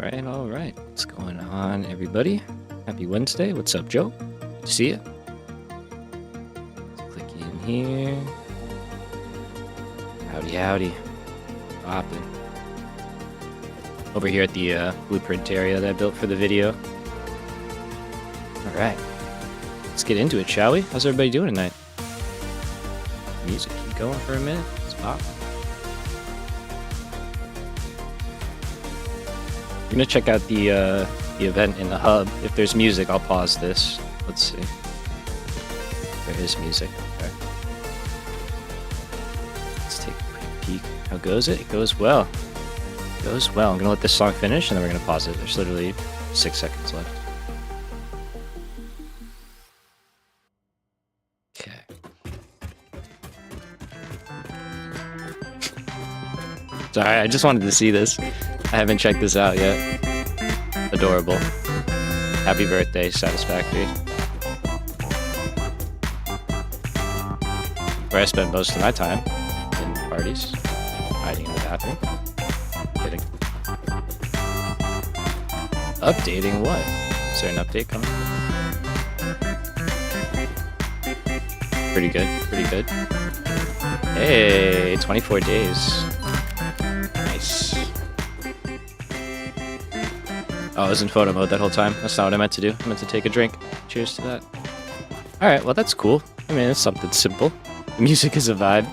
All right. What's going on, everybody? Happy Wednesday. What's up, Joe? Good to see you. Let's click in here. Howdy, howdy. Poppin'. Over here at the blueprint area that I built for the video. All right. Let's get into it, shall we? How's everybody doing tonight? Music keep going for a minute. Let's pop. I'm gonna check out the event in the hub. If there's music, I'll pause this. Let's see. There is music. Okay. Let's take a quick peek. How goes it? It goes well. It goes well. I'm gonna let this song finish and then we're gonna pause it. There's literally 6 seconds left. Okay. Sorry, I just wanted to see this. I haven't checked this out yet. Adorable. Happy birthday, Satisfactory. Where I spend most of my time. In parties. Hiding in the bathroom. Kidding. Updating what? Is there an update coming? Pretty good, pretty good. Hey, 24 days. Nice. Oh, I was in photo mode that whole time. That's not what I meant to do. I meant to take a drink. Cheers to that. Alright, well that's cool. I mean, it's something simple. The music is a vibe.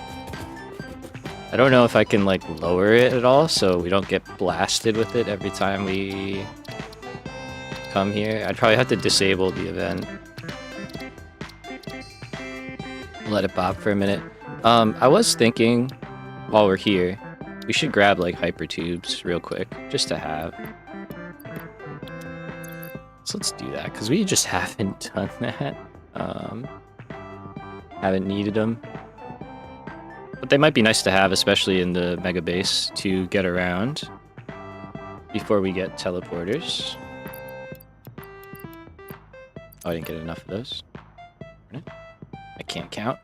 I don't know if I can, like, lower it at all, so we don't get blasted with it every time we come here. I'd probably have to disable the event. Let it bop for a minute. I was thinking, while we're here, we should grab, like, hypertubes real quick, just to have. So let's do that, because we just haven't done that. Haven't needed them. But they might be nice to have, especially in the mega base, to get around before we get teleporters. Oh, I didn't get enough of those. I can't count.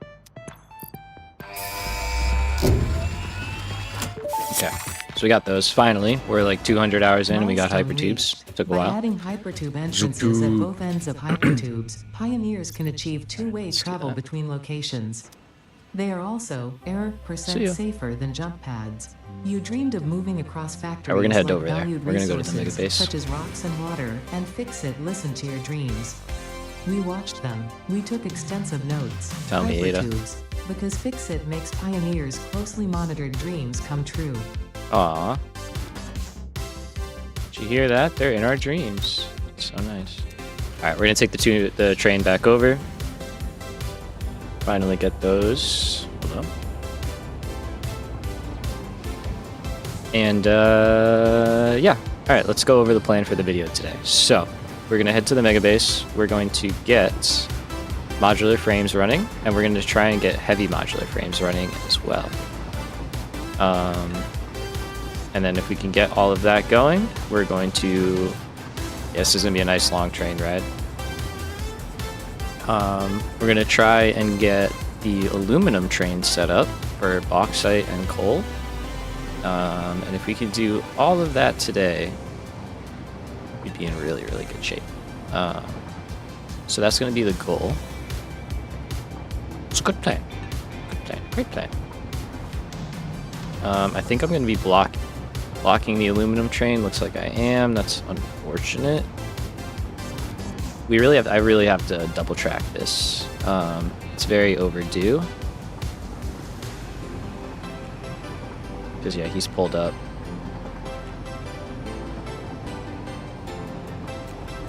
Okay. So we got those, finally. We're like 200 hours in and we got hypertubes. Took a while. By adding hypertube entrances at both ends of hypertubes, pioneers can achieve two-way travel between locations. They are also error% safer than jump pads. You dreamed of moving across factories we're gonna head like over there. valued We're gonna go to the mega resources, base. such as rocks and water, and Fix-It listened to your dreams. We watched them. We took extensive notes. Tell me, Ada. Hypertubes, because Fix-It makes pioneers' closely monitored dreams come true. Aw. Did you hear that? They're in our dreams. That's so nice. Alright, we're gonna take the train back over. Finally get those. Hold on. And, yeah. Alright, let's go over the plan for the video today. So, we're gonna head to the mega base. We're going to get modular frames running, and we're gonna try and get heavy modular frames running as well. And then if we can get all of that going, we're going to... Yeah, this is going to be a nice long train ride. We're going to try and get the aluminum train set up for bauxite and coal. And if we can do all of that today, we'd be in really, really good shape. So that's going to be the goal. It's a good plan. Good plan. Great plan. I think I'm going to be blocking the aluminum train. Looks like I am. That's unfortunate. I really have to double track this. It's very overdue. Because yeah, he's pulled up.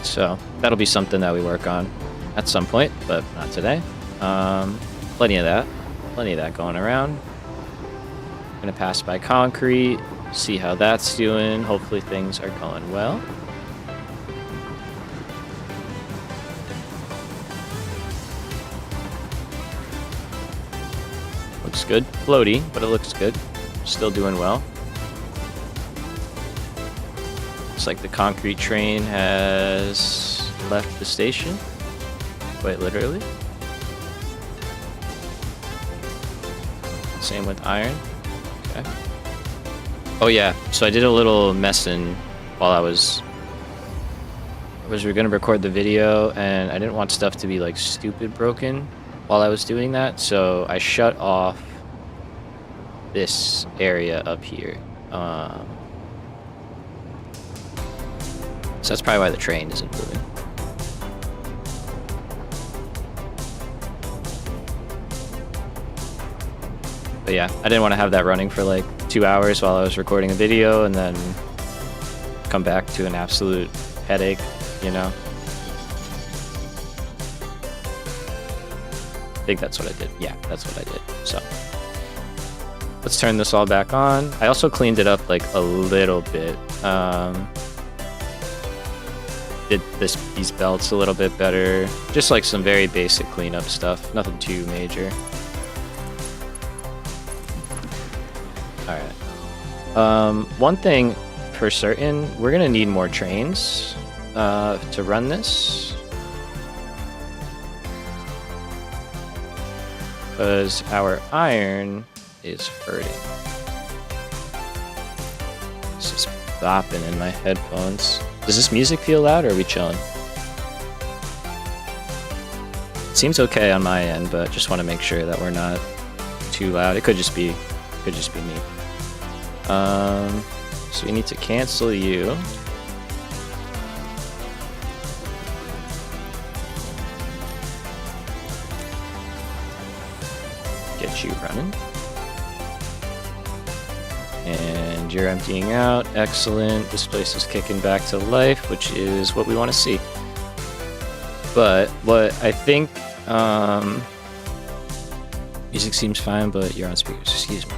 So that'll be something that we work on at some point, but not today. Plenty of that going around. Gonna pass by concrete. See how that's doing. Hopefully things are going well. Looks good. Floaty, but it looks good. Still doing well. Looks like the concrete train has left the station. Quite literally. Same with iron. Okay. Oh yeah, so I did a little messing while I was gonna record the video, and I didn't want stuff to be like stupid broken while I was doing that, so I shut off this area up here. So that's probably why the train isn't moving. But yeah, I didn't want to have that running for like 2 hours while I was recording a video and then come back to an absolute headache, you know? I think that's what I did. Yeah, that's what I did. So let's turn this all back on. I also cleaned it up like a little bit. Did these belts a little bit better. Just like some very basic cleanup stuff. Nothing too major. Alright. One thing for certain, we're gonna need more trains to run this. Because our iron is hurting. It's just bopping in my headphones. Does this music feel loud, or are we chilling? It seems okay on my end, but just want to make sure that we're not too loud. It could just be me. So we need to cancel you. Get you running. And you're emptying out. Excellent. This place is kicking back to life, which is what we want to see. But what I think, music seems fine, but you're on speakers. Excuse me.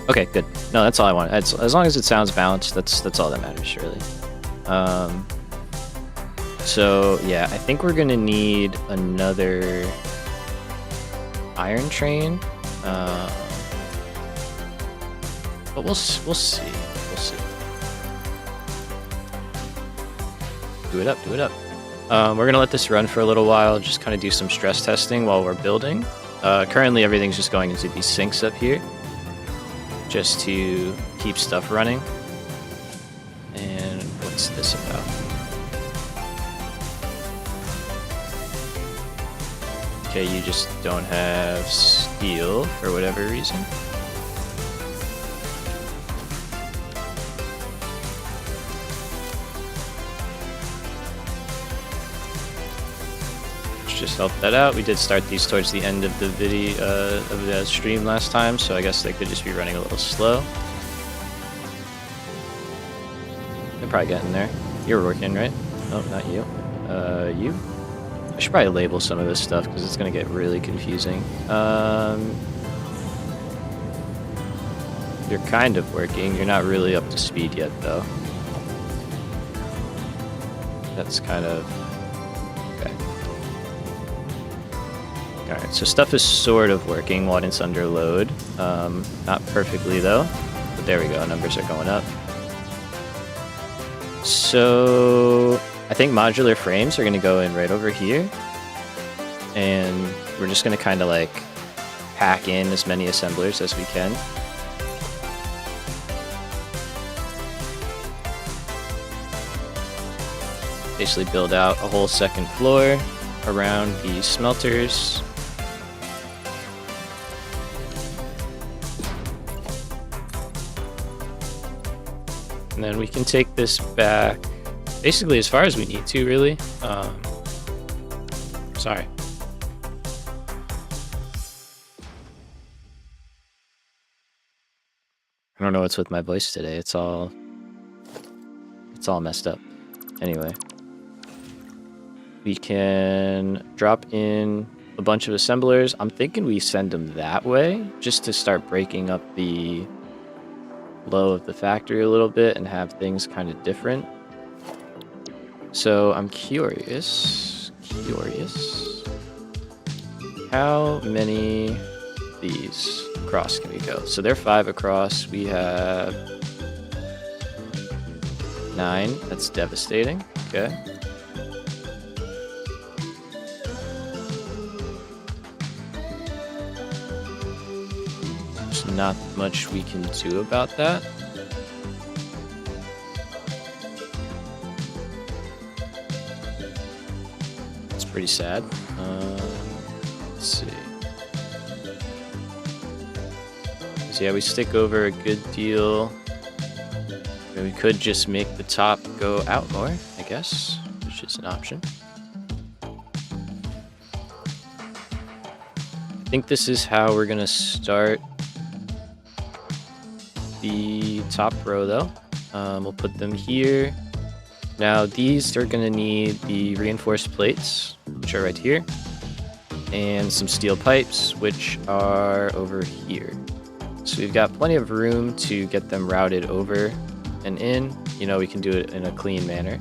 Okay, good. No, that's all I want. As long as it sounds balanced, that's all that matters, really. So yeah, I think we're gonna need another iron train. But we'll see. We'll see. Do it up. We're gonna let this run for a little while. Just kind of do some stress testing while we're building. Currently, everything's just going into these sinks up here, just to keep stuff running. And what's this about? Okay, you just don't have steel for whatever reason. Let's just help that out. We did start these towards the end of the video of the stream last time, so I guess they could just be running a little slow. They're probably getting there. You're working, right? Oh, not you. You? I should probably label some of this stuff because it's going to get really confusing. You're kind of working. You're not really up to speed yet, though. That's kind of... okay. Alright, so stuff is sort of working while it's under load. Not perfectly, though. But there we go. Numbers are going up. So... I think modular frames are going to go in right over here, and we're just going to kind of like pack in as many assemblers as we can. Basically build out a whole second floor around these smelters. And then we can take this back basically as far as we need to, really. Sorry. I don't know what's with my voice today. It's all messed up. Anyway. We can drop in a bunch of assemblers. I'm thinking we send them that way, just to start breaking up the flow of the factory a little bit and have things kind of different. So I'm curious, how many of these across can we go? So they're 5 across, we have 9, that's devastating, okay. There's not much we can do about that. pretty sad. Let's see. So yeah, we stick over a good deal. We could just make the top go out more, I guess, which is an option. I think this is how we're gonna start the top row though. We'll put them here. Now these are gonna need the reinforced plates, which are right here, and some steel pipes, which are over here. So we've got plenty of room to get them routed over and in. You know, we can do it in a clean manner.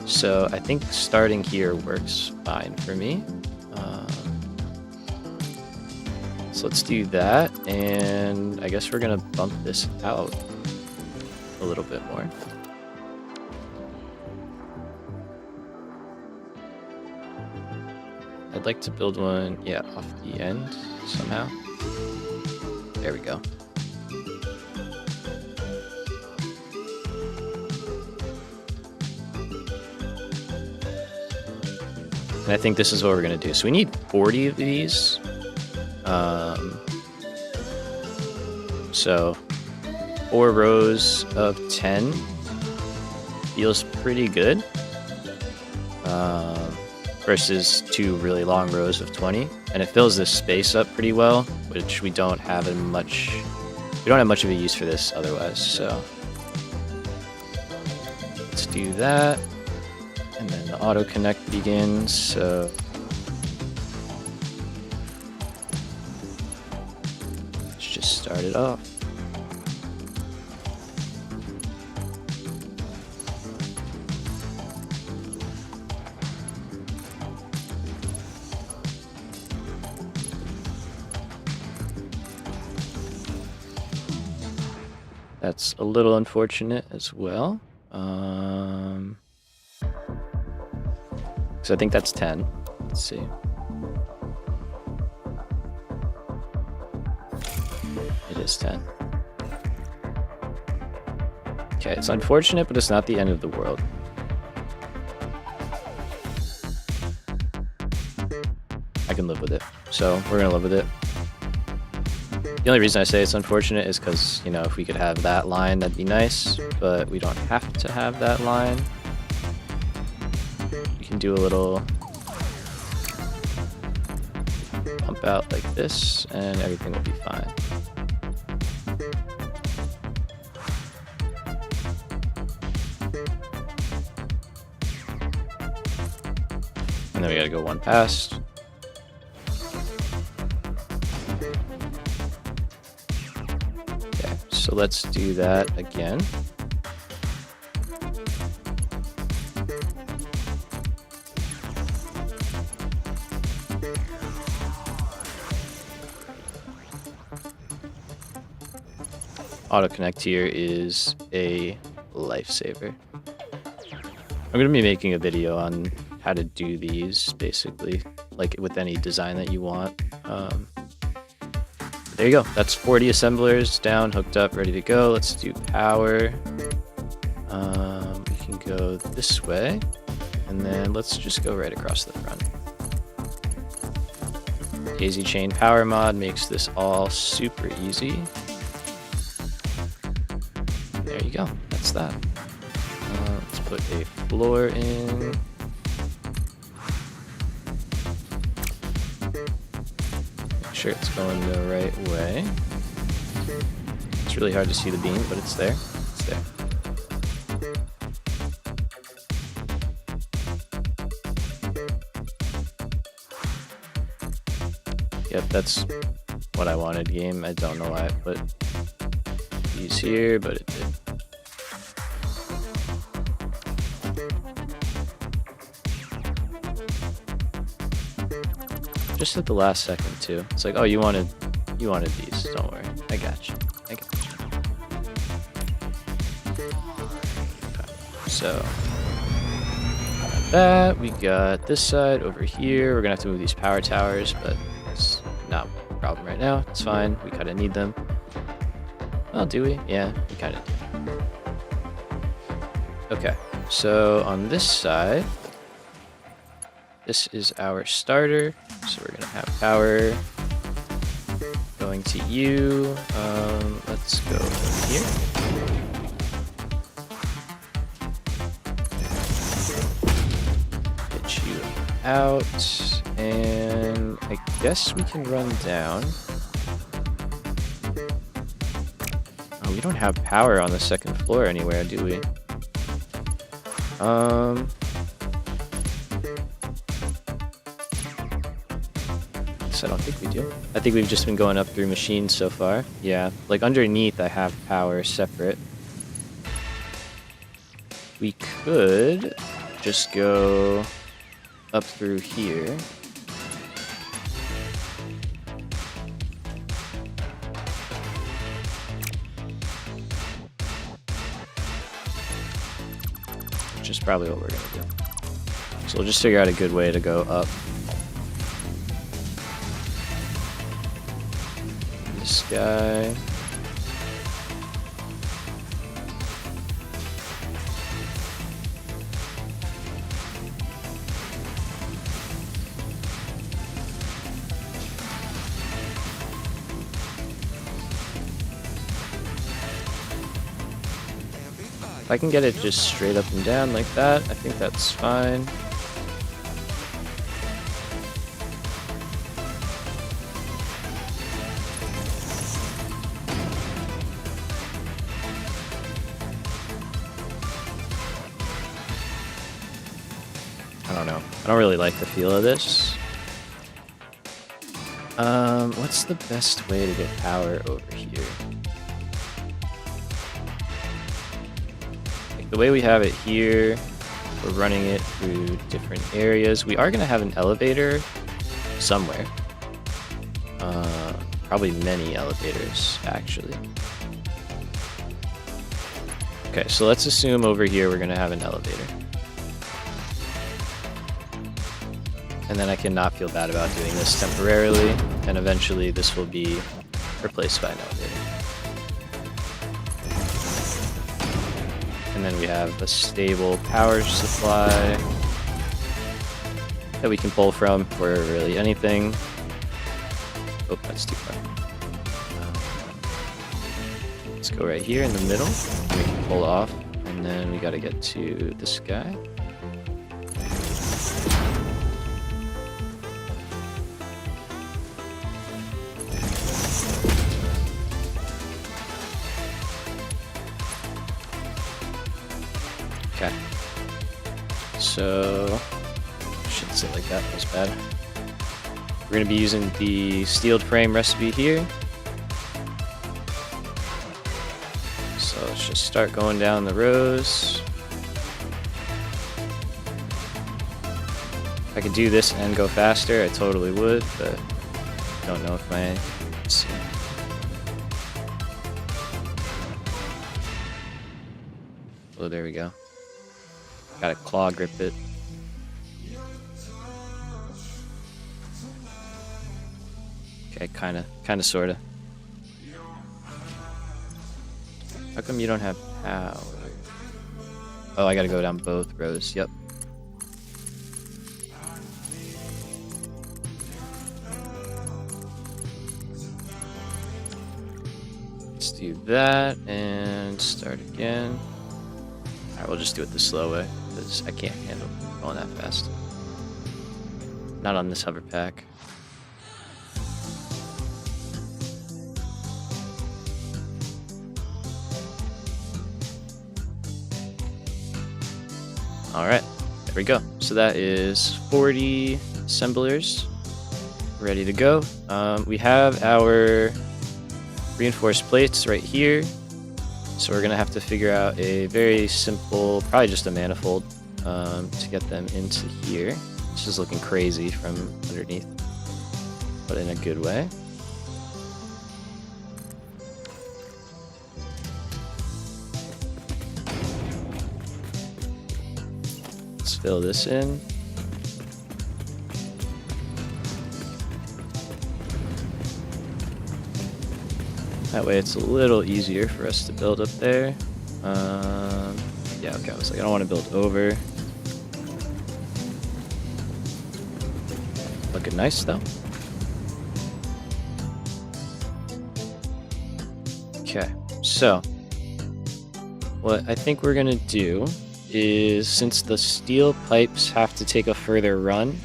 So I think starting here works fine for me. So let's do that, and I guess we're gonna bump this out a little bit more. I'd like to build one, yeah, off the end somehow. There we go. And I think this is what we're gonna do. So we need 40 of these. So 4 rows of 10 feels pretty good. Versus 2 really long rows of 20, and it fills this space up pretty well, which we don't have much of a use for this otherwise. So let's do that, and then the auto connect begins. So let's just start it off. That's a little unfortunate as well. So I think that's 10. Let's see. It is 10. Okay, it's unfortunate, but it's not the end of the world. I can live with it. So we're gonna live with it. The only reason I say it's unfortunate is because, you know, if we could have that line, that'd be nice, but we don't have to have that line. We can do a little pump out like this, and everything will be fine. And then we gotta go one past. So let's do that again. Auto connect here is a lifesaver. I'm going to be making a video on how to do these, basically, like with any design that you want. There you go. That's 40 assemblers down, hooked up, ready to go. Let's do power. We can go this way, and then let's just go right across the front. Daisy chain power mod makes this all super easy. There you go. That's that. Let's put a floor in. Sure it's going the right way. It's really hard to see the beam, but it's there. It's there. Yep, that's what I wanted, game. I don't know why I put these here, but it did. Just at the last second too. It's like, oh, you wanted these. Don't worry, I got you. I got you. Okay. So got that. We got this side over here. We're gonna have to move these power towers, but it's not a problem right now. It's fine. We kind of need them. Oh, do we? Yeah, we kind of do. Okay. So on this side, This is our starter, so we're gonna have power going to you. Let's go here. Get you out, and I guess we can run down. Oh, we don't have power on the second floor anywhere, do we? I don't think we do. I think we've just been going up through machines so far. Yeah, like underneath I have power separate. We could just go up through here. Which is probably what we're gonna do. So we'll just figure out a good way to go up. This guy. If I can get it just straight up and down like that, I think that's fine. I don't know. I don't really like the feel of this. What's the best way to get power over here? The way we have it here, we're running it through different areas. We are going to have an elevator somewhere. Probably many elevators, actually. Okay, so let's assume over here we're going to have an elevator. And then I cannot feel bad about doing this temporarily, and eventually this will be replaced by an elevator. And then we have a stable power supply that we can pull from for really anything. Oh, that's too far. Let's go right here in the middle. We can pull off, and then we got to get to this guy. Okay. So, I shouldn't say it like that, that was bad. We're going to be using the steeled frame recipe here. So let's just start going down the rows. If I could do this and go faster, I totally would, but I don't know if my... Let's see. Oh, there we go. Gotta claw grip it. Okay, kinda, sorta. How come you don't have power? Oh, I gotta go down both rows. Yep. Let's do that and start again. Alright, we'll just do it the slow way, because I can't handle going that fast. Not on this hover pack. Alright, there we go. So that is 40 assemblers ready to go. We have our reinforced plates right here. So we're going to have to figure out a very simple, probably just a manifold, to get them into here. This is looking crazy from underneath, but in a good way. Let's fill this in. That way it's a little easier for us to build up there. Yeah, okay, I was like, I don't want to build over. looking nice though. Okay, so what I think we're gonna do is, since the steel pipes have to take a further run,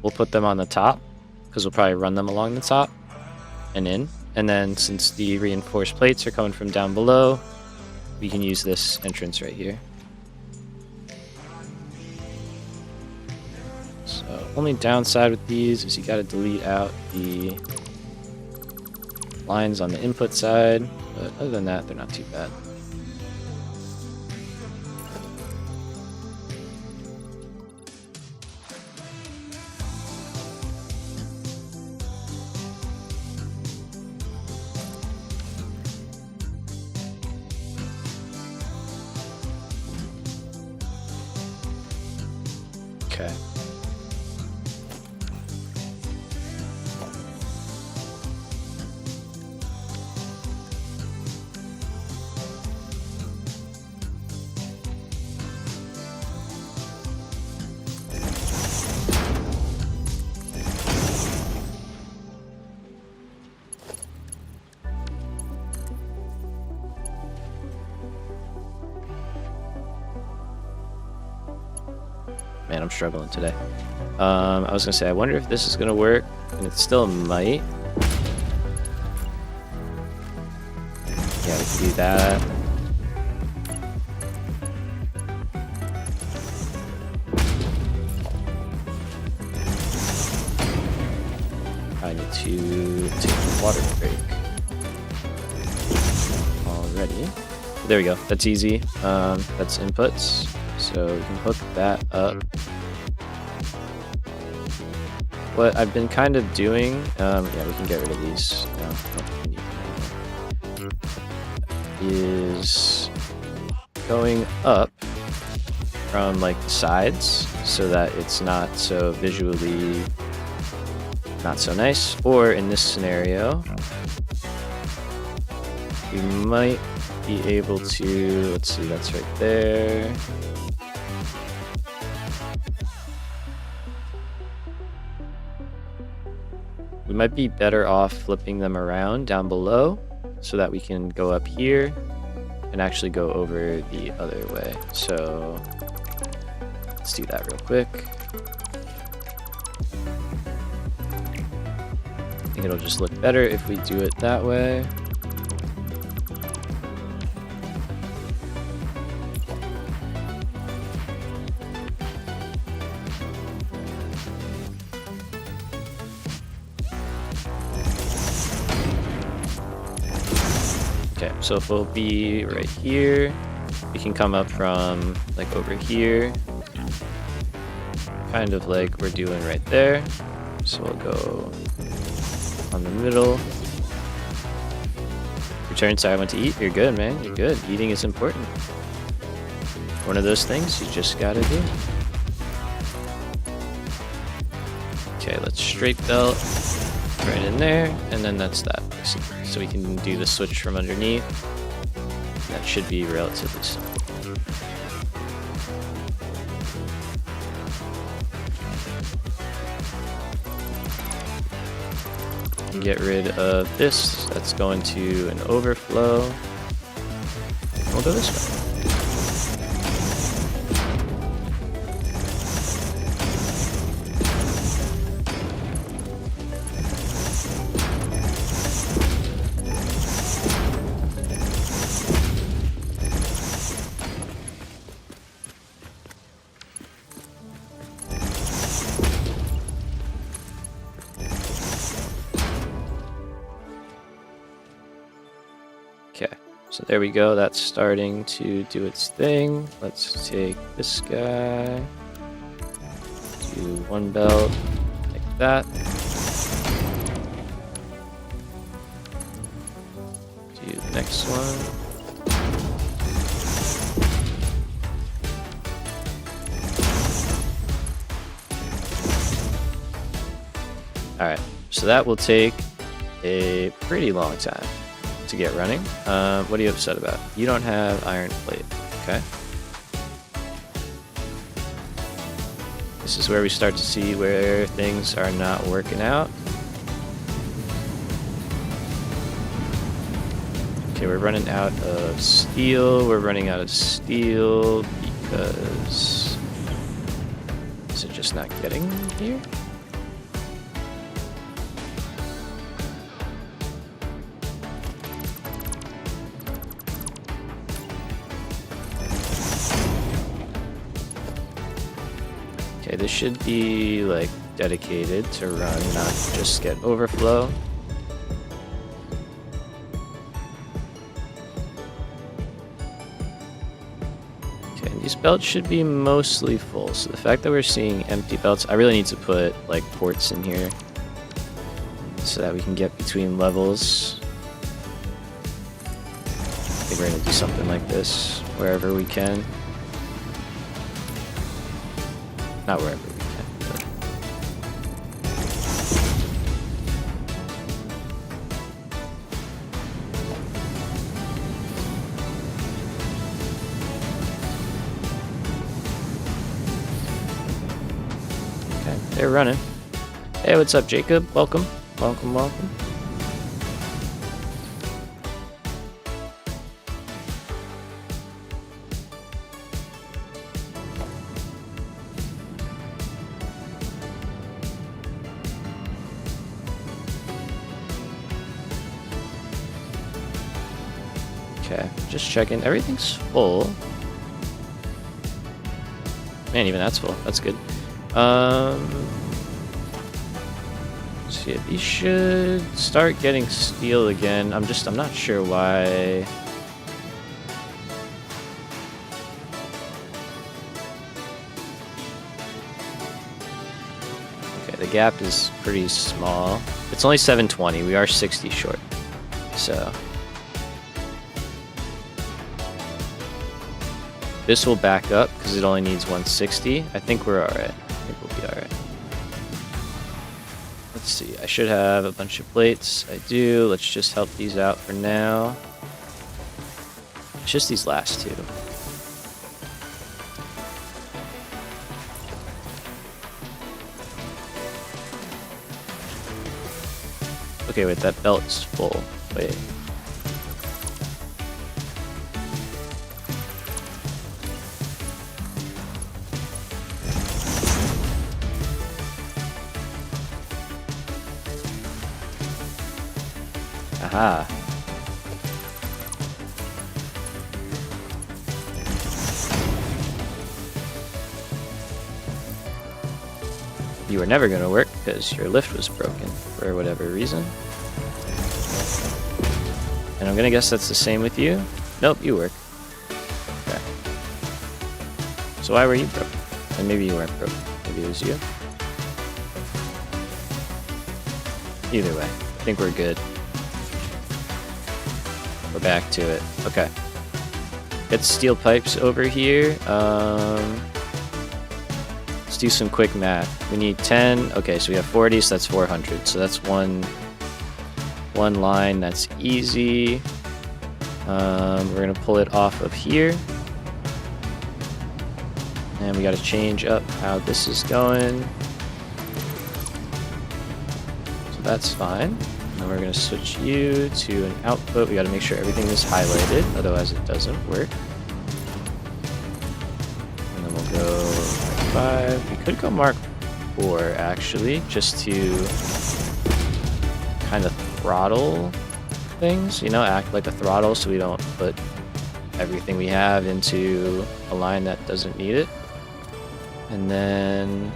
we'll put them on the top, because we'll probably run them along the top and in. And then since the reinforced plates are coming from down below, we can use this entrance right here. So only downside with these is you gotta delete out the lines on the input side, but other than that, they're not too bad. Okay. Man, I'm struggling today. I was gonna say, I wonder if this is gonna work, and it still might. Yeah, we can do that. I need to take a water break. Already. There we go. That's easy. That's inputs. So we can hook that up. What I've been kind of doing, yeah, we can get rid of these. No, we need them anymore. Is going up from like the sides so that it's not so visually not so nice. Or in this scenario, we might be able to, let's see, that's right there. We might be better off flipping them around down below so that we can go up here and actually go over the other way. So let's do that real quick. I think it'll just look better if we do it that way. Okay, so if we'll be right here, we can come up from like over here, kind of like we're doing right there. So we'll go on the middle. Return, sorry, I went to eat. You're good, man. You're good. Eating is important. One of those things you just gotta do. Okay, let's straight belt right in there, and then that's that, basically. So we can do the switch from underneath. That should be relatively simple. Get rid of this. That's going to an overflow. We'll go this way. Okay, so there we go. That's starting to do its thing. Let's take this guy, do one belt like that. Do the next one. All right, so that will take a pretty long time to get running. What are you upset about? You don't have iron plate, okay? This is where we start to see where things are not working out. Okay, we're running out of steel. We're running out of steel because... Is it just not getting here? Okay, this should be like dedicated to run, not just get overflow. Okay, these belts should be mostly full. So the fact that we're seeing empty belts, I really need to put like ports in here so that we can get between levels. I think we're gonna do something like this wherever we can. Not wherever we can, but... Okay, they're running. Hey, what's up, Jacob? Welcome. Welcome, welcome. Okay, just checking. Everything's full. Man, even that's full. That's good. See, these should start getting steel again. I'm not sure why. Okay, the gap is pretty small. It's only 720. We are 60 short. So this will back up because it only needs 160. I think we're alright. I think we'll be alright. Let's see. I should have a bunch of plates. I do. Let's just help these out for now. It's just these last two. Okay, wait. That belt's full. Wait. Aha. You were never going to work because your lift was broken for whatever reason. And I'm going to guess that's the same with you. Nope, you work. Okay. So why were you broken? And maybe you weren't broken. Maybe it was you. Either way, I think we're good. We're back to it. Okay. Get steel pipes over here. Let's do some quick math. We need 10. Okay, so we have 40, so that's 400. So that's one line. That's easy. We're gonna pull it off of here. And we gotta change up how this is going. So that's fine. And we're going to switch you to an output. We got to make sure everything is highlighted, otherwise it doesn't work. And then we'll go Mark 5. We could go Mark 4, actually, just to kind of throttle things, you know, act like a throttle so we don't put everything we have into a line that doesn't need it. And then...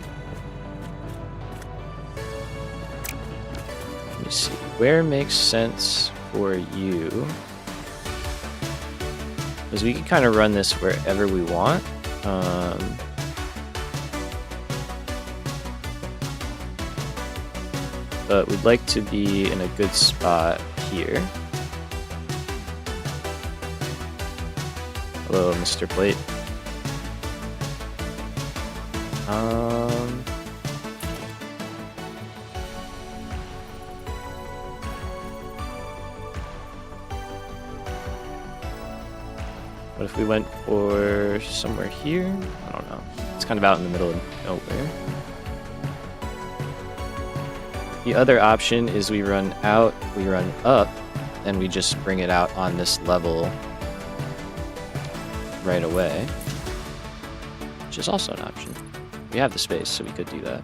let me see. Where makes sense for you? Because we can kind of run this wherever we want. But we'd like to be in a good spot here. Hello, Mr. Plate. What What if we went for somewhere here? I don't know. It's kind of out in the middle of nowhere. The other option is we run out, we run up, and we just bring it out on this level right away, which is also an option. We have the space, so we could do that.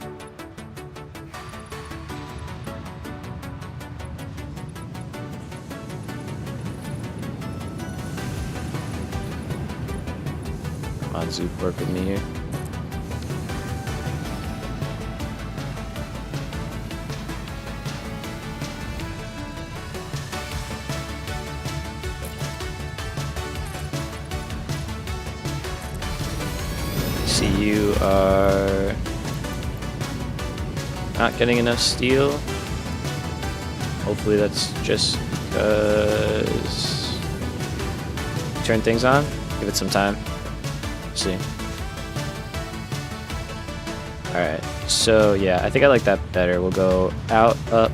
Come on, Zoop, work with me here. You are not getting enough steel. Hopefully that's just because turn things on. Give it some time. See. Alright, so yeah, I think I like that better. We'll go out, up,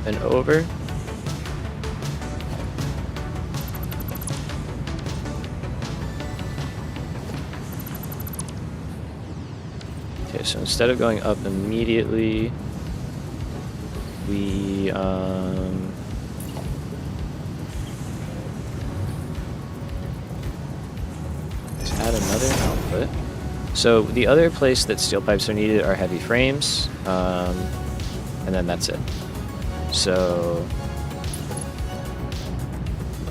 and over. Okay, so instead of going up immediately, we let's add another output. So the other place that steel pipes are needed are heavy frames, and then that's it. So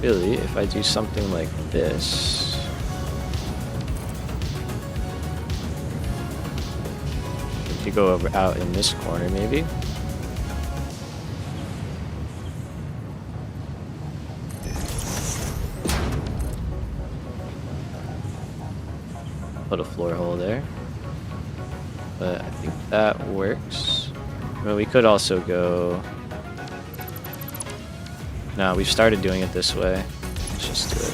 really, if I do something like this. To go over out in this corner, maybe. Put a floor hole there. But I think that works. I mean, we could also go... No, we've started doing it this way. Let's just do it.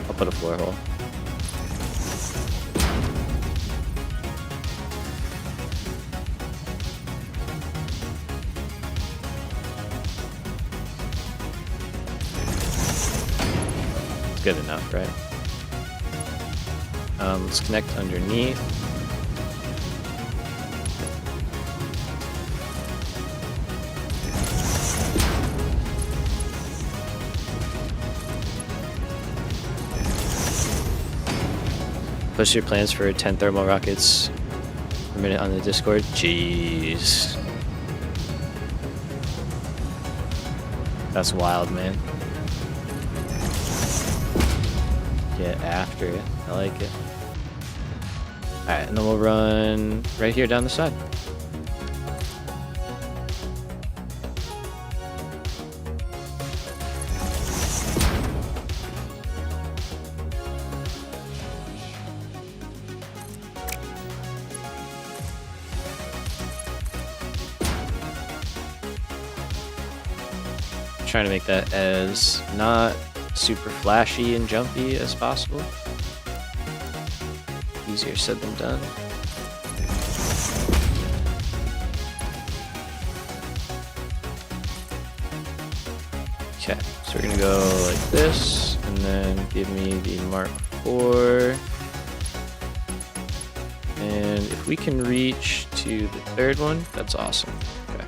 I'll put a floor hole. Good enough, right? Let's connect underneath. Post your plans for 10 thermal rockets per minute on the Discord. Jeez. That's wild, man. Get after it. I like it. Alright, and then we'll run right here down the side. Trying to make that as not super flashy and jumpy as possible. Easier said than done. Okay, so we're gonna go like this, and then give me the Mark IV. And if we can reach to the third one, that's awesome. Okay.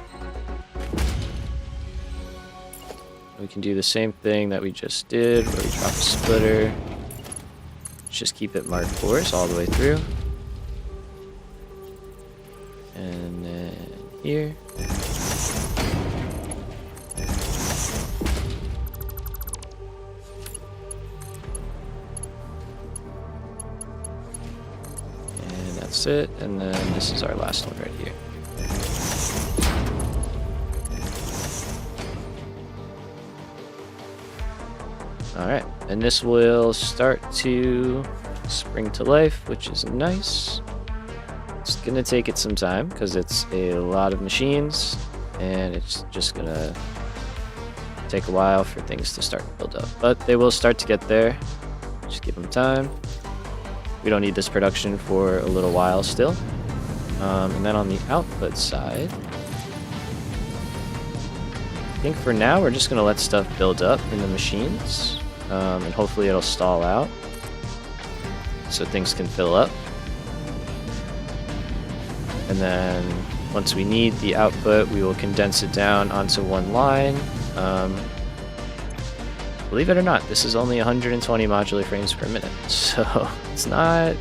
We can do the same thing that we just did, where we drop a splitter. Just keep it Mark IVs all the way through. And then here. And that's it. And then this is our last one right here. Alright, and this will start to spring to life, which is nice. It's gonna take it some time because it's a lot of machines and it's just gonna take a while for things to start to build up, but they will start to get there. Just give them time. We don't need this production for a little while still. And then on the output side, I think for now we're just gonna let stuff build up in the machines. and hopefully it'll stall out so things can fill up. And then once we need the output, we will condense it down onto one line. Believe it or not, this is only 120 modular frames per minute, so it's not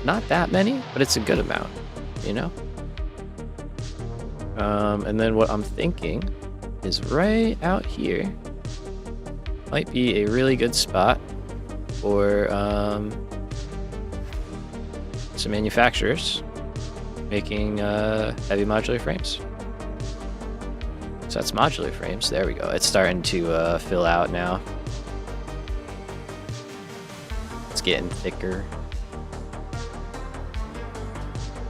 that many, but it's a good amount, you know? And then what I'm thinking is right out here might be a really good spot for some manufacturers making heavy modular frames. So that's modular frames. There we go. It's starting to fill out now. It's getting thicker.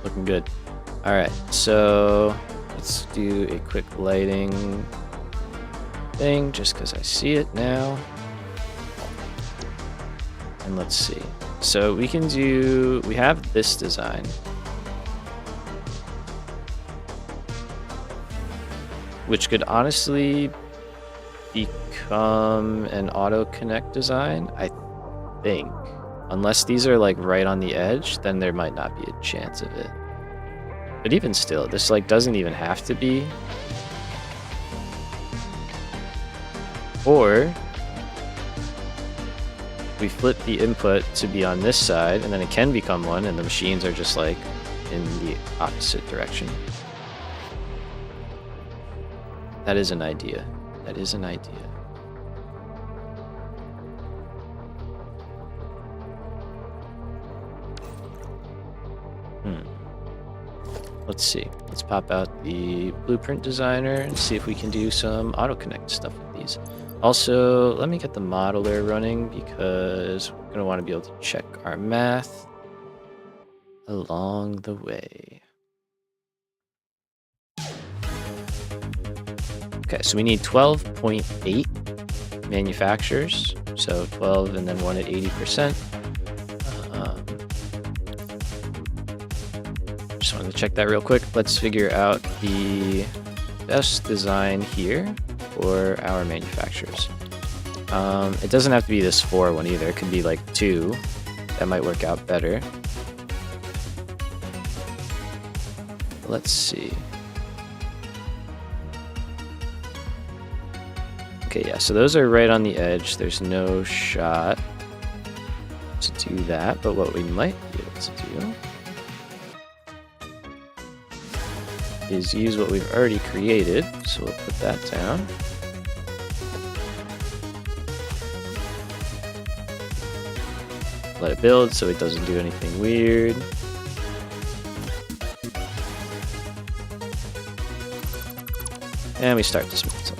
Looking good. All right, so let's do a quick lighting thing just because I see it now. And let's see. So we have this design. Which could honestly become an auto connect design, I think. Unless these are like right on the edge, then there might not be a chance of it. But even still, this like doesn't even have to be. Or we flip the input to be on this side, and then it can become one, and the machines are just like in the opposite direction. That is an idea. That is an idea. Let's see. Let's pop out the blueprint designer and see if we can do some auto connect stuff with these. Also, let me get the modeler running because we're going to want to be able to check our math along the way. Okay, so we need 12.8 manufacturers. So 12 and then one at 80%. Just wanted to check that real quick. Let's figure out the best design here for our manufacturers. It doesn't have to be this 4 one either. It could be like 2. That might work out better. Let's see. Okay, yeah, so those are right on the edge. There's no shot to do that, but what we might be able to do is use what we've already created. So we'll put that down. Let it build so it doesn't do anything weird. And we start to smooth it.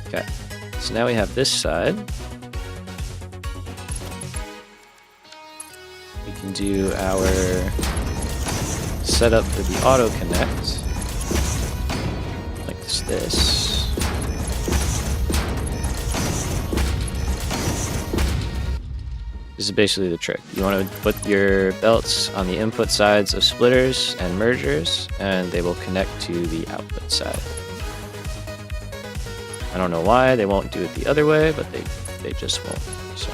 Okay, so now we have this side. We can do our setup for the auto connect, like this. This is basically the trick. You want to put your belts on the input sides of splitters and mergers, and they will connect to the output side. I don't know why they won't do it the other way, but they just won't. So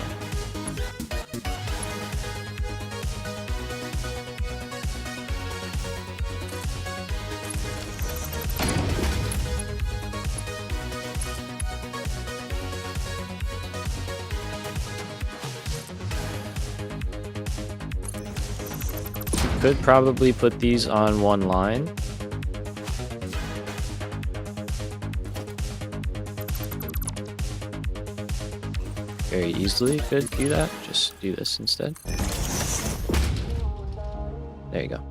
you could probably put these on one line. Very easily could do that. Just do this instead. There you go.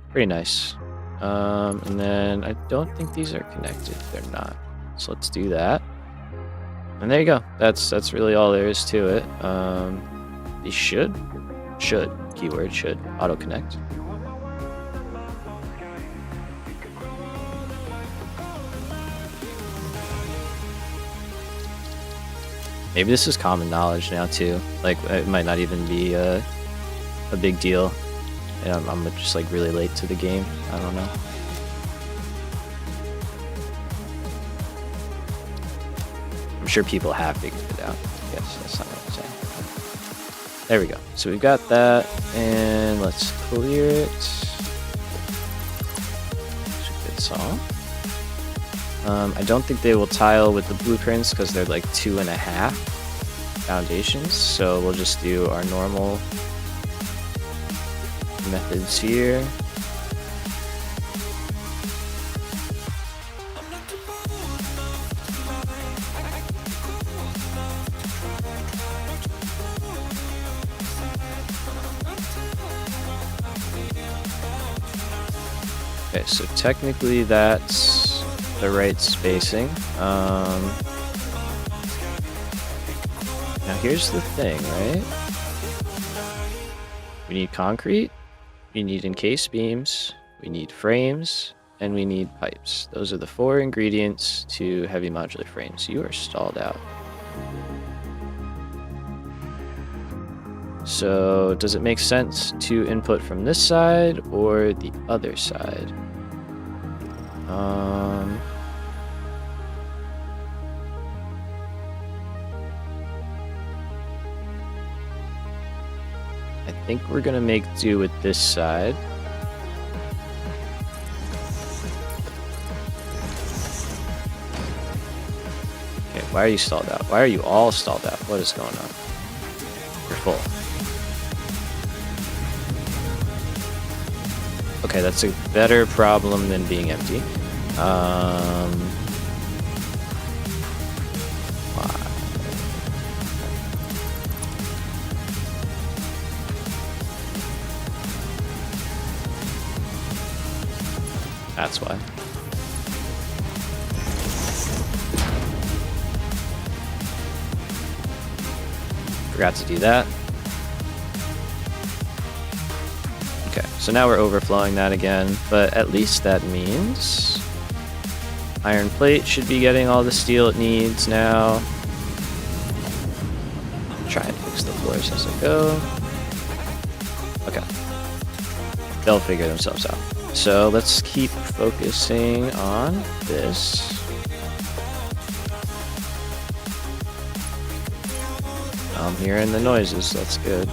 Pretty nice. And then I don't think these are connected. They're not. So let's do that. And there you go. That's really all there is to it. These should keyword auto connect. Maybe this is common knowledge now too. Like it might not even be a big deal. And I'm just like really late to the game. I don't know. I'm sure people have figured it out. Yes, that's not what I'm saying. There we go. So we've got that, and let's clear it. Good song. I don't think they will tile with the blueprints because they're like 2.5 foundations. So we'll just do our normal methods here. Okay, so technically that's the right spacing. Now here's the thing, right? We need concrete, we need encased beams, we need frames, and we need pipes. Those are the 4 ingredients to heavy modular frames. You are stalled out. So does it make sense to input from this side or the other side? I think we're gonna make do with this side. Okay, why are you stalled out? Why are you all stalled out? What is going on? You're full. Okay, that's a better problem than being empty. That's why. Forgot to do that. Okay, so now we're overflowing that again, but at least that means iron plate should be getting all the steel it needs now. Try and fix the floors as I go. Okay. They'll figure themselves out. So let's keep focusing on this. I'm hearing the noises, that's good.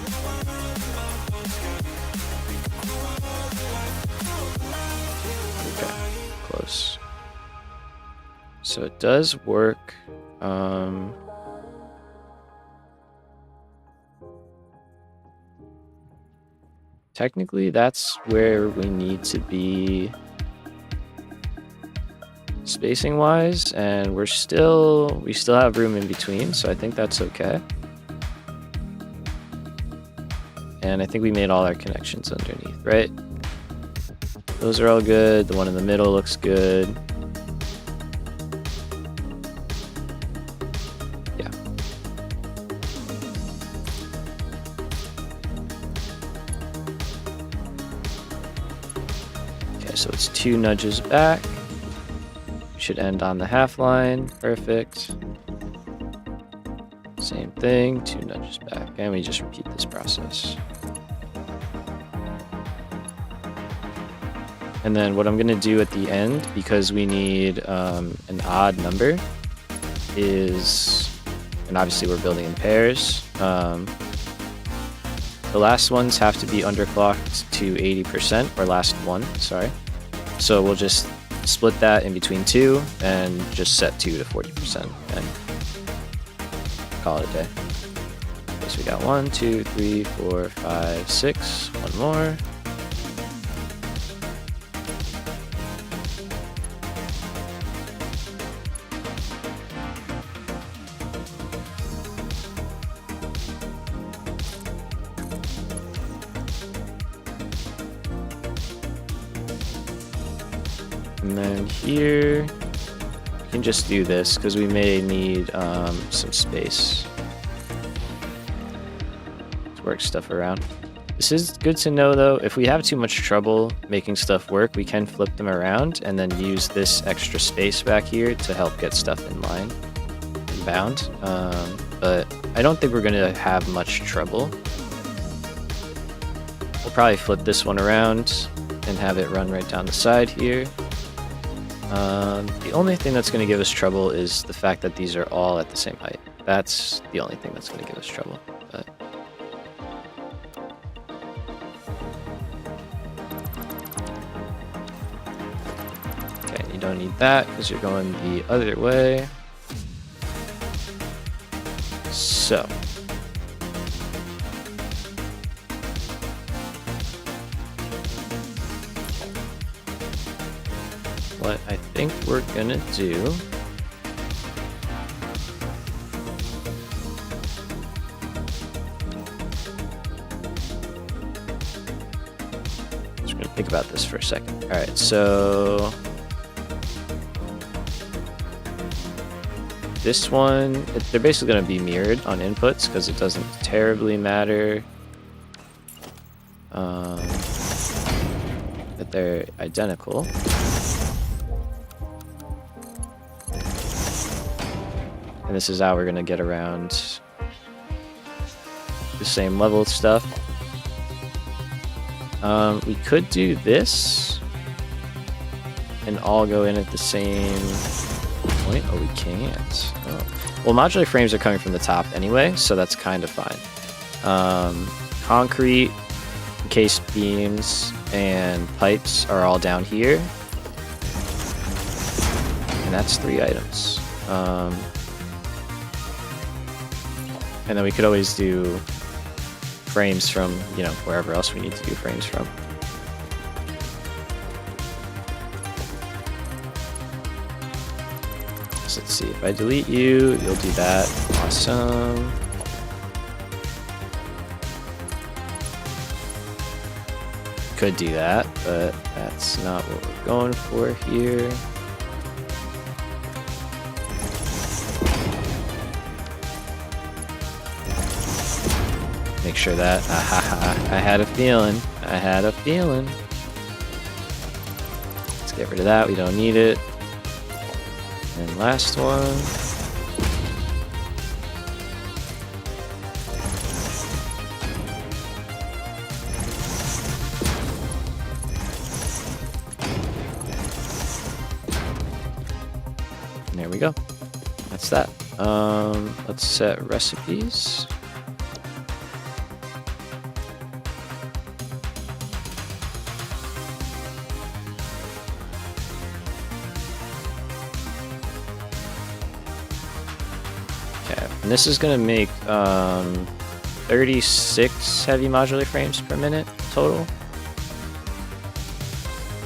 Okay, close. So it does work. Technically, that's where we need to be spacing-wise, and we still have room in between, so I think that's okay. And I think we made all our connections underneath, right? Those are all good. The one in the middle looks good. Yeah. Okay, so it's 2 nudges back. We should end on the half line. Perfect. Same thing, 2 nudges back, and we just repeat this process. And then what I'm going to do at the end, because we need an odd number, is, and obviously we're building in pairs, the last ones have to be underclocked to 80%, or last one, sorry. So we'll just split that in between 2 and just set 2 to 40% and call it a day. Okay, so we got 1, 2, 3, 4, 5, 6. One more. And then here, we can just do this because we may need some space to work stuff around. This is good to know though. If we have too much trouble making stuff work, we can flip them around and then use this extra space back here to help get stuff in line and bound. But I don't think we're gonna have much trouble. We'll probably flip this one around and have it run right down the side here. The only thing that's going to give us trouble is the fact that these are all at the same height. That's the only thing that's going to give us trouble. But okay, you don't need that because you're going the other way. So what I think we're gonna do just gonna think about this for a second. All right, so this one, they're basically gonna be mirrored on inputs because it doesn't terribly matter that they're identical. And this is how we're gonna get around the same level of stuff. We could do this and all go in at the same point. Oh, we can't. Oh. Well, modular frames are coming from the top anyway, so that's kind of fine. Concrete, encased beams, and pipes are all down here. And that's 3 items. And then we could always do frames from, you know, wherever else we need to do frames from. So let's see, if I delete you, you'll do that. Awesome. Could do that, but that's not what we're going for here. Make sure that, I had a feeling. Let's get rid of that, we don't need it. And last one. And there we go. That's that. Let's set recipes. And this is going to make 36 heavy modular frames per minute total. I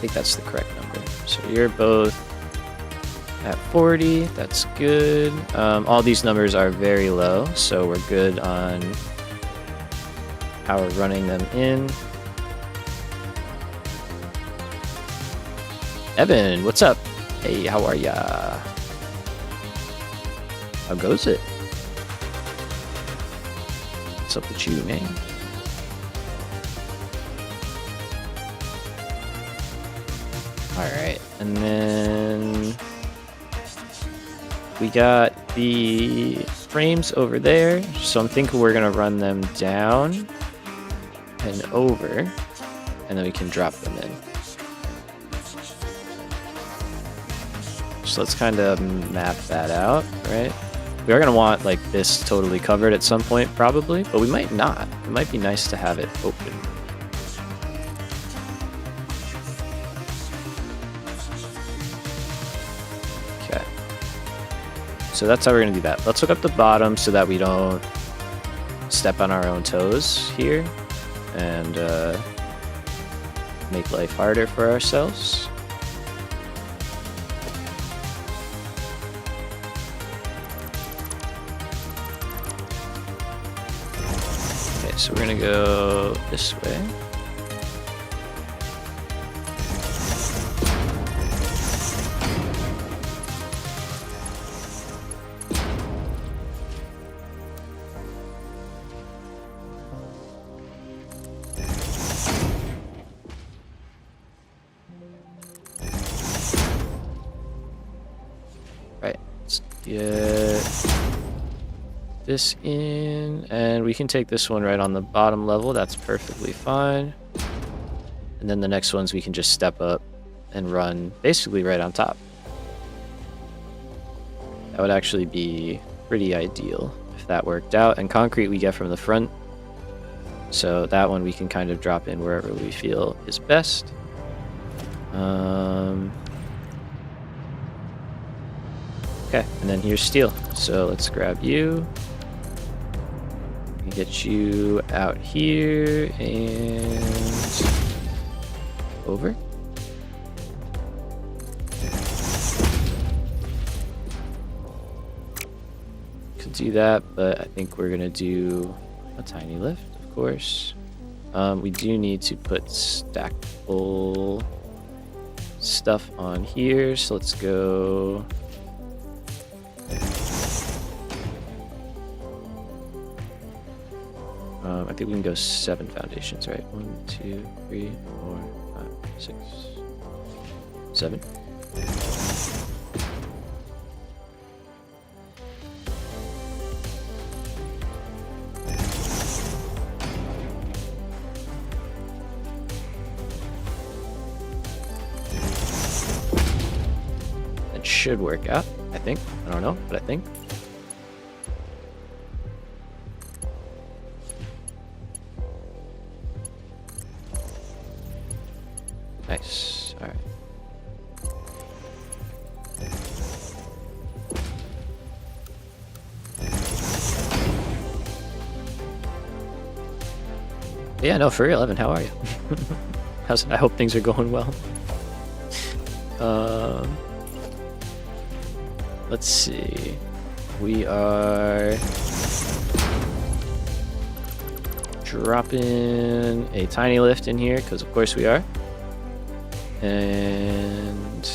think that's the correct number. So you're both at 40. That's good. All these numbers are very low, so we're good on how we're running them in. Evan, what's up? Hey, how are ya? How goes it? What's up with you, man? Alright, and then we got the frames over there, so I'm thinking we're gonna run them down and over, and then we can drop them in. So let's kind of map that out, right? We are going to want like this totally covered at some point probably, but we might not. It might be nice to have it open. Okay. So that's how we're going to do that. Let's hook up the bottom so that we don't step on our own toes here and make life harder for ourselves. So we're gonna go this way. get this in, and we can take this one right on the bottom level. That's perfectly fine. And then the next ones we can just step up and run basically right on top. That would actually be pretty ideal if that worked out. And concrete we get from the front, so that one we can kind of drop in wherever we feel is best. Okay, and then here's steel. So let's grab you. Get you out here and over. Could do that, but I think we're gonna do a tiny lift, of course. We do need to put stackable stuff on here, so let's go. I think we can go 7 foundations, right? 1, 2, 3, 4, 5, 6, 7. That should work out, I think. I don't know, but I think. Nice. All right. Yeah, no, for real, Evan, how are you? I hope things are going well. Let's see. We are dropping a tiny lift in here, because of course we are. And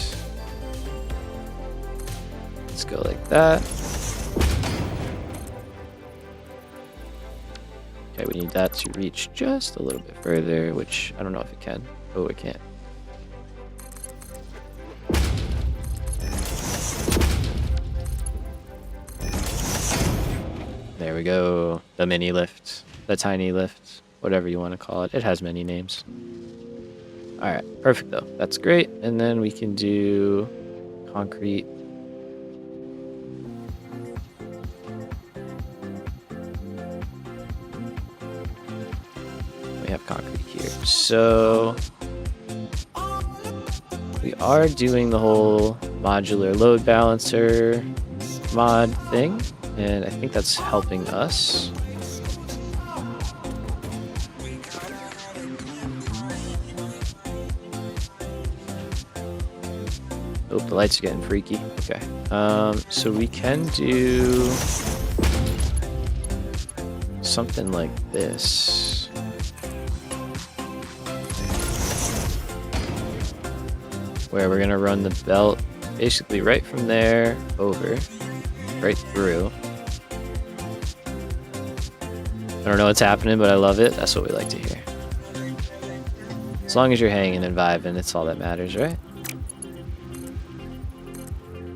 let's go like that. Okay, we need that to reach just a little bit further, which I don't know if it can. Oh, it can't. There we go. The mini lift, the tiny lift, whatever you want to call it. It has many names. All right, perfect though. That's great. And then we can do concrete. We have concrete here. So we are doing the whole modular load balancer mod thing, and I think that's helping us. Oh, the lights are getting freaky. Okay. So we can do something like this. Where we're gonna run the belt basically right from there over, right through. I don't know what's happening, but I love it. That's what we like to hear. As long as you're hanging and vibing, it's all that matters, right?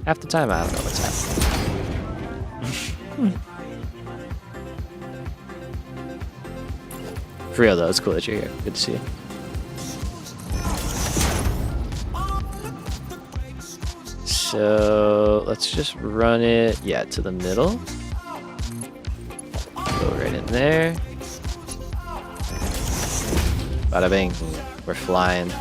Half the time, I don't know what's happening. For real, though, it's cool that you're here. Good to see you. So, let's just run it, yeah, to the middle. Go right in there. Bada bing. We're flying.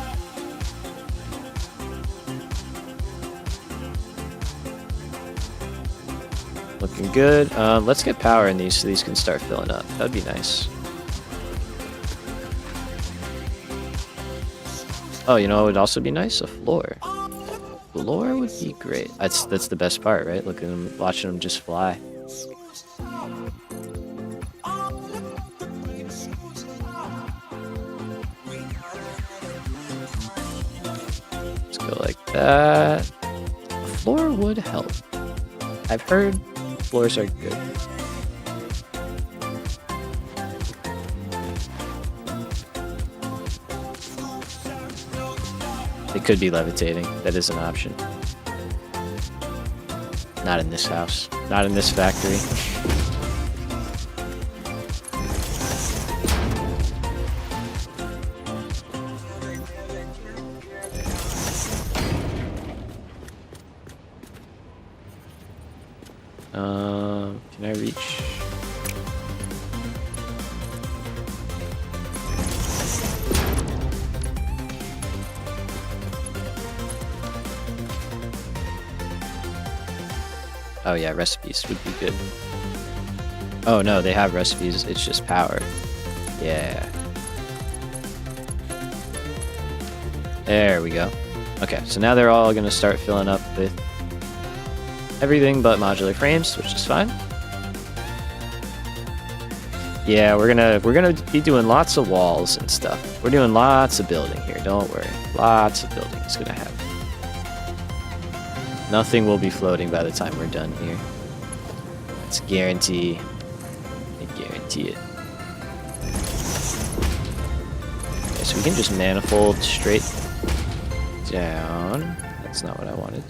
Looking good. Let's get power in these so these can start filling up. That'd be nice. Oh, you know what would also be nice? A floor. Floor would be great. That's the best part, right? Looking at them, watching them just fly. Let's go like that. A floor would help. I've heard floors are good. It could be levitating. That is an option. Not in this house. Not in this factory. Can I reach? Oh yeah, recipes would be good. Oh no, they have recipes, it's just power. Yeah. There we go. Okay, so now they're all gonna start filling up with everything but modular frames, which is fine. Yeah, we're gonna be doing lots of walls and stuff. We're doing lots of building here, don't worry. Lots of building is gonna happen. Nothing will be floating by the time we're done here. It's a guarantee. I guarantee it. Okay, so we can just manifold straight down. That's not what I wanted.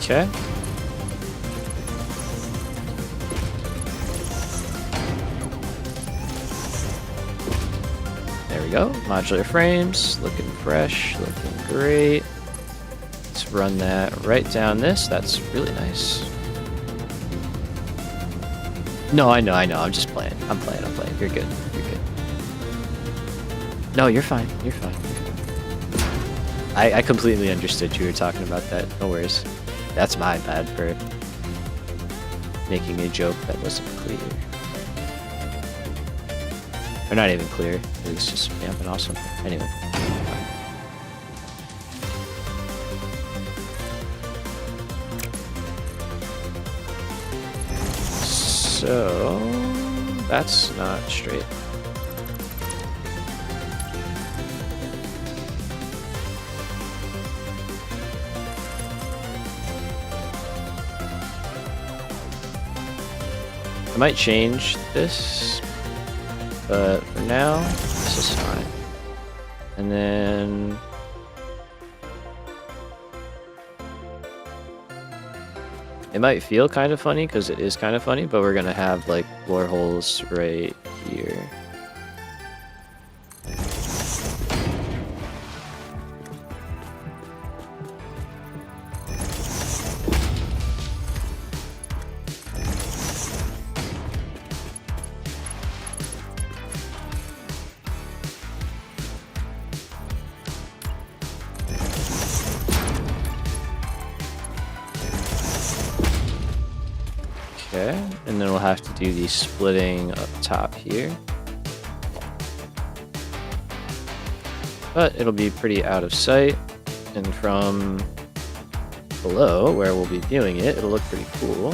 Okay. There we go. Modular frames, looking fresh, looking great. Let's run that right down this. That's really nice. No, I know. I'm just playing. I'm playing. You're good. You're good. No, you're fine. You're fine. I completely understood you were talking about that. No worries. That's my bad for making a joke that wasn't clear. Or not even clear. It was just vamping awesome. Anyway. So that's not straight. I might change this, but for now, this is fine. And then it might feel kind of funny because it is kind of funny, but we're gonna have like floor holes right here. Okay, and then we'll have to do the splitting up top here. But it'll be pretty out of sight, and from below, where we'll be viewing it, it'll look pretty cool.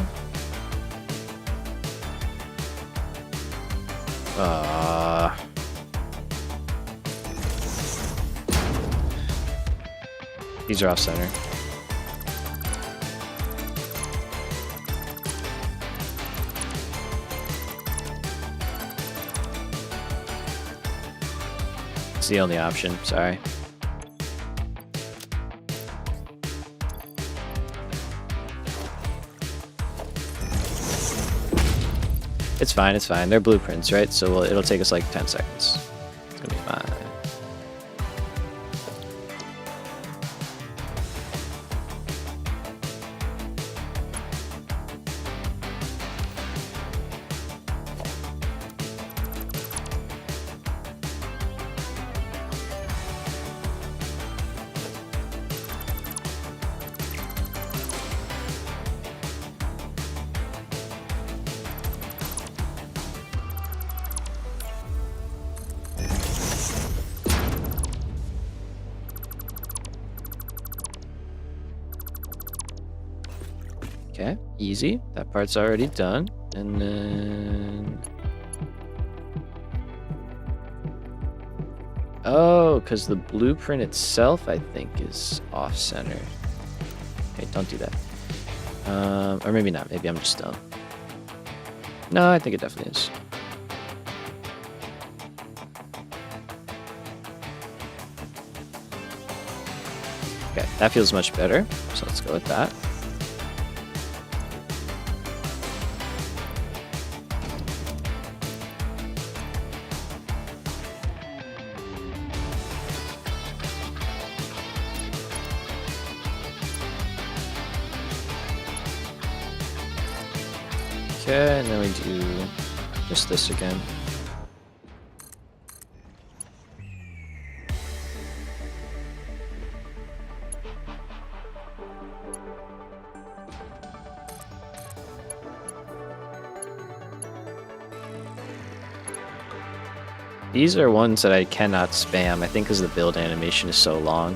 These are off center. It's the only option, sorry. It's fine, it's fine. They're blueprints, right? So it'll take us like 10 seconds. It's gonna be fine. Okay, easy. That part's already done. And then... oh, because the blueprint itself, I think, is off-center. Okay, don't do that. Or maybe not. Maybe I'm just dumb. No, I think it definitely is. Okay, that feels much better. So let's go with that. Okay, and then we do just this again. These are ones that I cannot spam, I think because the build animation is so long.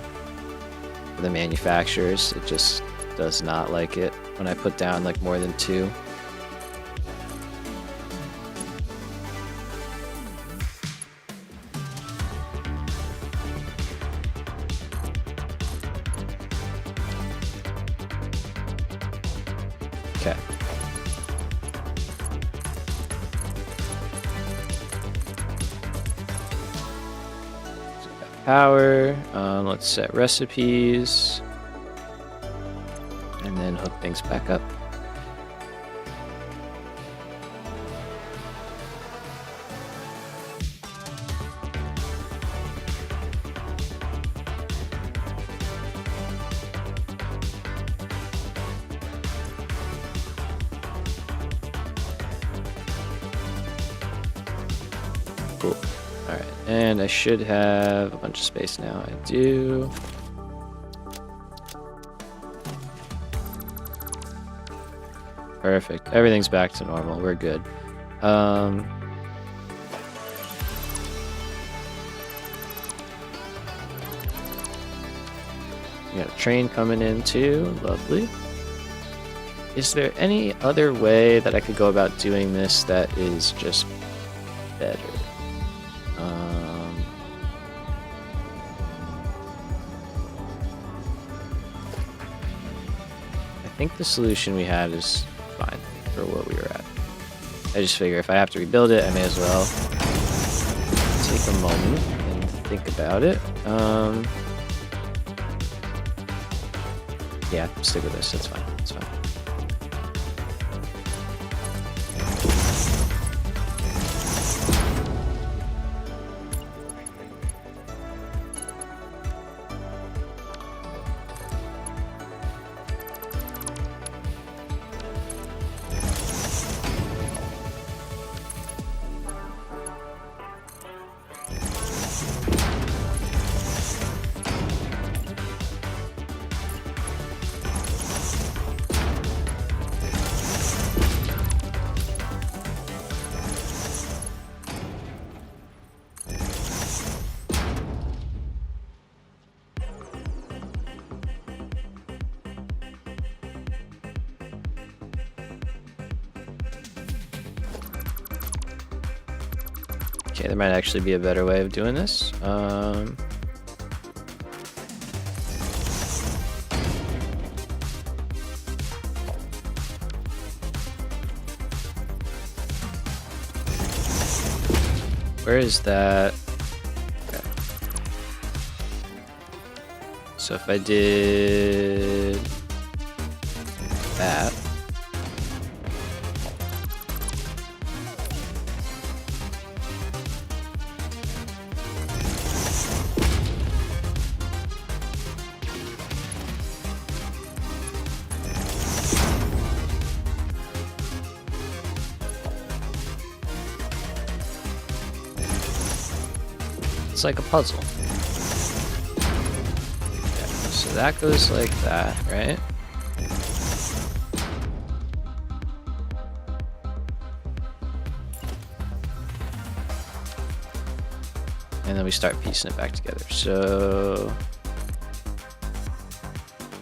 For the manufacturers, it just does not like it when I put down like more than 2. Okay. Power, let's set recipes, and then hook things back up. Cool. Alright, and I should have a bunch of space now. I do. Perfect. Everything's back to normal. We're good. We got a train coming in too. Lovely. Is there any other way that I could go about doing this that is just better? I think the solution we had is fine for what we were at. I just figure if I have to rebuild it, I may as well take a moment and think about it. Yeah, stick with this. That's fine. That's fine. Okay, there might actually be a better way of doing this. Where is that? Okay. So if I did that. It's like a puzzle. Okay, so that goes like that, right? And then we start piecing it back together. So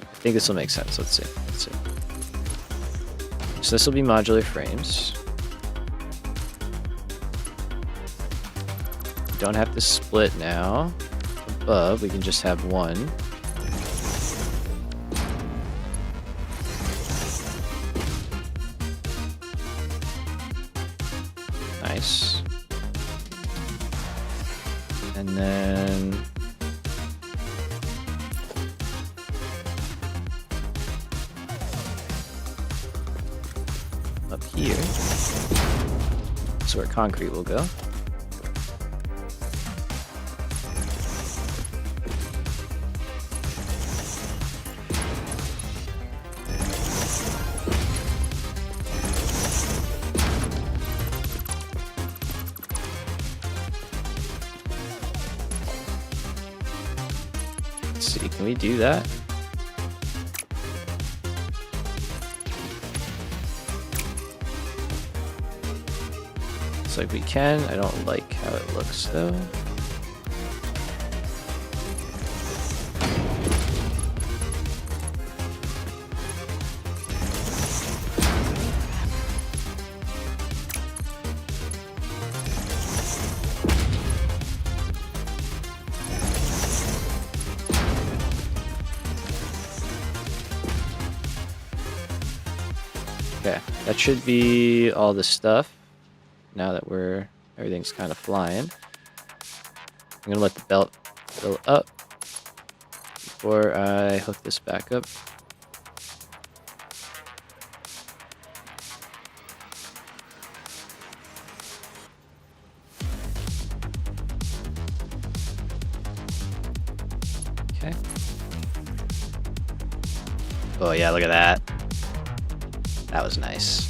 I think this will make sense. Let's see. Let's see. So this will be modular frames. Don't have to split now. Above, we can just have one. And then up here is where concrete will go. Let's see, can we do that? Looks like we can. I don't like how it looks though. Okay, that should be all the stuff. Now that everything's kind of flying. I'm gonna let the belt fill up before I hook this back up. Okay. Oh yeah, look at that. That was nice.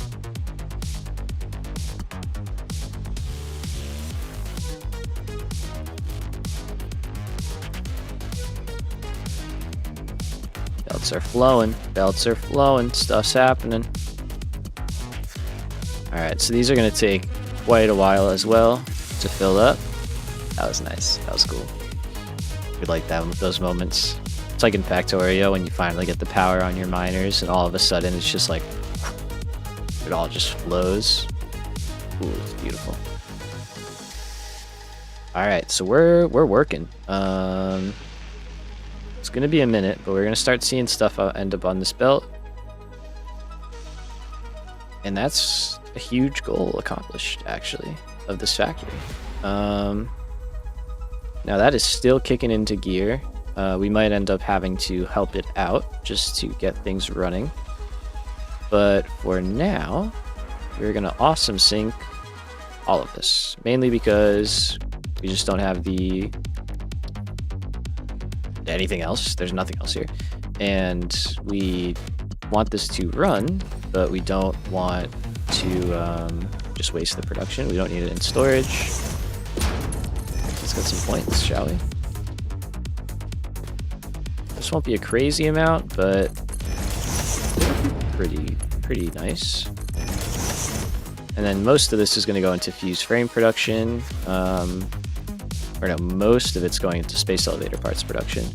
Belts are flowing. Belts are flowing. Stuff's happening. Alright, so these are going to take quite a while as well to fill up. That was nice. That was cool. We like those moments. It's like in Factorio when you finally get the power on your miners and all of a sudden it's just like it all just flows. Ooh, it's beautiful. Alright, so we're working. It's gonna be a minute, but we're gonna start seeing stuff end up on this belt. And that's a huge goal accomplished, actually, of this factory. Now that is still kicking into gear. We might end up having to help it out just to get things running. But for now, we're gonna awesome sync all of this. Mainly because we just don't have anything else. There's nothing else here. And we want this to run, but we don't want to just waste the production. We don't need it in storage. Let's get some points, shall we? This won't be a crazy amount, but pretty nice. And then most of this is going to go into fused frame production. Or no, most of it's going into space elevator parts production.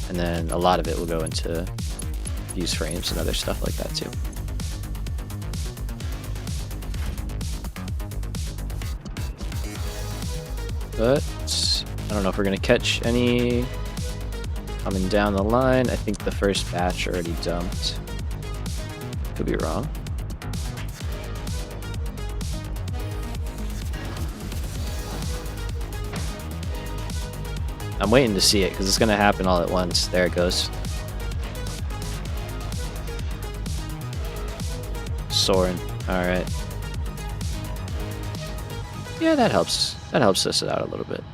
And then a lot of it will go into fused frames and other stuff like that too. But I don't know if we're going to catch any coming down the line. I think the first batch already dumped. Could be wrong. I'm waiting to see it because it's going to happen all at once. There it goes. Soaring. Alright. Yeah, that helps. That helps us out a little bit.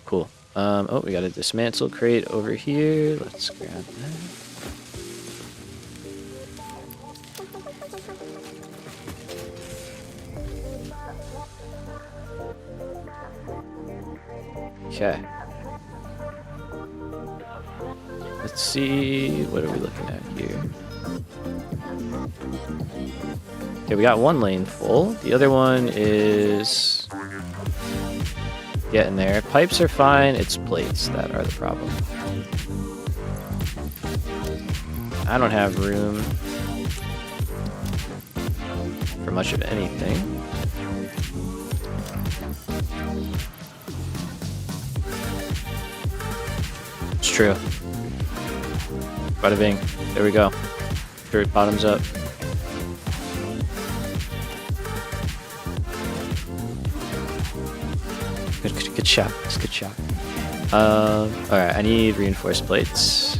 Cool. Oh, we got a dismantle crate over here. Let's grab that. Okay. Let's see, what are we looking at here? Okay, we got one lane full. The other one is getting there. Pipes are fine, it's plates that are the problem. I don't have room for much of anything. It's true. Bada bing. There we go. Dirt bottoms up. Good shot. That's a good shot. Alright, I need reinforced plates.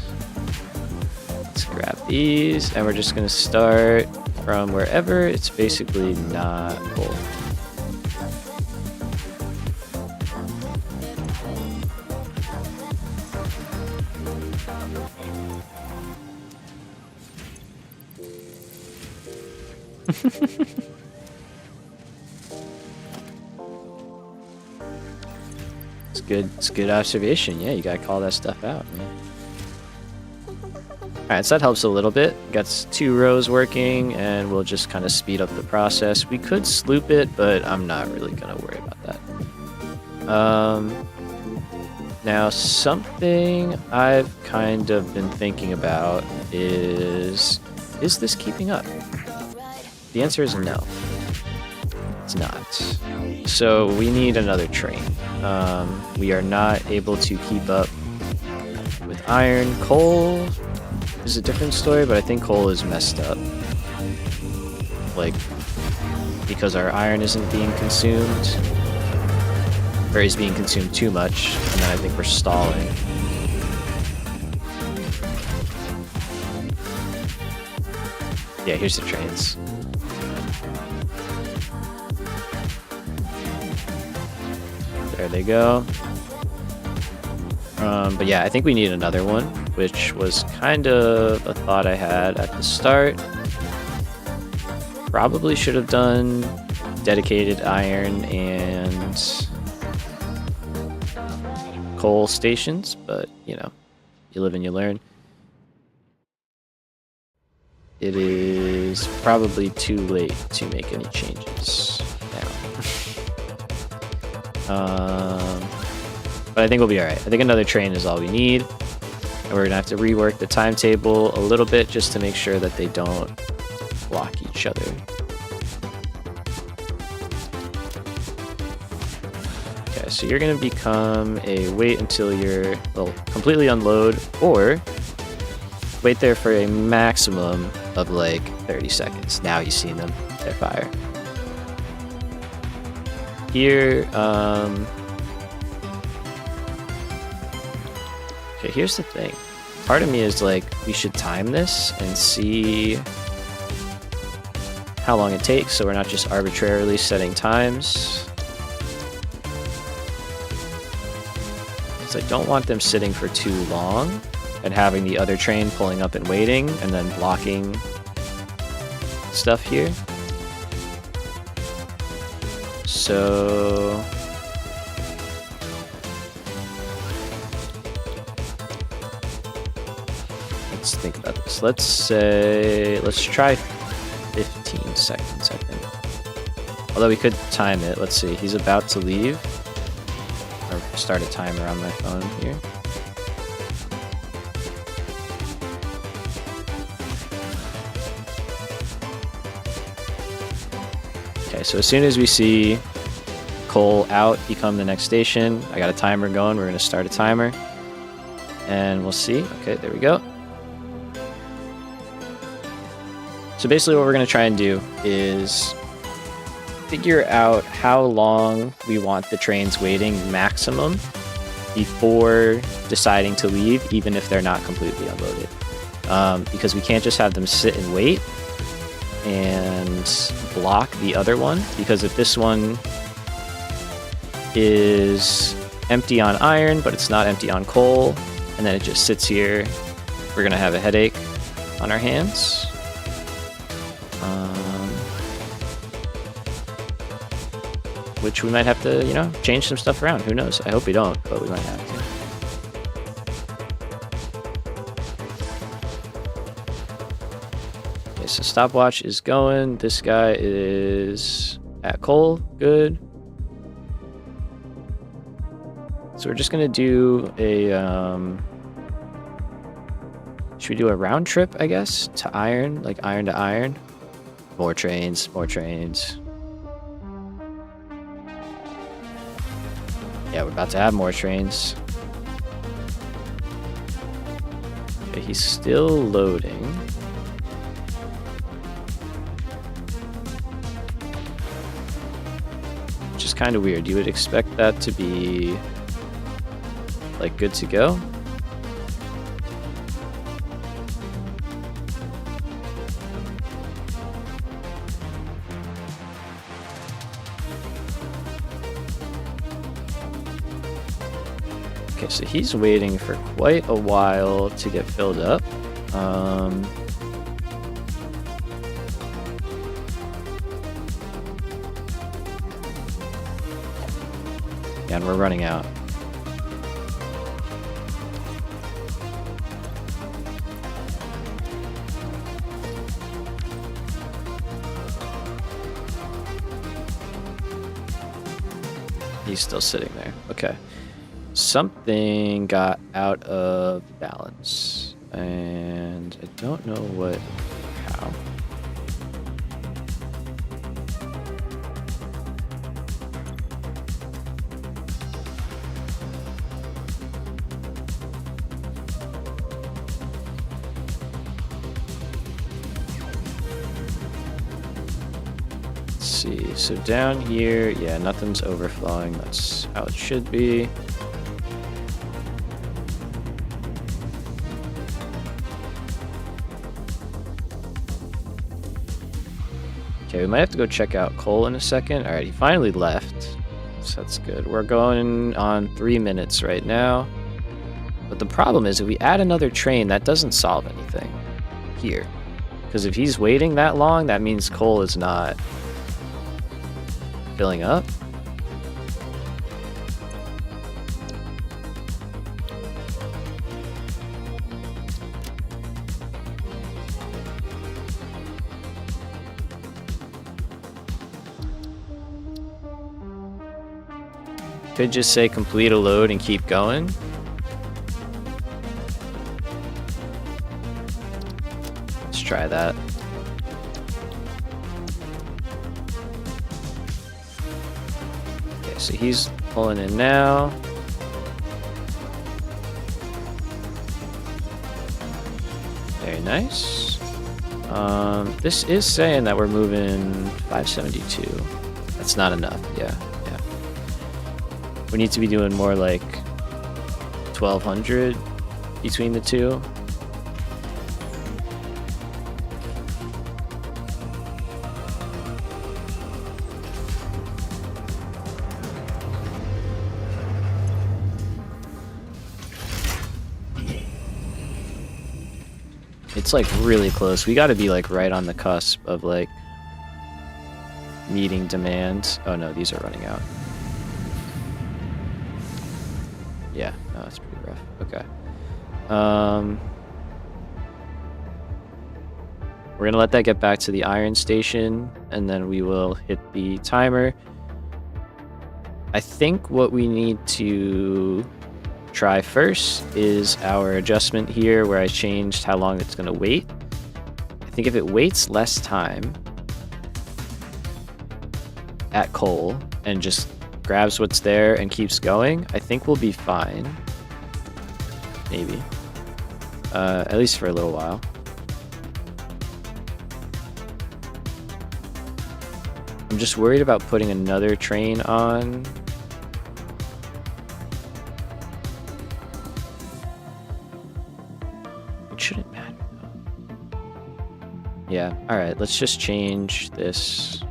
Let's grab these, and we're just gonna start from wherever it's basically not full. It's good observation. Yeah, you gotta call that stuff out, man. Alright, so that helps a little bit. Got 2 rows working, and we'll just kind of speed up the process. We could sloop it, but I'm not really gonna worry about that. Now, something I've kind of been thinking about is this keeping up? The answer is no. It's not. So we need another train. We are not able to keep up with iron. Coal is a different story, but I think coal is messed up. Like, because our iron isn't being consumed, or is being consumed too much, and then I think we're stalling. Yeah, here's the trains. There they go. But yeah, I think we need another one, which was kind of a thought I had at the start. Probably should have done dedicated iron and coal stations, but you know, you live and you learn. It is probably too late to make any changes now. But I think we'll be alright. I think another train is all we need. And we're gonna have to rework the timetable a little bit just to make sure that they don't block each other. Okay, so you're gonna become a wait until you're, well, completely unload, or wait there for a maximum of like 30 seconds. Now you've seen them, they're fire. Here, okay, here's the thing. Part of me is like, we should time this and see how long it takes, so we're not just arbitrarily setting times. Because I don't want them sitting for too long and having the other train pulling up and waiting and then blocking stuff here. So let's think about this. Let's try 15 seconds, I think. Although we could time it. Let's see. He's about to leave. Or start a timer on my phone here. Okay, so as soon as we see coal out, become the next station. I got a timer going. We're going to start a timer. And we'll see. Okay, there we go. So basically what we're going to try and do is figure out how long we want the trains waiting maximum before deciding to leave, even if they're not completely unloaded. Because we can't just have them sit and wait and block the other one, because if this one is empty on iron, but it's not empty on coal, and then it just sits here, we're going to have a headache on our hands. Which we might have to, you know, change some stuff around. Who knows? I hope we don't, but we might have to. Okay, so stopwatch is going. This guy is at coal. Good. So we're just gonna do a, should we do a round trip, I guess, to iron, like iron to iron? More trains, more trains. Yeah, we're about to have more trains. Okay, he's still loading. which is kind of weird. You would expect that to be like good to go. Okay, so he's waiting for quite a while to get filled up. Yeah, and we're running out. He's still sitting there. Okay. Something got out of balance, and I don't know what, how. Let's see, so down here, yeah, nothing's overflowing. That's how it should be. Okay, we might have to go check out Cole in a second. All right, he finally left, so that's good. We're going on 3 minutes right now. But the problem is, if we add another train, that doesn't solve anything here. Because if he's waiting that long, that means Cole is not filling up. Could just say complete a load and keep going. Let's try that. Okay, so he's pulling in now. Very nice. This is saying that we're moving 572. That's not enough, yeah. We need to be doing more like 1,200 between the two. It's like really close. We got to be like right on the cusp of like meeting demand. Oh no, these are running out. Yeah, no, that's pretty rough. Okay. We're gonna let that get back to the iron station, and then we will hit the timer. I think what we need to try first is our adjustment here, where I changed how long it's gonna wait. I think if it waits less time at Cole and just grabs what's there and keeps going, I think we'll be fine. Maybe. At least for a little while. I'm just worried about putting another train on. It shouldn't matter though. Yeah, alright, let's just change this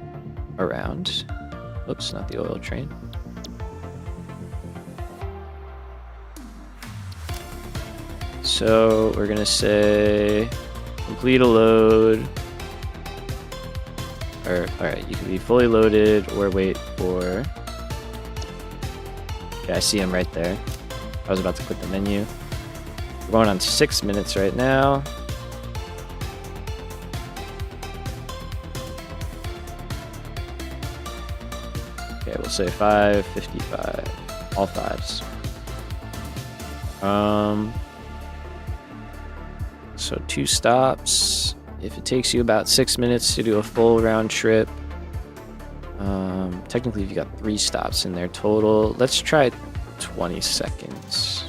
around. Oops, not the oil train. So we're gonna say complete a load. Or, alright, you can be fully loaded or wait for... Yeah, I see him right there. I was about to click the menu. We're going on 6 minutes right now. Okay, we'll say 5:55. All fives. So 2 stops. If it takes you about 6 minutes to do a full round trip, technically you got 3 stops in there total. Let's try 20 seconds.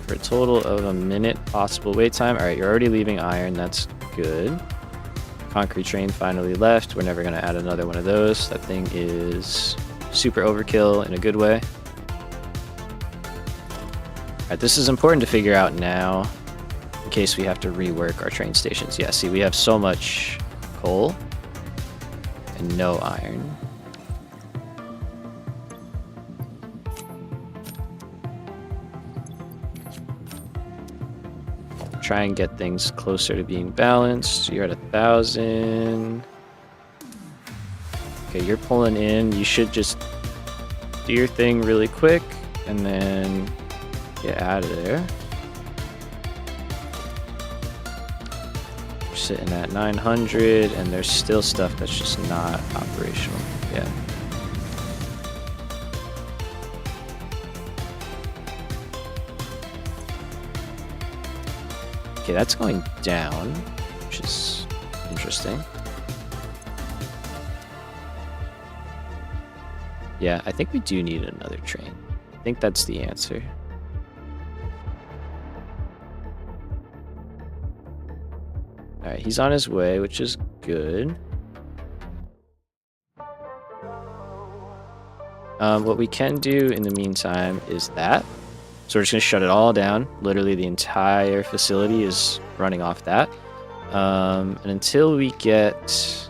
for a total of a minute possible wait time. All right, you're already leaving iron. That's good. Concrete train finally left. We're never going to add another one of those. That thing is super overkill in a good way. All right, this is important to figure out now in case we have to rework our train stations. Yeah, see, we have so much coal and no iron. Try and get things closer to being balanced. You're at 1,000. Okay, you're pulling in. You should just do your thing really quick and then get out of there. We're sitting at 900 and there's still stuff that's just not operational. Yeah. Okay, that's going down, which is interesting. Yeah, I think we do need another train. I think that's the answer. Alright, he's on his way, which is good. What we can do in the meantime is that. So we're just going to shut it all down. Literally the entire facility is running off that. And until we get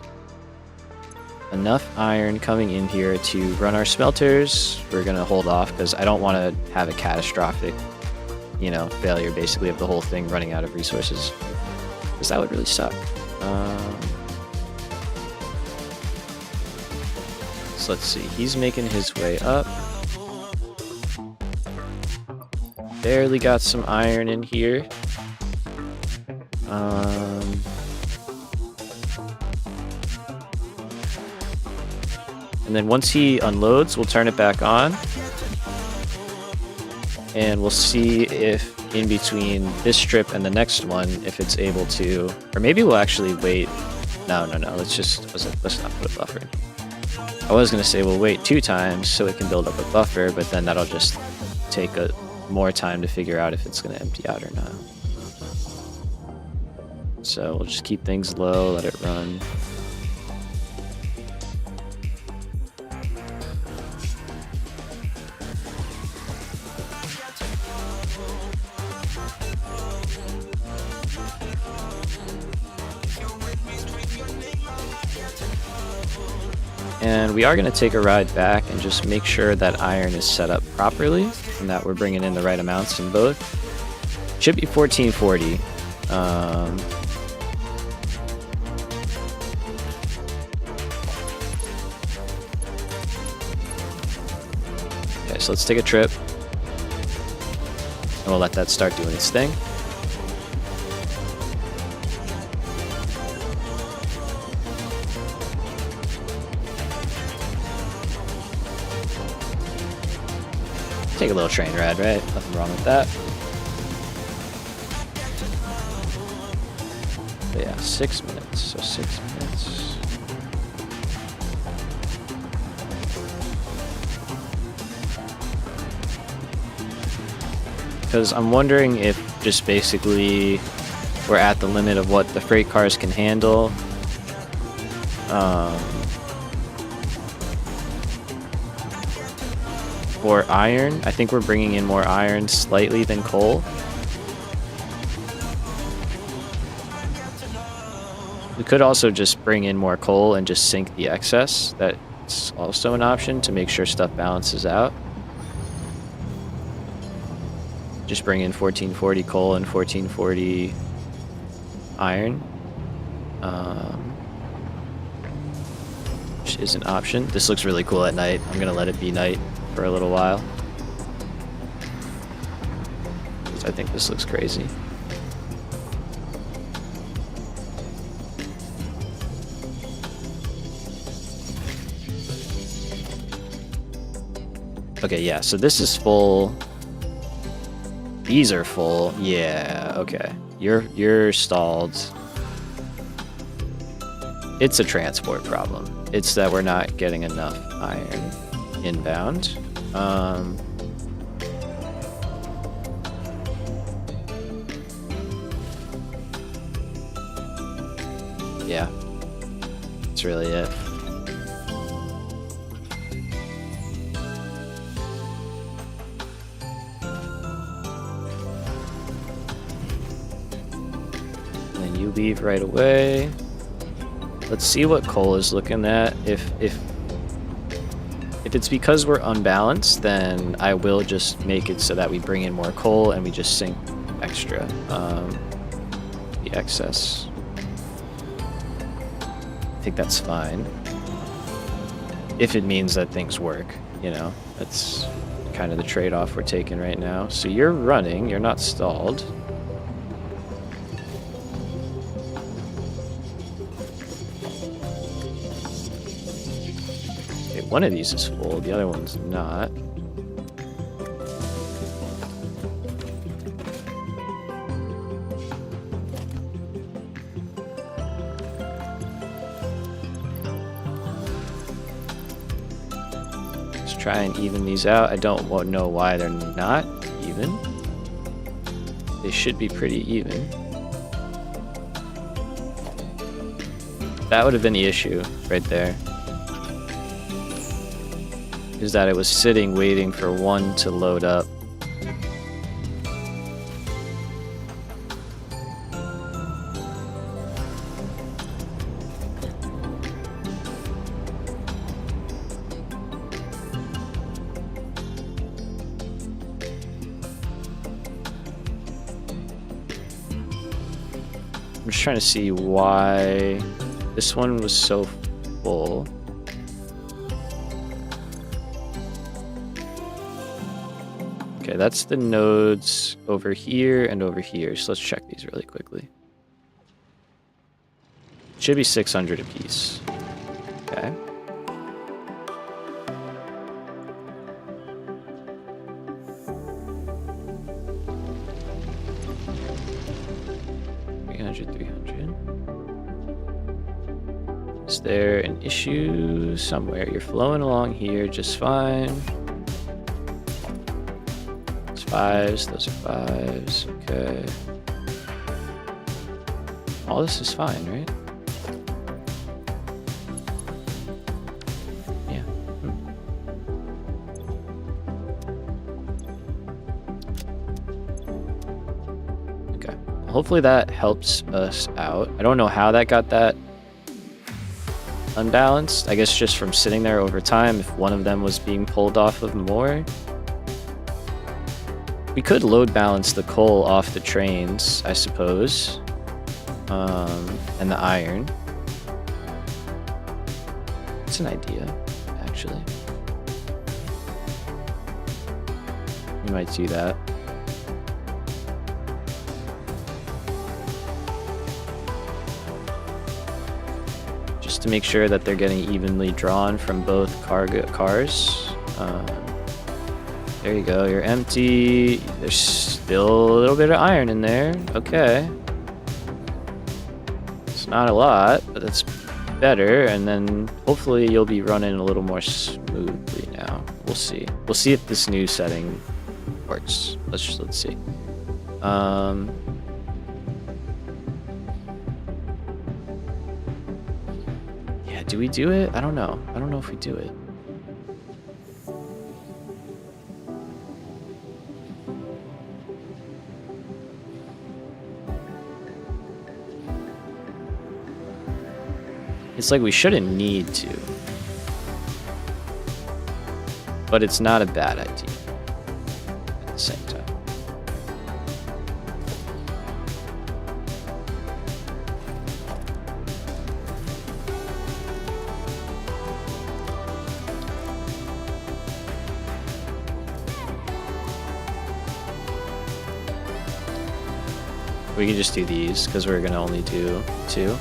enough iron coming in here to run our smelters, we're going to hold off because I don't want to have a catastrophic, failure basically of the whole thing running out of resources. Because that would really suck. So let's see. He's making his way up. Barely got some iron in here. And then once he unloads, we'll turn it back on. And we'll see if in between this strip and the next one, if it's able to, or maybe we'll actually wait. No. Let's not put a buffer in. I was gonna say we'll wait 2 times so it can build up a buffer, but then that'll just take more time to figure out if it's going to empty out or not. So we'll just keep things low, let it run. And we are going to take a ride back and just make sure that iron is set up properly and that we're bringing in the right amounts in both. Should be 1440. Okay, so let's take a trip. And we'll let that start doing its thing. Take a little train ride, right? Nothing wrong with that. But yeah, 6 minutes. So 6 minutes. Because I'm wondering if just basically we're at the limit of what the freight cars can handle. For iron, I think we're bringing in more iron slightly than coal. We could also just bring in more coal and just sink the excess. That's also an option to make sure stuff balances out. Just bring in 1440 coal and 1440 iron. Which is an option. This looks really cool at night. I'm gonna let it be night for a little while. I think this looks crazy. Okay, yeah, so this is full. These are full. Yeah, okay. You're stalled. It's a transport problem. It's that we're not getting enough iron Yeah. That's really it. And then you leave right away. Let's see what Cole is looking at. If it's because we're unbalanced, then I will just make it so that we bring in more coal and we just sink extra. The excess. I think that's fine. If it means that things work, you know, that's kind of the trade-off we're taking right now. So you're running, you're not stalled. Okay, one of these is full, the other one's not. Try and even these out. I don't know why they're not even. They should be pretty even. That would have been the issue right there. Is that it was sitting waiting for one to load up. I'm just trying to see why this one was so full. Okay, that's the nodes over here and over here. So let's check these really quickly. Should be 600 apiece. Okay. Is there an issue somewhere? You're flowing along here just fine. It's fives, those are fives, okay. All this is fine, right? Yeah. Okay. Hopefully that helps us out. I don't know how that got that unbalanced. I guess just from sitting there over time, if one of them was being pulled off of more. We could load balance the coal off the trains, I suppose. And the iron. It's an idea, actually. We might do that. To make sure that they're getting evenly drawn from both cars. There you go, you're empty. There's still a little bit of iron in there. Okay. It's not a lot, but that's better. And then hopefully you'll be running a little more smoothly now. We'll see. We'll see if this new setting works. Let's see. Do we do it? I don't know. I don't know if we do it. It's like we shouldn't need to. But it's not a bad idea at the same time. We can just do these because we're gonna only do 2.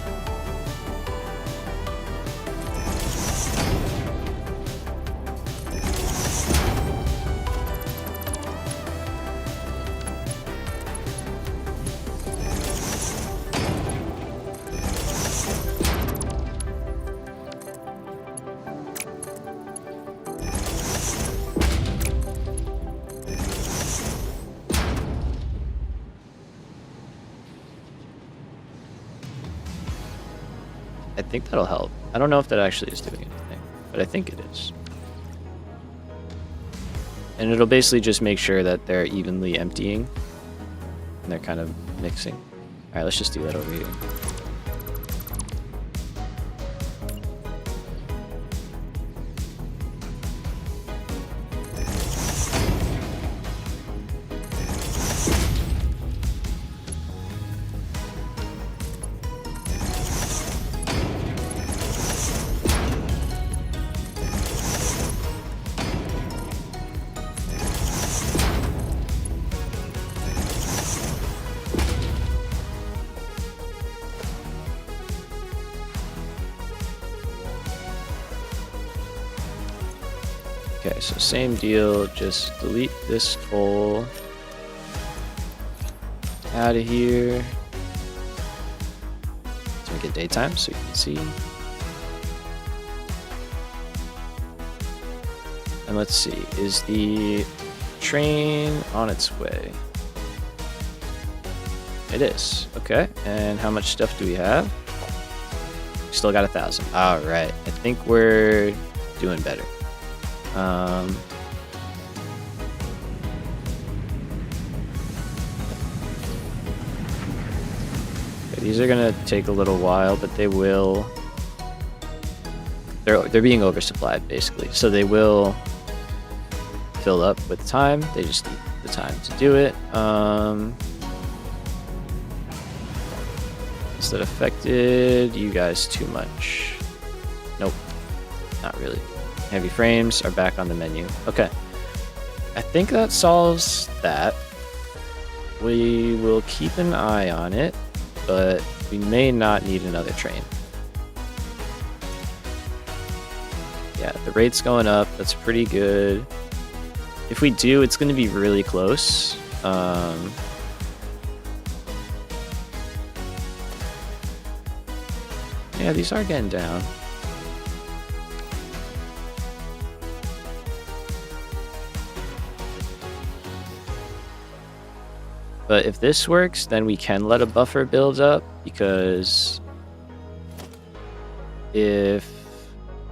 I think that'll help. I don't know if that actually is doing anything, but I think it is. And it'll basically just make sure that they're evenly emptying and they're kind of mixing. All right, let's just do that over here. Okay, so same deal, just delete this full out of here. Let's make it daytime so you can see. And let's see, is the train on its way? It is, okay. And how much stuff do we have? Still got 1,000. All right, I think we're doing better. Okay, these are gonna take a little while, but they will. They're being oversupplied basically, so they will fill up with time. They just need the time to do it. Is that affected you guys too much? Nope, not really. Heavy frames are back on the menu. Okay. I think that solves that. We will keep an eye on it, but we may not need another train. Yeah, the rate's going up. That's pretty good. If we do, it's going to be really close. Yeah, these are getting down. But if this works, then we can let a buffer build up, because if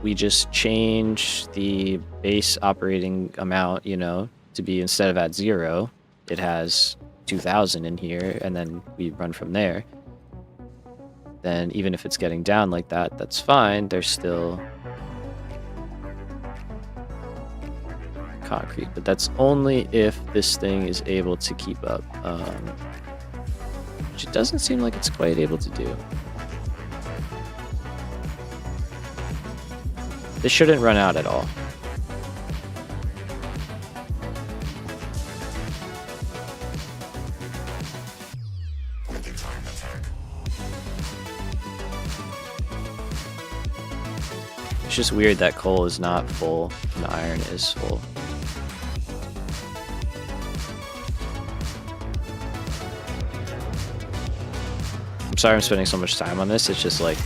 we just change the base operating amount, you know, to be, instead of at 0, it has 2,000 in here, and then we run from there, then even if it's getting down like that, that's fine. There's still concrete, but that's only if this thing is able to keep up, which it doesn't seem like it's quite able to do. This shouldn't run out at all. It's just weird that coal is not full and the iron is full. I'm sorry I'm spending so much time on this. It's just like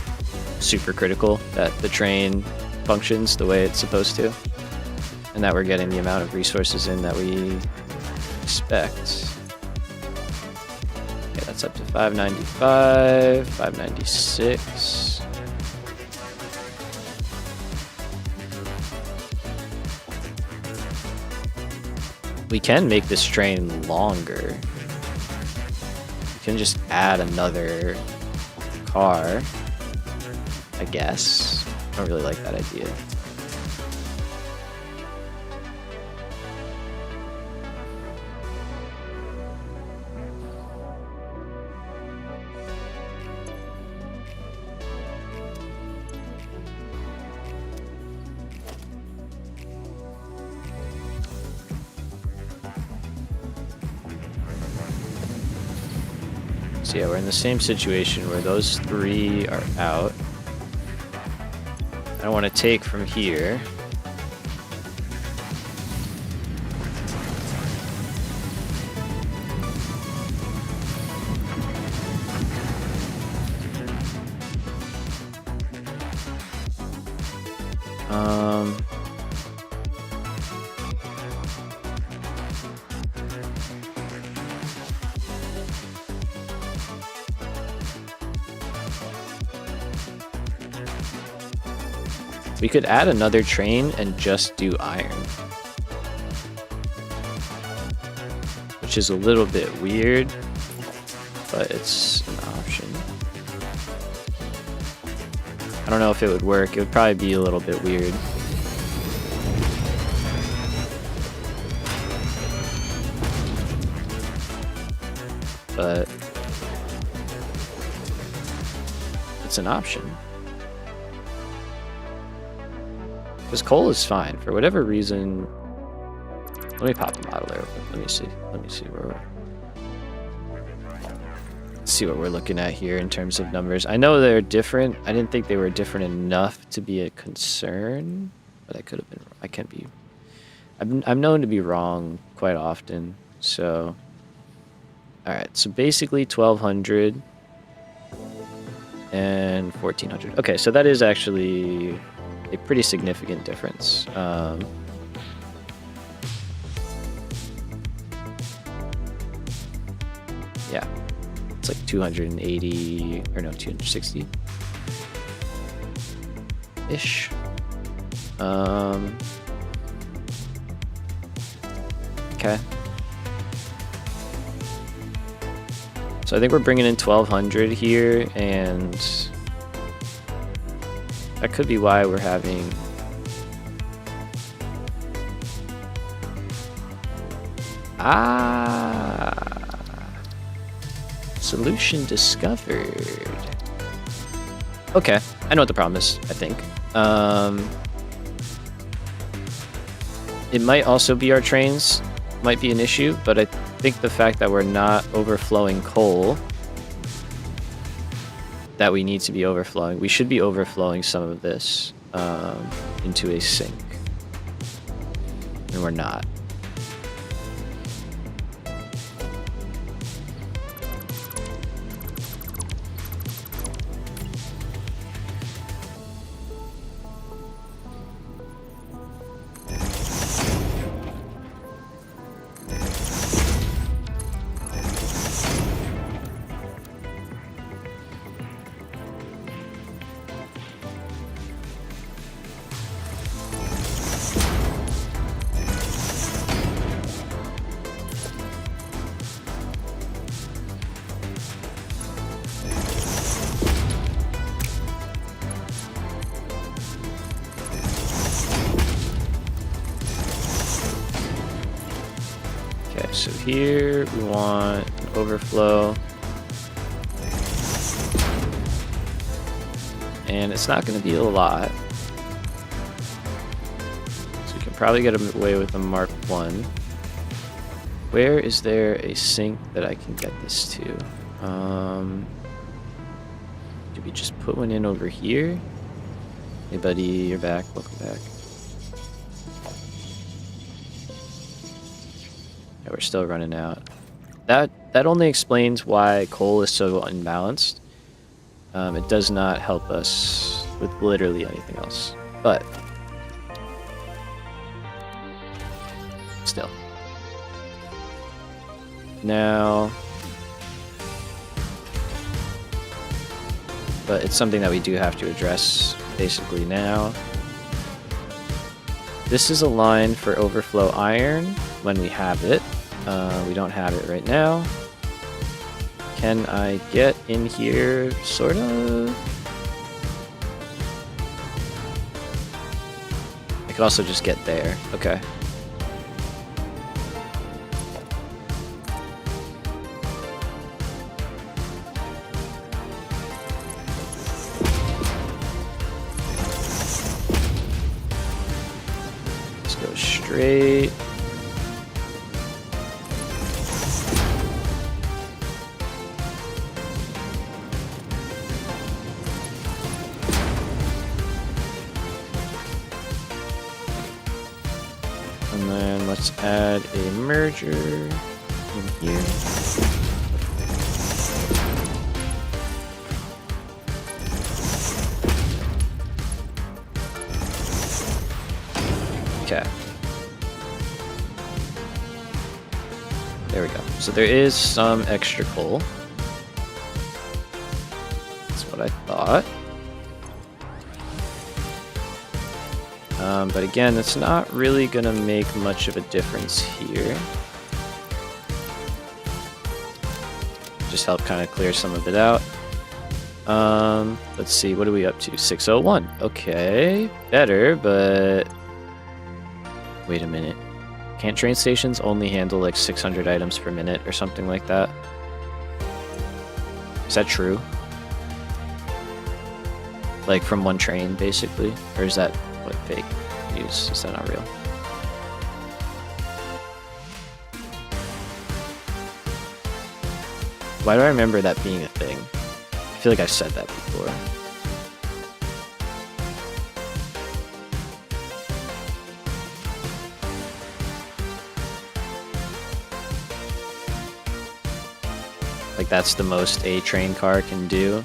super critical that the train functions the way it's supposed to, and that we're getting the amount of resources in that we expect. Okay, that's up to 595, 596. We can make this train longer. We can just add another car, I guess. I don't really like that idea. So yeah, we're in the same situation where those 3 are out. I don't want to take from here. We could add another train and just do iron. Which is a little bit weird, but it's an option. I don't know if it would work. It would probably be a little bit weird. But it's an option. Because coal is fine. For whatever reason... Let me pop the model there. Let me see where let's see what we're looking at here in terms of numbers. I know they're different. I didn't think they were different enough to be a concern, but I could have been. I can't be. I'm known to be wrong quite often. So, all right. So basically 1,200 and 1,400. Okay, so that is actually a pretty significant difference. Yeah, it's like 280 or no, 260 ish. Okay. So I think we're bringing in 1,200 here, and that could be why we're having. Solution discovered. Okay, I know what the problem is, I think. It might also be our trains, might be an issue, but I think the fact that we're not overflowing coal that we need to be overflowing, we should be overflowing some of this into a sink. And we're not. So here we want an overflow, and it's not going to be a lot, so we can probably get away with a Mark 1. Where is there a sink that I can get this to? Do we just put one in over here? Hey buddy, you're back, welcome back. We're still running out. That only explains why coal is so unbalanced. It does not help us with literally anything else. But still. Now, but it's something that we do have to address basically now. This is a line for overflow iron when we have it. We don't have it right now. Can I get in here, sort of? I could also just get there. Okay. Let's go straight. And then let's add a merger in here. Okay. There we go. So there is some extra coal. That's what I thought. But again, it's not really going to make much of a difference here. Just help kind of clear some of it out. Let's see, what are we up to? 601. Okay, better, but wait a minute. Can't train stations only handle like 600 items per minute or something like that? Is that true? Like from one train, basically? Or is that what fake news? Is that not real? Why do I remember that being a thing? I feel like I've said that before. Like that's the most a train car can do.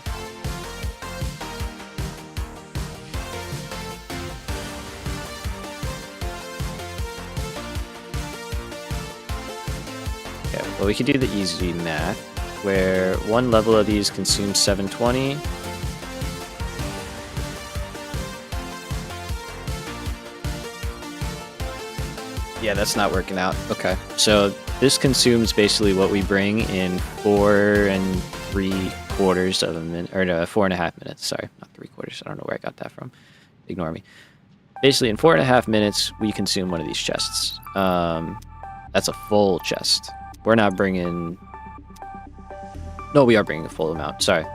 Okay, well we can do the easy math, where one level of these consumes 720. Yeah, that's not working out. Okay, so this consumes basically what we bring in 4 3/4 of a minute, or no, 4.5 minutes. Sorry, not 3/4. I don't know where I got that from. Ignore me. Basically, in 4.5 minutes, we consume one of these chests. That's a full chest. We're not bringing. No, we are bringing a full amount. Sorry.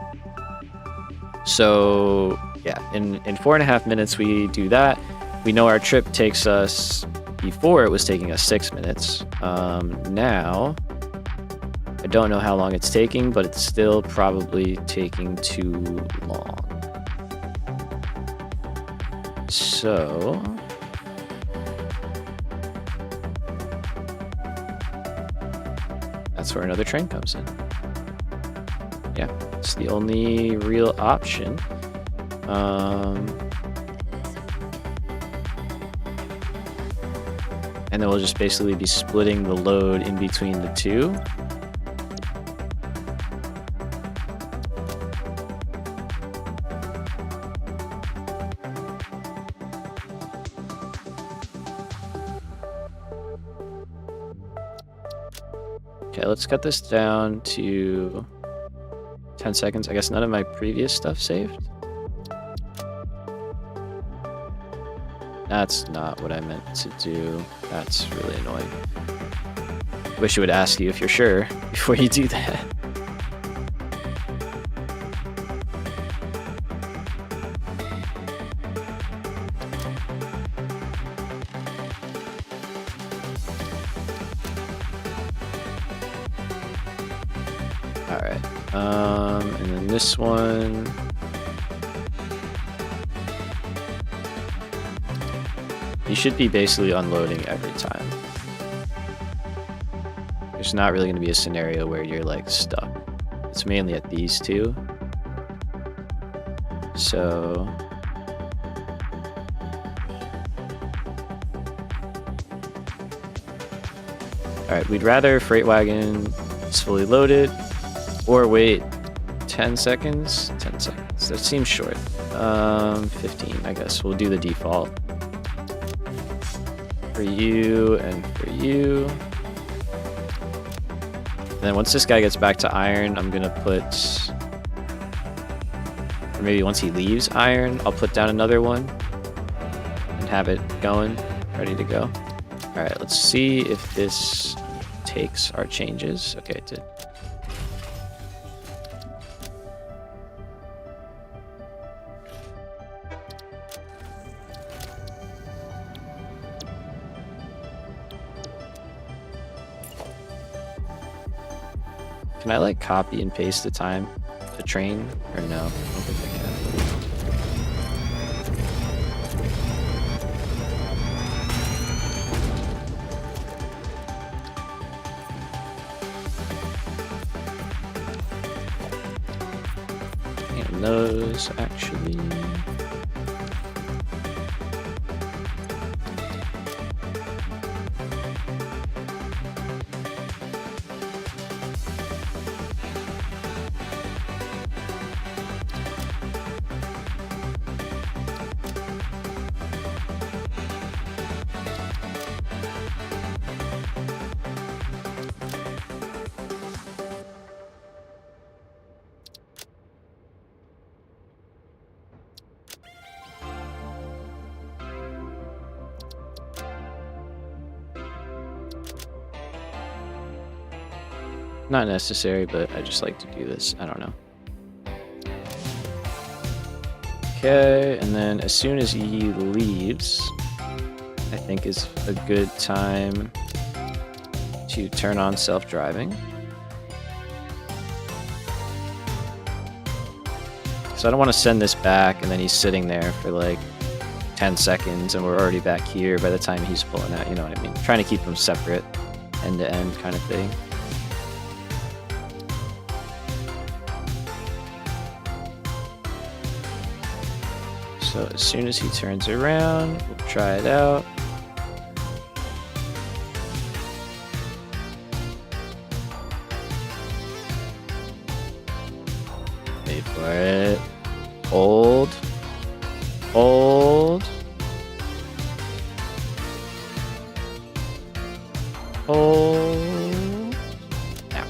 So yeah, in 4.5 minutes we do that. We know our trip takes us. Before it was taking us 6 minutes. Now, I don't know how long it's taking, but it's still probably taking too long. So, that's where another train comes in. Yeah, it's the only real option. And then we'll just basically be splitting the load in between the two. Okay, let's cut this down to 10 seconds. I guess none of my previous stuff saved. That's not what I meant to do. That's really annoying. Wish it would ask you if you're sure before you do that. Alright. And then this one. You should be basically unloading every time. There's not really going to be a scenario where you're like stuck. It's mainly at these two. So alright, we'd rather freight wagon is fully loaded or wait 10 seconds. 10 seconds. That seems short. 15, I guess. We'll do the default. For you and for you. And then once this guy gets back to iron, I'm gonna put, or maybe once he leaves iron, I'll put down another one and have it going, ready to go. All right, let's see if this takes our changes. Okay, it did. Can I like copy and paste the time, the train, or no? I don't think I can. And those actually. Not necessary, but I just like to do this. I don't know. Okay, and then as soon as he leaves, I think is a good time to turn on self-driving. So I don't want to send this back and then he's sitting there for like 10 seconds and we're already back here by the time he's pulling out, you know what I mean? Trying to keep them separate, end to end kind of thing. So as soon as he turns around, we'll try it out. Wait for it. Hold. Hold. Hold. Now.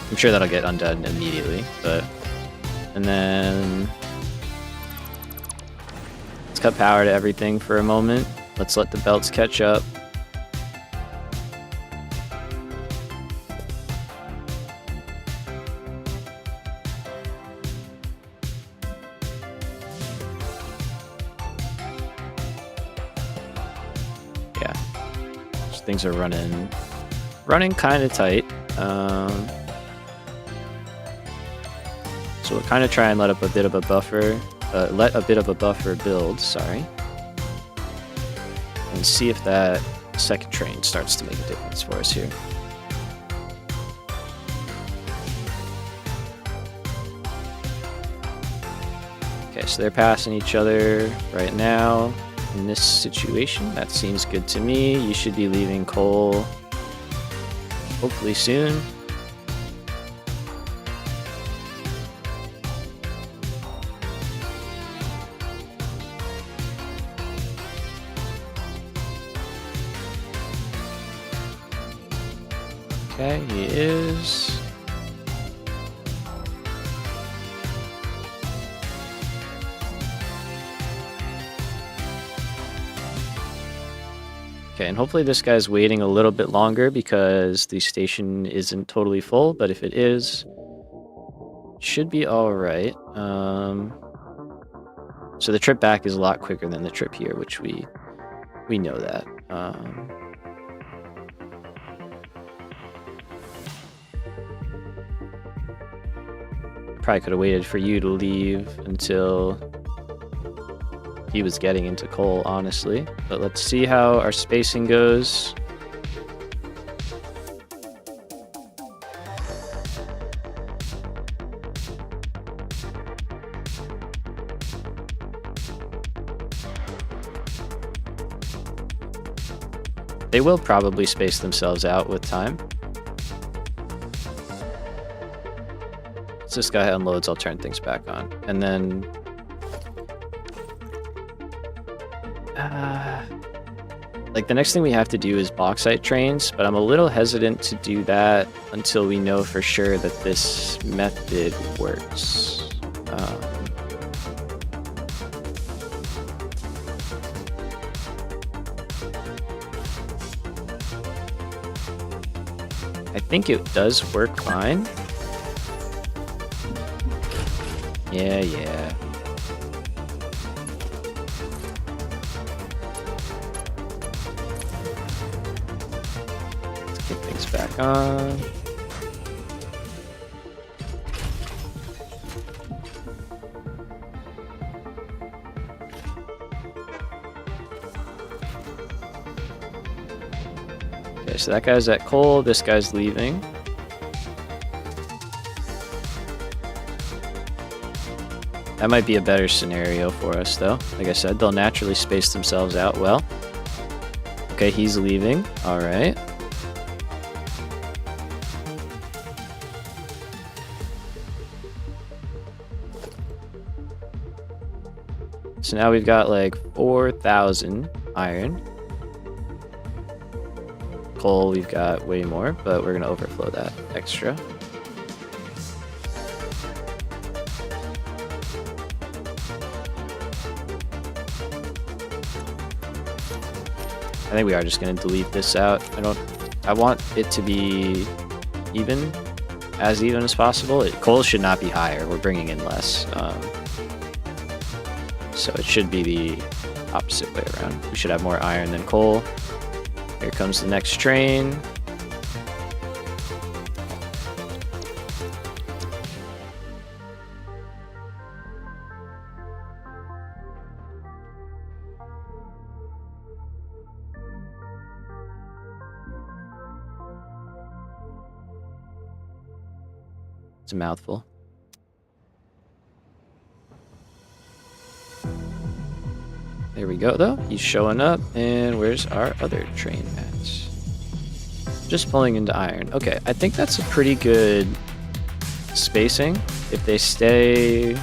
I'm sure that'll get undone immediately, but... And then... Let's cut power to everything for a moment. Let's let the belts catch up. Yeah. Things are running kind of tight. So we'll kind of try and let a bit of a buffer build, sorry. And see if that second train starts to make a difference for us here. Okay, so they're passing each other right now in this situation. That seems good to me. You should be leaving coal hopefully soon. Okay, he is. Okay, and hopefully this guy's waiting a little bit longer because the station isn't totally full, but if it is, it should be alright. So the trip back is a lot quicker than the trip here, which we know that. Probably could have waited for you to leave until he was getting into coal, honestly. But let's see how our spacing goes. They will probably space themselves out with time. Once this guy unloads, I'll turn things back on. And then... like, the next thing we have to do is bauxite trains, but I'm a little hesitant to do that until we know for sure that this method works. I think it does work fine. Yeah. Let's get things back on. Okay, so that guy's at coal, this guy's leaving. That might be a better scenario for us, though. Like I said, they'll naturally space themselves out well. Okay, he's leaving. All right. So now we've got like 4,000 iron. Coal, we've got way more, but we're going to overflow that extra. I think we are just going to delete this out. I don't I want it to be even as possible. Coal should not be higher. We're bringing in less. So it should be the opposite way around. We should have more iron than coal. Here comes the next train. It's a mouthful. There we go, though. He's showing up. And where's our other train at? Just pulling into iron. Okay, I think that's a pretty good spacing. If they stay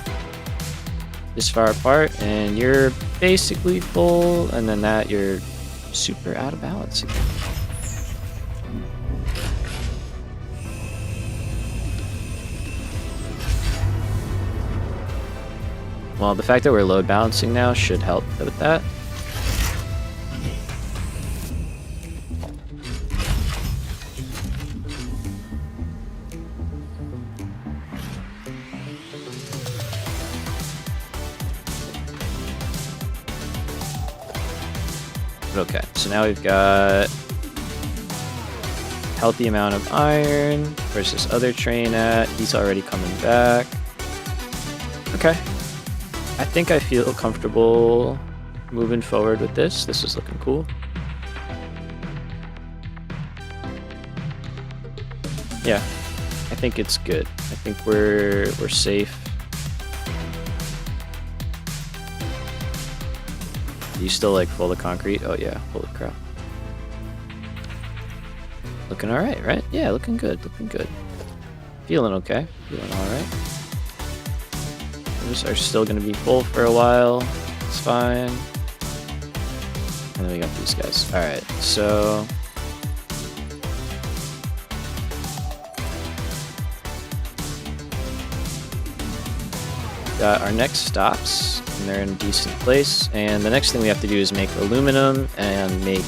this far apart, and you're basically full, and then that you're super out of balance again. Well, the fact that we're load balancing now should help with that. Okay, so now we've got healthy amount of iron. Where's this other train at? He's already coming back. Okay. I think I feel comfortable moving forward with this. This is looking cool. Yeah, I think it's good. I think we're safe. Are you still like full of concrete? Oh yeah, holy crap. Looking alright, right? Yeah, looking good, looking good. Feeling okay, feeling alright. Those are still gonna be full for a while. It's fine. And then we got these guys. Alright, so got our next stops, and they're in a decent place. And the next thing we have to do is make aluminum and make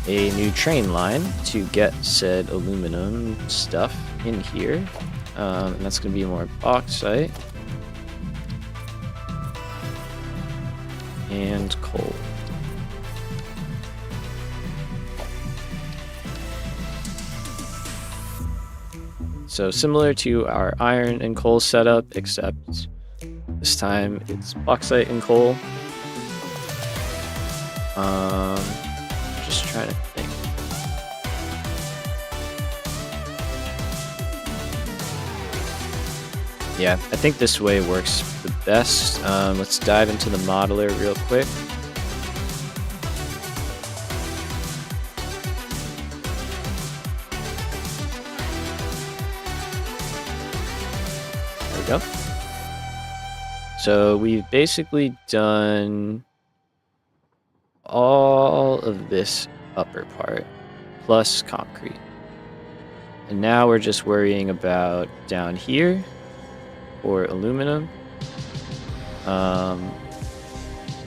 a new train line to get said aluminum stuff in here. And that's going to be more bauxite and coal. So similar to our iron and coal setup, except this time it's bauxite and coal. Just trying to think. Yeah, I think this way works the best. Let's dive into the modeler real quick. There we go. So we've basically done all of this upper part plus concrete. And now we're just worrying about down here for aluminum.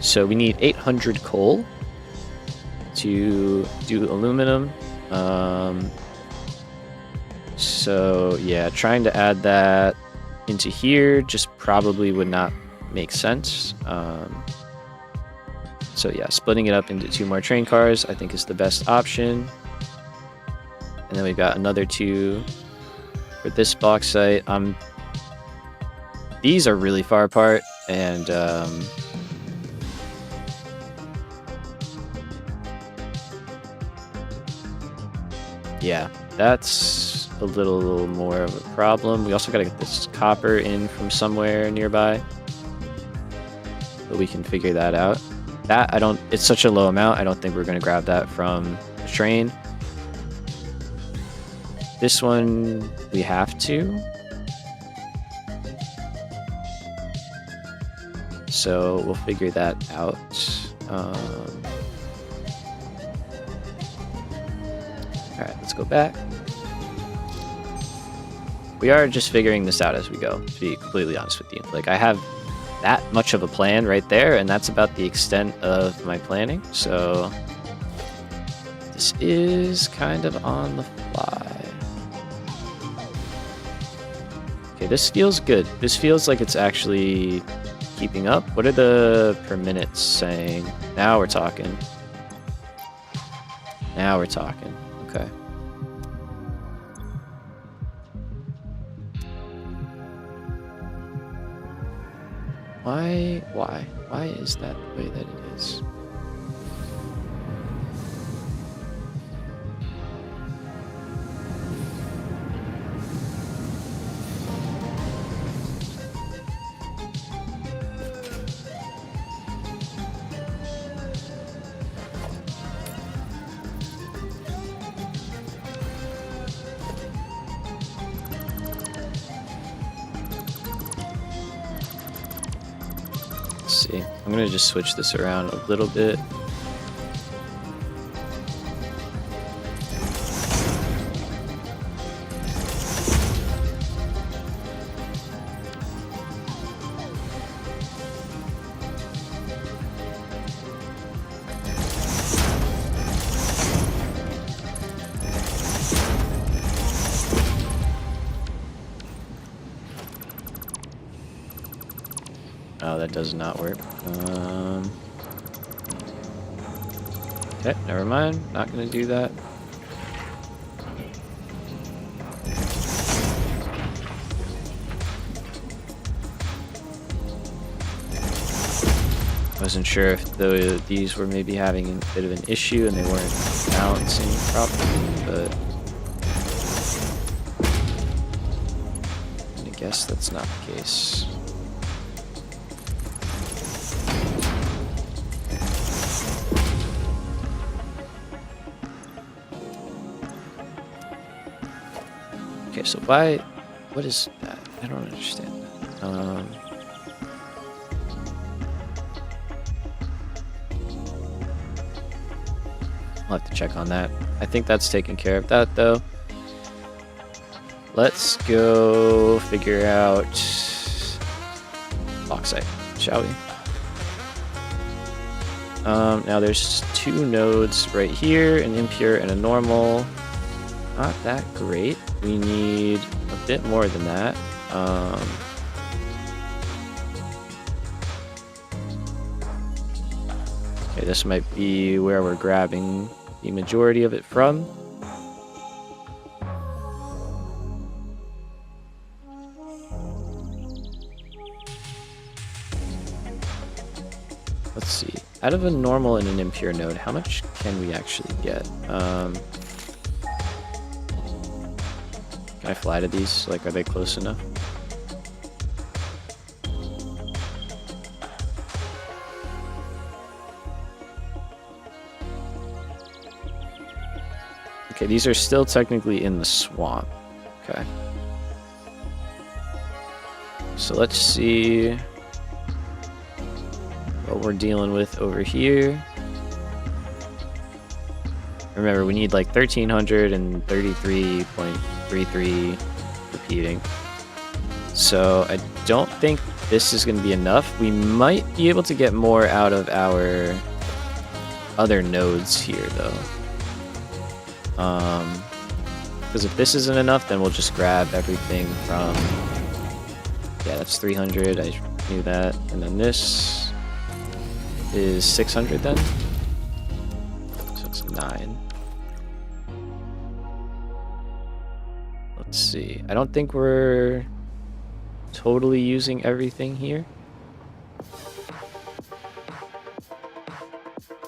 So we need 800 coal to do aluminum. So yeah, trying to add that into here just probably would not make sense. So yeah, splitting it up into 2 more train cars I think is the best option. And then we've got another 2 for this bauxite. These are really far apart, and yeah, that's a little more of a problem. We also got to get this copper in from somewhere nearby, but we can figure that out. That it's such a low amount, I don't think we're going to grab that from the train. This one we have to. So we'll figure that out. Alright, let's go back. We are just figuring this out as we go, to be completely honest with you. Like, I have that much of a plan right there, and that's about the extent of my planning. So This is kind of on the fly. Okay, this feels good. This feels like it's actually keeping up. What are the per minute saying? Now we're talking. Now we're talking. Okay. Why is that the way that it is? See, I'm gonna just switch this around a little bit. Oh, that does not work. Okay, never mind. Not gonna do that. Wasn't sure if these were maybe having a bit of an issue and they weren't balancing properly, but I guess that's not the case. Okay, so what is that? I don't understand that. I'll have to check on that. I think that's taken care of that though. Let's go figure out bauxite, shall we? Now there's two nodes right here, an impure and a normal. Not that great. We need a bit more than that. Okay, this might be where we're grabbing the majority of it from. Let's see. Out of a normal and an impure node, how much can we actually get? Can I fly to these? Like, are they close enough? Okay, these are still technically in the swamp. Okay. So let's see what we're dealing with over here. Remember, we need like 1333.33 repeating. So I don't think this is going to be enough. We might be able to get more out of our other nodes here, though. Because if this isn't enough, then we'll just grab everything from... Yeah, that's 300. I knew that. And then this is 600 then. So it's 9. Let's see. I don't think we're totally using everything here.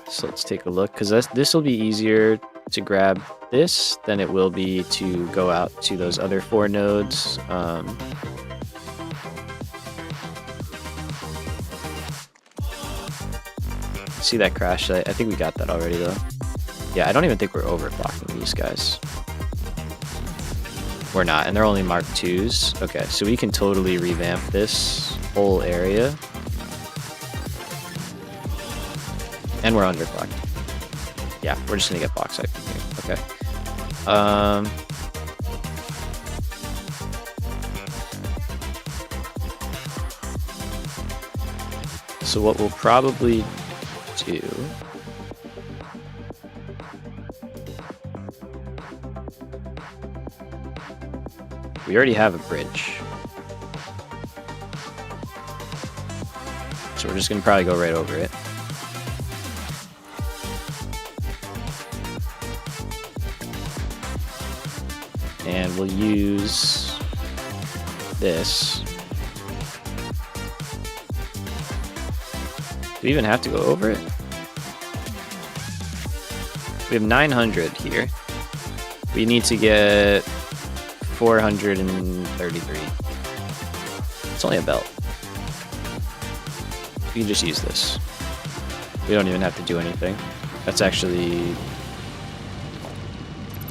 So let's take a look, because this will be easier to grab this than it will be to go out to those other 4 nodes. See that crash? I think we got that already though. Yeah, I don't even think we're overclocking these guys. We're not, and they're only Mark 2s. Okay, so we can totally revamp this whole area. And we're underclocked. Yeah, we're just gonna get bauxite from here. Okay. So what we'll probably do We already have a bridge. So we're just gonna probably go right over it. And we'll use this. Do we even have to go over it? We have 900 here. We need to get 433. It's only a belt. We can just use this. We don't even have to do anything. That's actually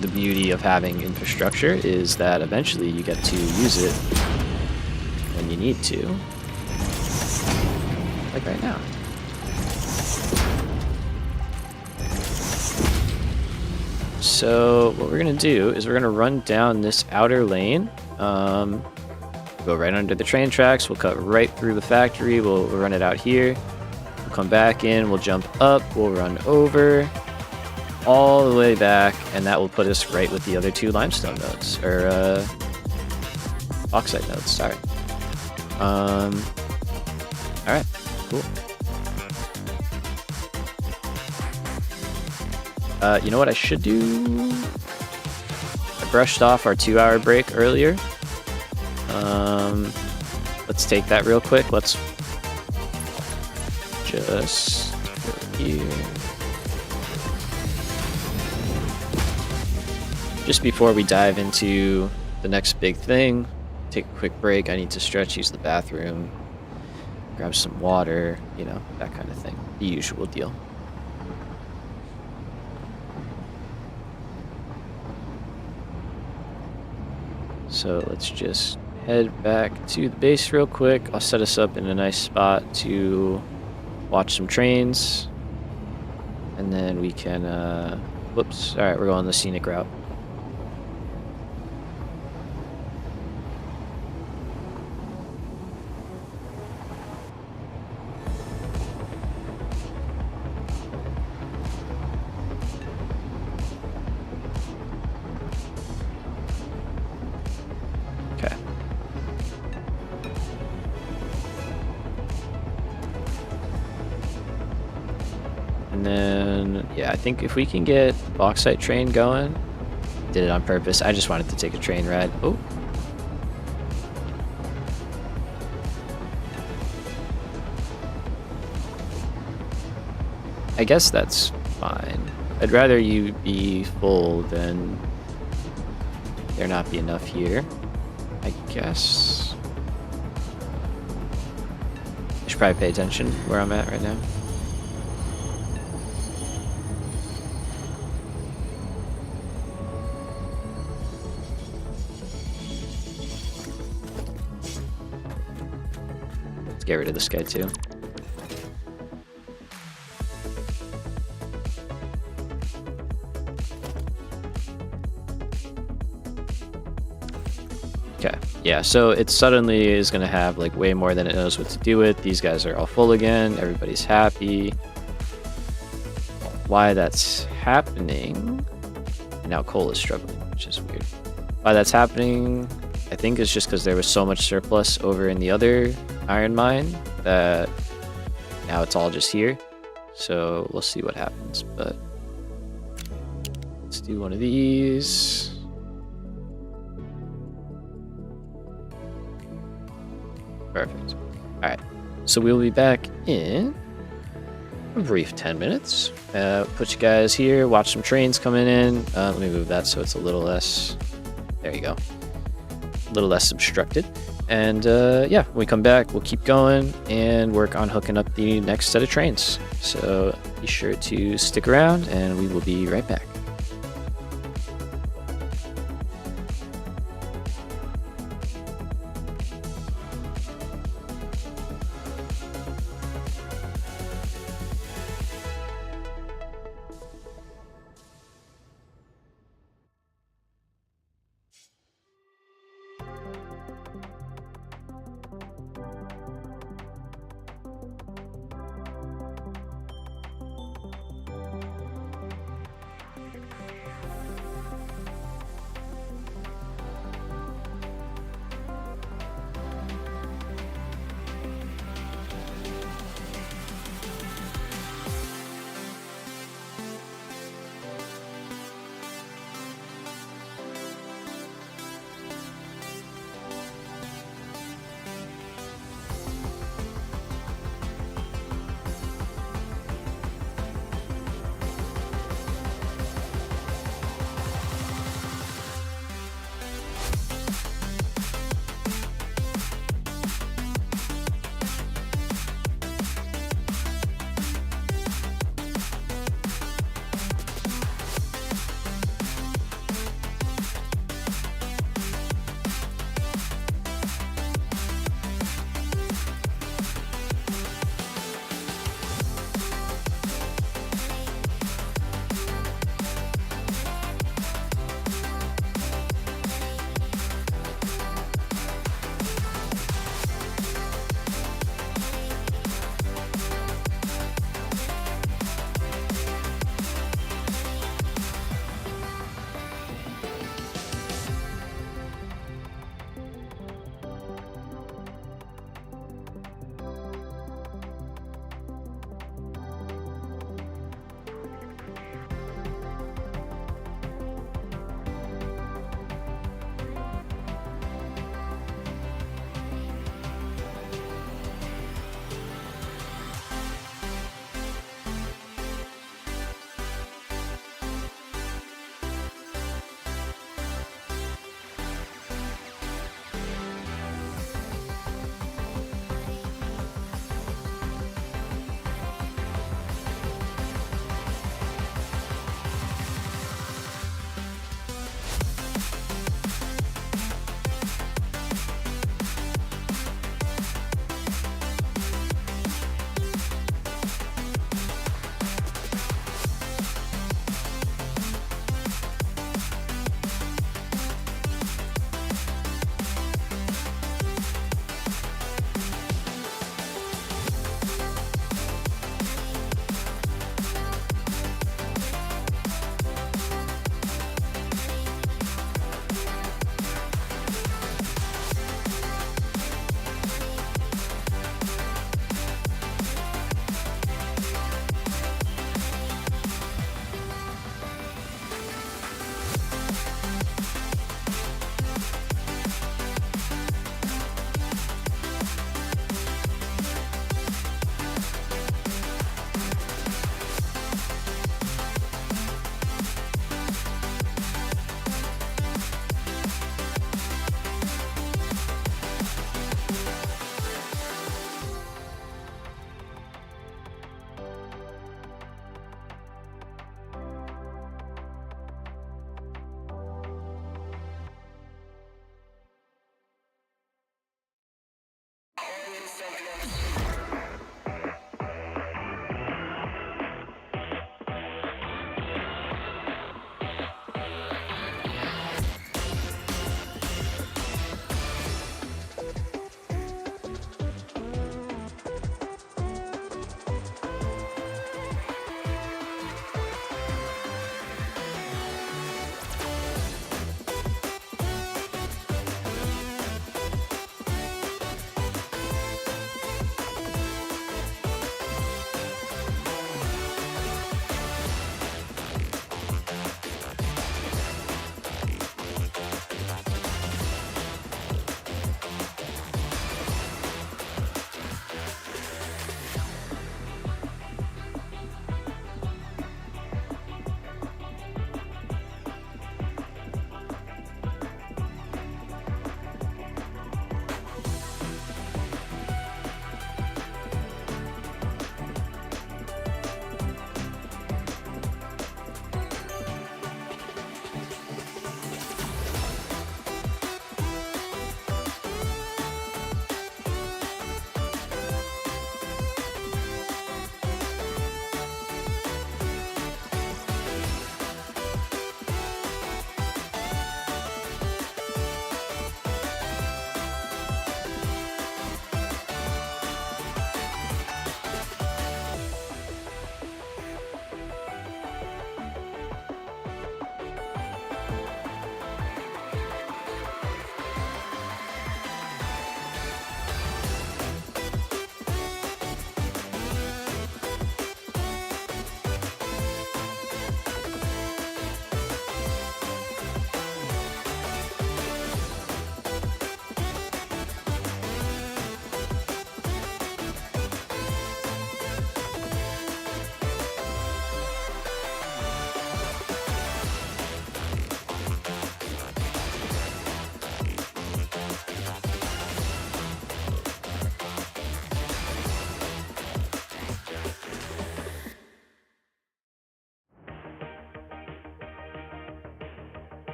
the beauty of having infrastructure, is that eventually you get to use it when you need to. Like right now. So what we're gonna do is we're gonna run down this outer lane, go right under the train tracks, we'll cut right through the factory, we'll run it out here, we'll come back in, we'll jump up, we'll run over, all the way back, and that will put us right with the other two limestone nodes, or bauxite nodes, sorry. Alright, cool. You know what I should do? I brushed off our 2-hour break earlier. Let's take that real quick. Let's just go here. Just before we dive into the next big thing, take a quick break. I need to stretch, use the bathroom, grab some water, you know, that kind of thing. The usual deal. So let's just head back to the base real quick. I'll set us up in a nice spot to watch some trains. And then we can, whoops, all right, we're going the scenic route. Okay. And then, yeah, I think if we can get the bauxite train going, did it on purpose. I just wanted to take a train ride. Oh. I guess that's fine. I'd rather you be full than there not be enough here. I guess. I should probably pay attention where I'm at right now. Let's get rid of this guy too. Okay, yeah, so it suddenly is going to have like way more than it knows what to do with. These guys are all full again. Everybody's happy. Why that's happening... And now coal is struggling, which is weird. Why that's happening, I think, is just because there was so much surplus over in the other iron mine that now it's all just here. So we'll see what happens, but let's do one of these. Perfect. Alright, so we'll be back in a brief 10 minutes. Put you guys here, watch some trains coming in. Let me move that so it's a little less, there you go, a little less obstructed. And yeah, when we come back, we'll keep going and work on hooking up the next set of trains. So be sure to stick around and we will be right back.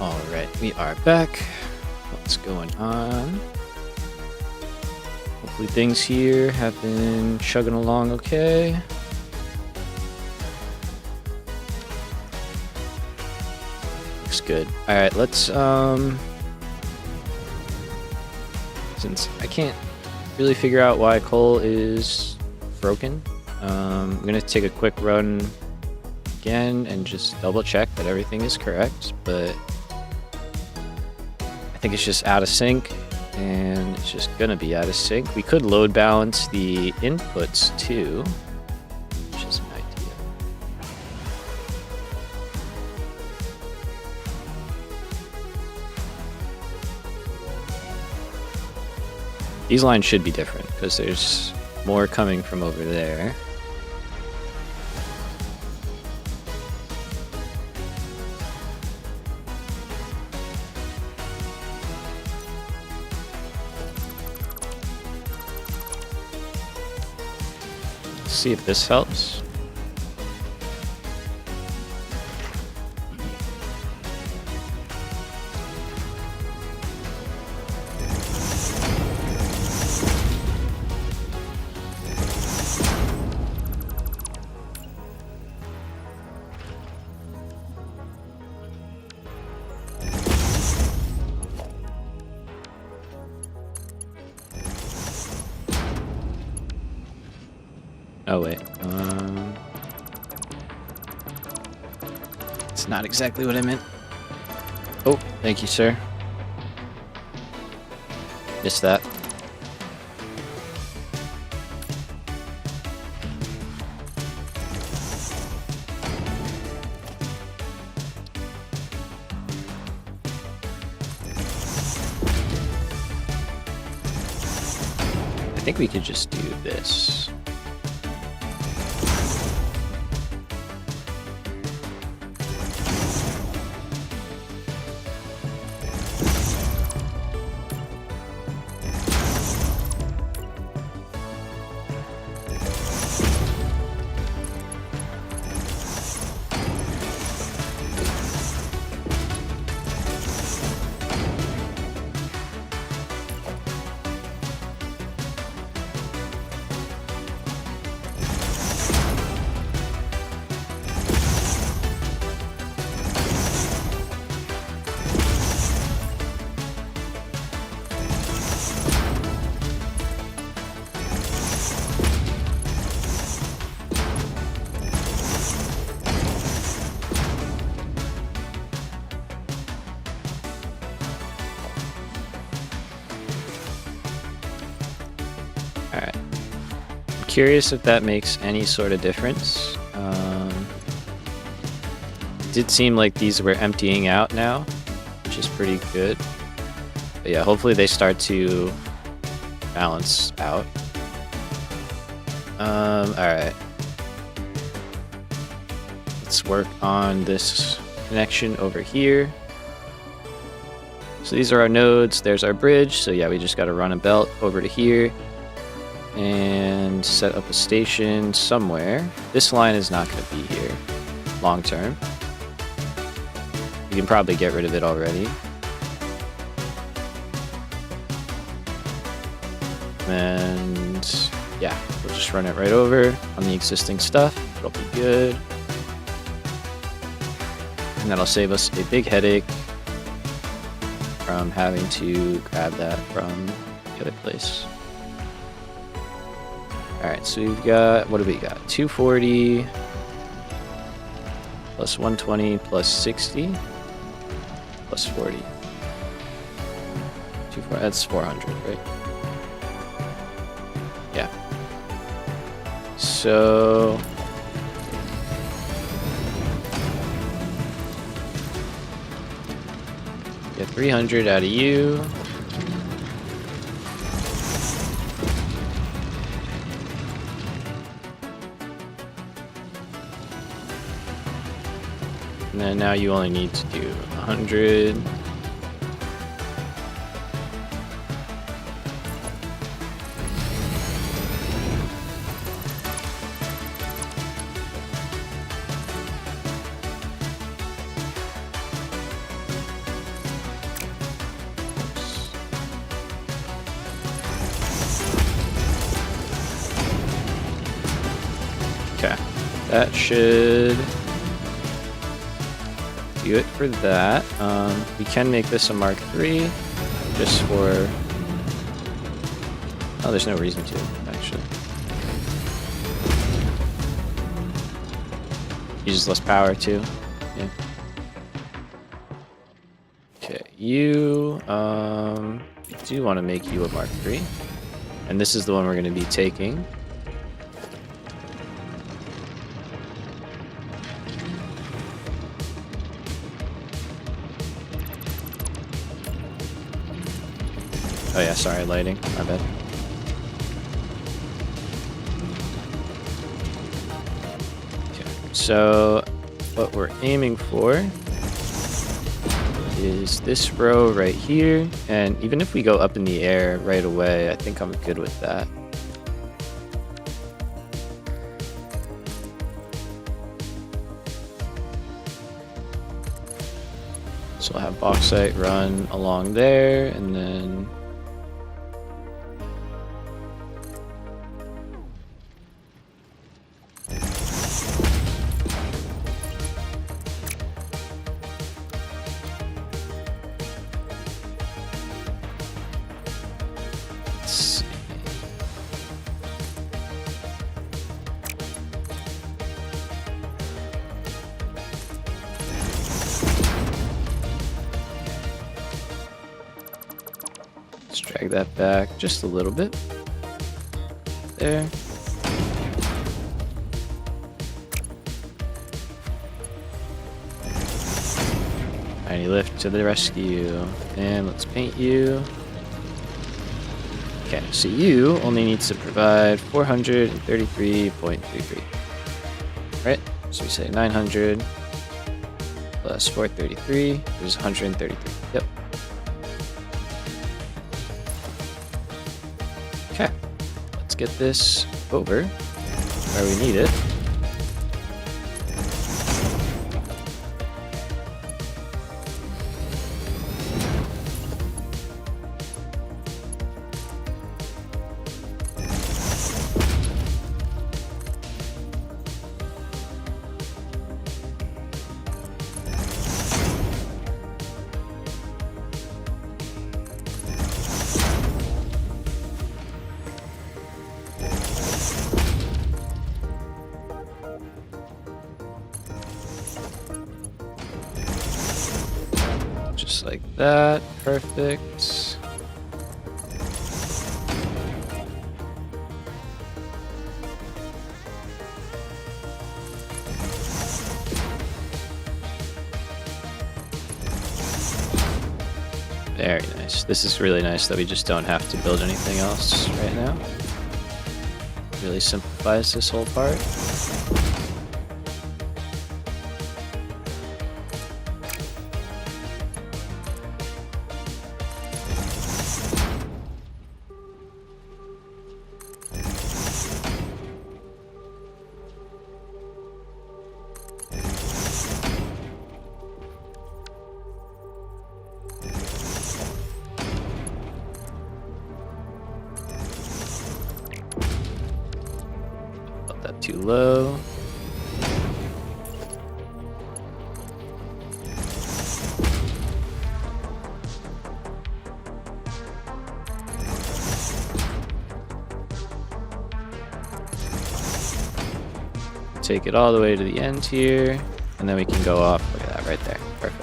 Alright, we are back. What's going on? Hopefully things here have been chugging along okay. Looks good. Alright, let's since I can't really figure out why coal is broken, I'm gonna take a quick run again and just double check that everything is correct, but I think it's just out of sync, and it's just gonna be out of sync. We could load balance the inputs too, which is an idea. These lines should be different because there's more coming from over there. See if this helps. Oh wait, it's not exactly what I meant. Oh, thank you, sir. Missed that. I think we could just do this. Alright. I'm curious if that makes any sort of difference. It did seem like these were emptying out now, which is pretty good. But yeah, hopefully they start to balance out. Alright. Let's work on this connection over here. So these are our nodes, there's our bridge, so yeah, we just gotta run a belt over to here and set up a station somewhere. This line is not gonna be here long term. You can probably get rid of it already. And yeah, we'll just run it right over on the existing stuff. It'll be good. And that'll save us a big headache from having to grab that from the other place. Alright, so we've got, what do we got? 240 plus 120 plus 60 plus 40. That's 400, right? Yeah. So get 300 out of you. And then now you only need to do 100. Okay, that should do it for that. We can make this a Mark III, just for... Oh, there's no reason to, actually. Uses less power, too. Yeah. Okay, you... do want to make you a Mark III. And this is the one we're going to be taking. Oh yeah, sorry, lighting. My bad. Okay, so what we're aiming for is this row right here, and even if we go up in the air right away, I think I'm good with that. So we'll have bauxite run along there, and then let's drag that back just a little bit. There. Tiny lift to the rescue. And let's paint you. Okay, so you only needs to provide 433.33. Right? So we say 900 plus 433 is 133. Yep. Okay, let's get this over where we need it. Just like that, perfect. Very nice. This is really nice that we just don't have to build anything else right now. Really simplifies this whole part. Too low. Take it all the way to the end here, and then we can go off. Look at that right there. Perfect.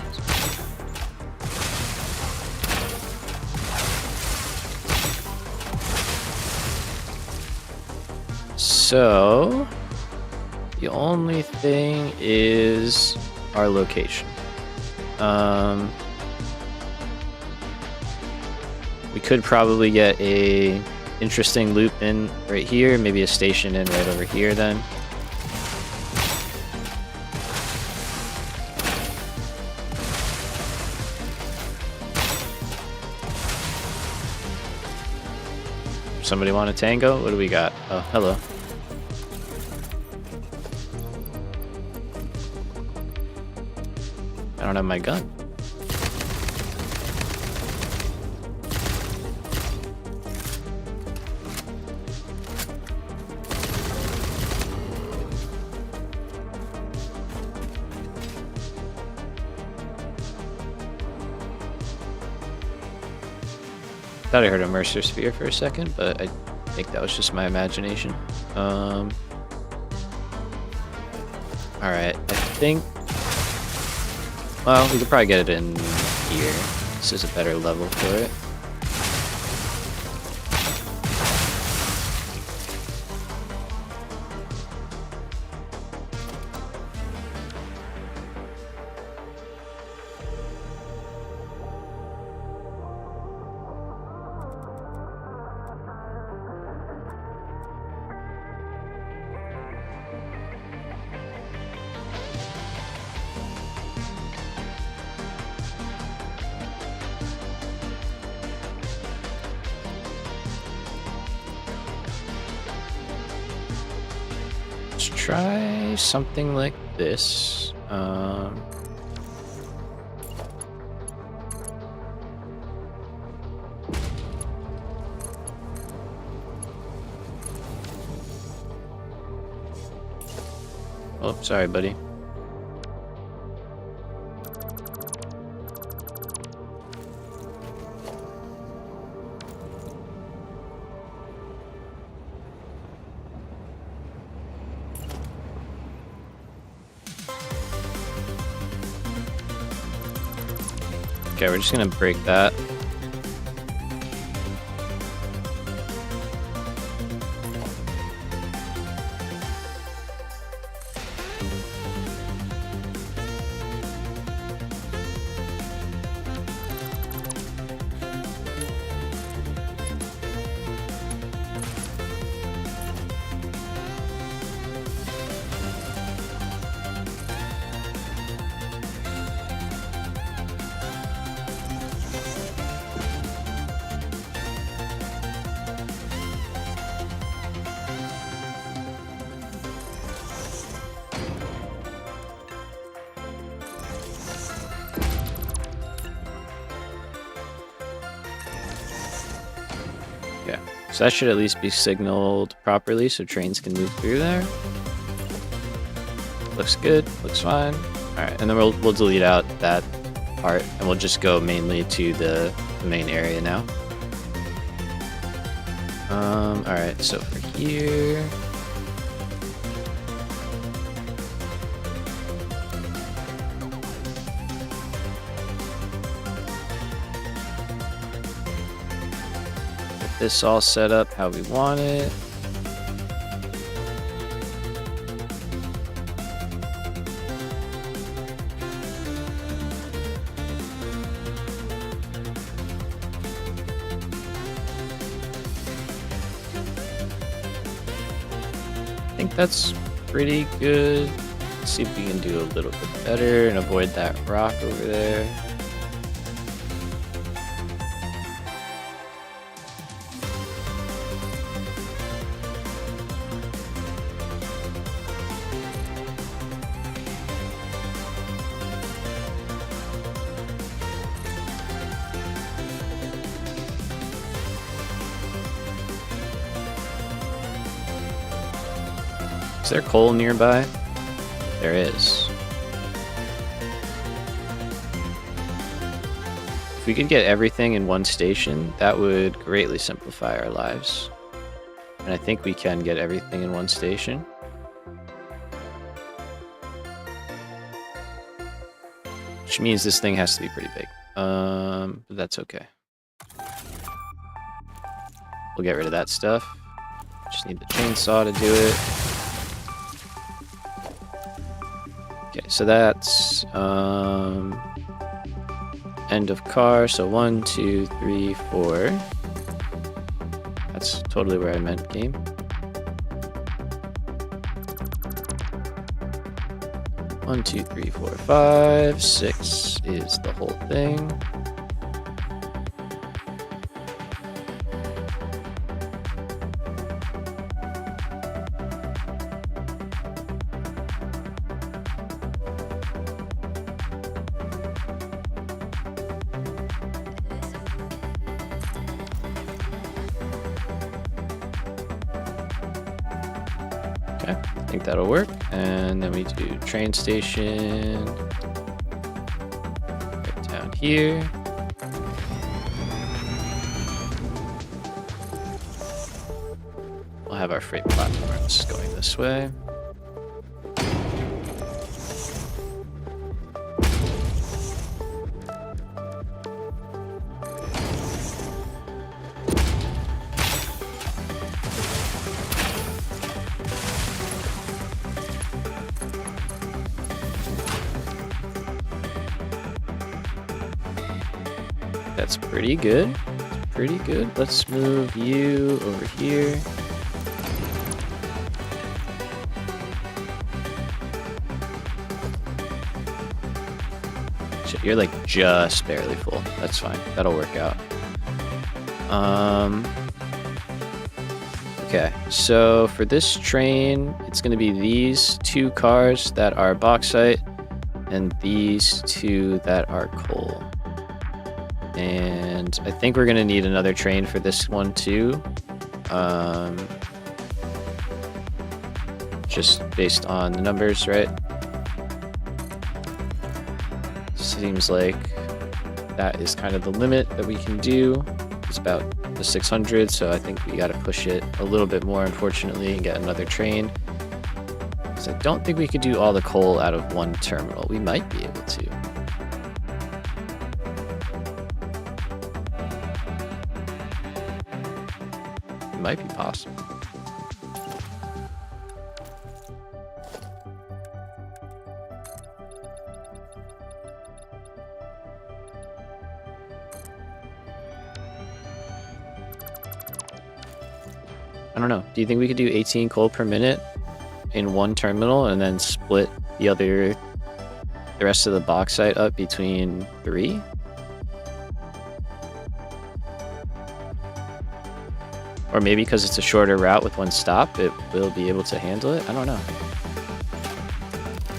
So, the only thing is our location. We could probably get a interesting loop in right here, maybe a station in right over here then. Somebody want a tango? What do we got? Oh, hello. I don't have my gun. Thought I heard a Mercer sphere for a second, but I think that was just my imagination. Alright, I think... Well, we could probably get it in here. This is a better level for it. Let's try something like this. Oh, sorry, buddy. Okay, we're just gonna break that. So that should at least be signaled properly so trains can move through there. Looks good, looks fine. Alright, and then we'll delete out that part and we'll just go mainly to the main area now. Alright, so for here... this all set up how we want it. I think that's pretty good. Let's see if we can do a little bit better and avoid that rock over there. Is there coal nearby? There is. If we could get everything in one station, that would greatly simplify our lives. And I think we can get everything in one station. Which means this thing has to be pretty big. But that's okay. We'll get rid of that stuff. Just need the chainsaw to do it. Okay, so that's end of car. So 1, 2, 3, 4. That's totally where I meant game. One, 2, 3, 4, 5, 6 is the whole thing. Okay, I think that'll work. And then we do train station right down here. have our freight platforms going this way. That's pretty good. Pretty good. Let's move you over here. Shit, you're like just barely full. That's fine. That'll work out. Okay, so for this train, it's going to be these 2 cars that are bauxite and these 2 that are coal. And I think we're going to need another train for this one too. Just based on the numbers, right? Seems like that is kind of the limit that we can do. It's about the 600, so I think we got to push it a little bit more, unfortunately, and get another train. Because I don't think we could do all the coal out of one terminal. We might be able to. It might be possible. I don't know. Do you think we could do 18 coal per minute in one terminal and then split the rest of the bauxite up between 3? Or maybe because it's a shorter route with one stop, it will be able to handle it? I don't know.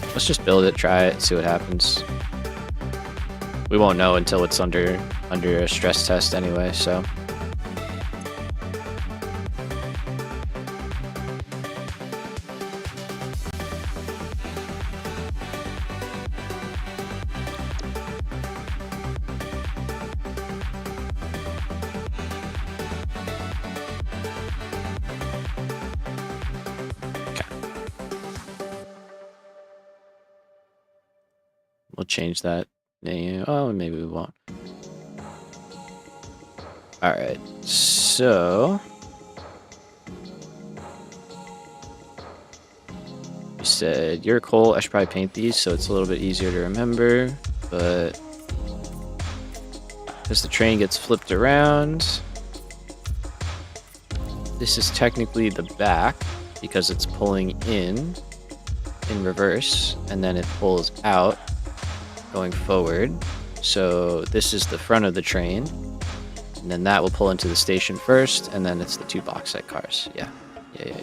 Let's just build it, try it, see what happens. We won't know until it's under a stress test anyway, so... We'll change that name. Oh, maybe we won't. Alright, so... You said your coal. I should probably paint these so it's a little bit easier to remember, but... As the train gets flipped around... This is technically the back, because it's pulling in reverse, and then it pulls out going forward. So this is the front of the train, and then that will pull into the station first, and then it's the 2 bauxite cars. Yeah. Okay.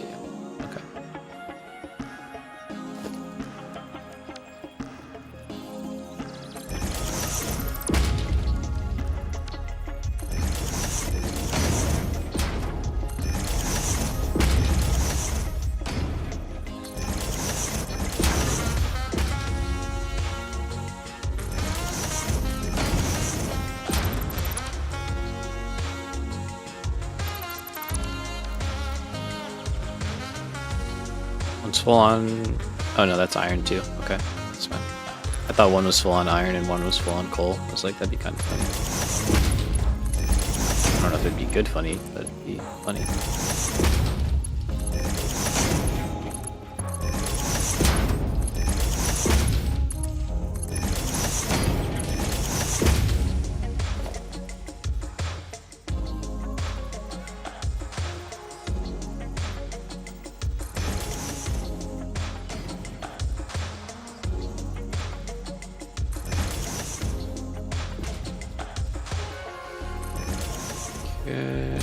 One's full on... Oh no, that's iron too. Okay, that's fine. I thought one was full on iron and one was full on coal. I was like, that'd be kind of funny. I don't know if it'd be good funny, but it'd be funny. Okay.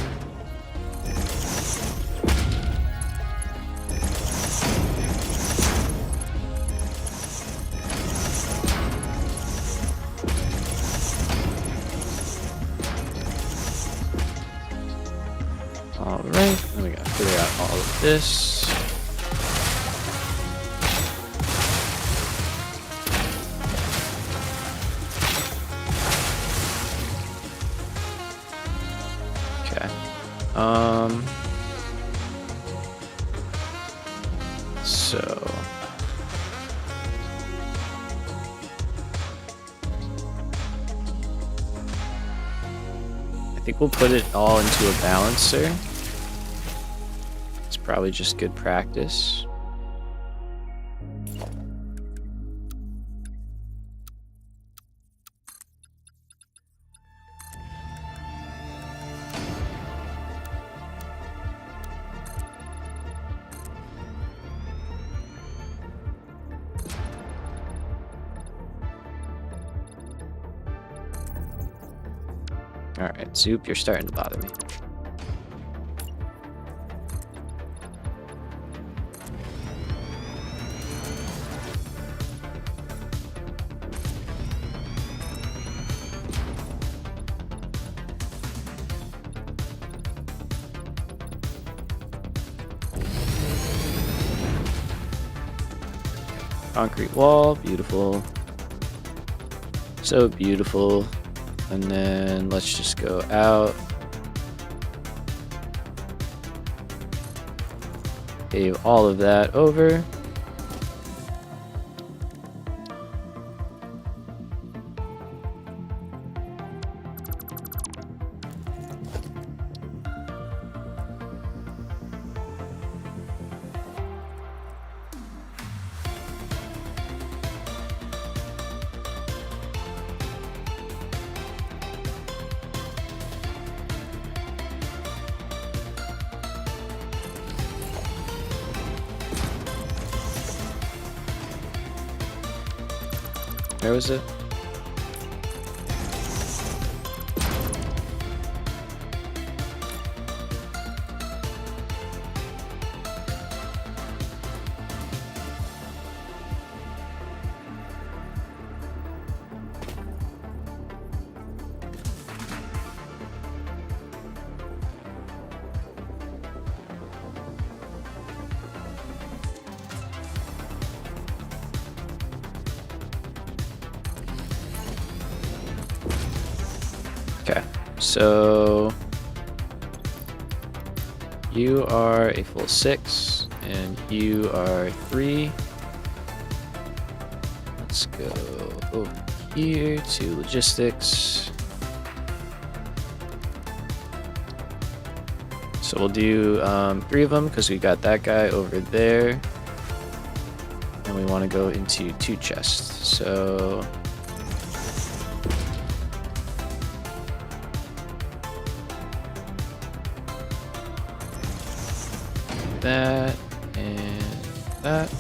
All right, then we gotta figure out all of this. so I think we'll put it all into a balancer. It's probably just good practice. Alright, Zoop, you're starting to bother me. Concrete wall, beautiful. So beautiful. And then let's just go out. Pave all of that over. Where was it? Okay, so you are a full 6, and you are 3. Let's go over here to logistics. So we'll do 3 of them because we got that guy over there, and we want to go into 2 chests. So that and that.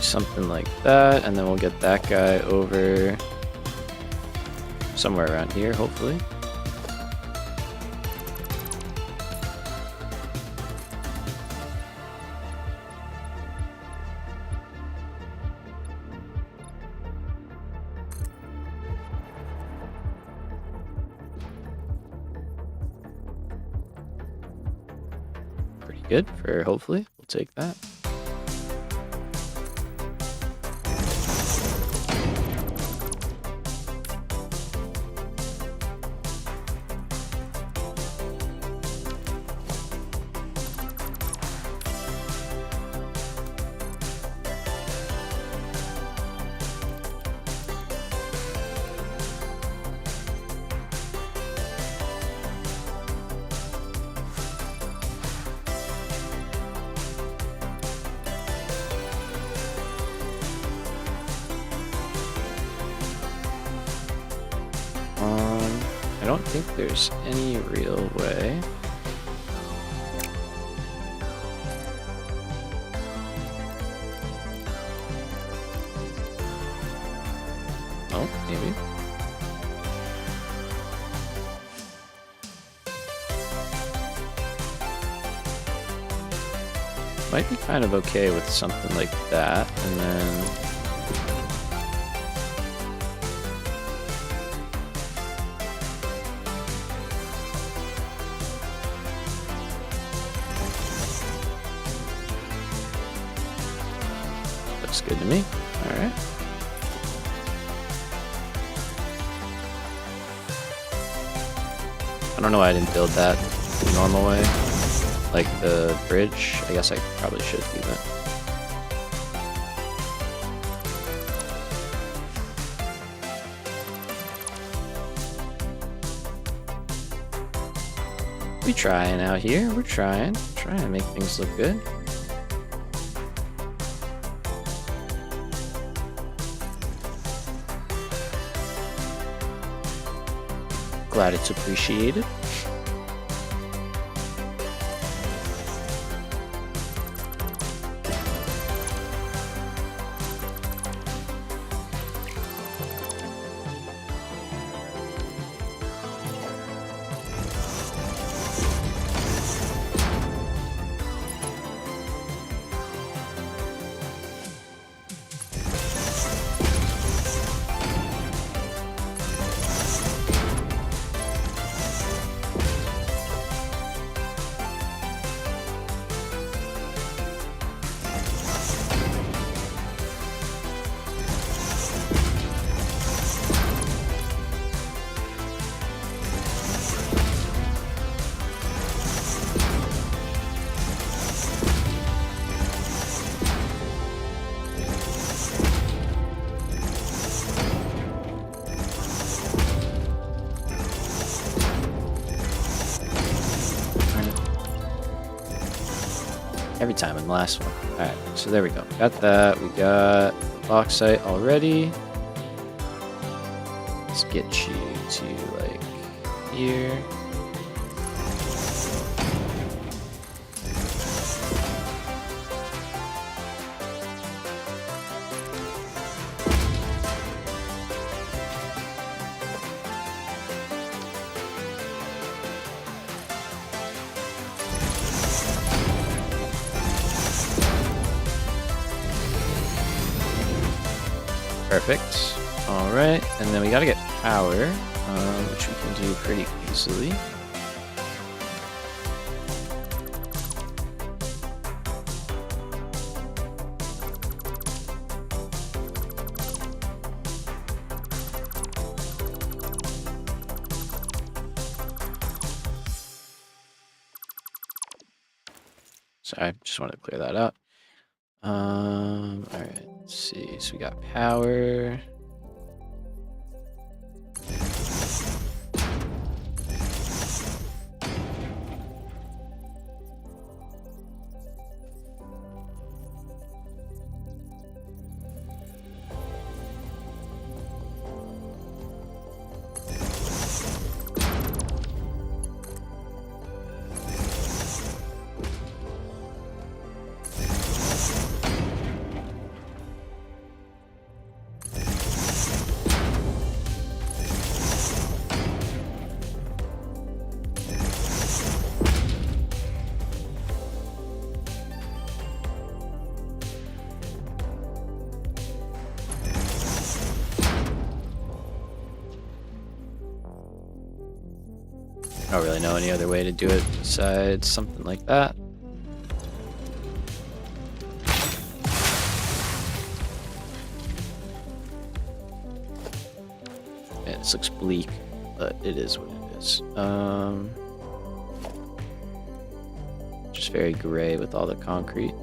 Something like that, and then we'll get that guy over somewhere around here, hopefully. Pretty good for hopefully. We'll take that. I don't think there's any real way. Oh, maybe. Might be kind of okay with something like that, and then... Looks good to me. Alright. I don't know why I didn't build that the normal way. Like the bridge. I guess I probably should do that. We trying out here. We're trying to make things look good. Glad it's appreciated. Every time in the last one. Alright, so there we go. Got that. We got bauxite already. Let's get you to like here. Perfect. Alright, and then we gotta get power, which we can do pretty easily. Sorry, just wanted to clear that out. Alright, let's see. So we got power. I don't really know any other way to do it besides something like that. Yeah, this looks bleak, but it is what it is. Just very gray with all the concrete.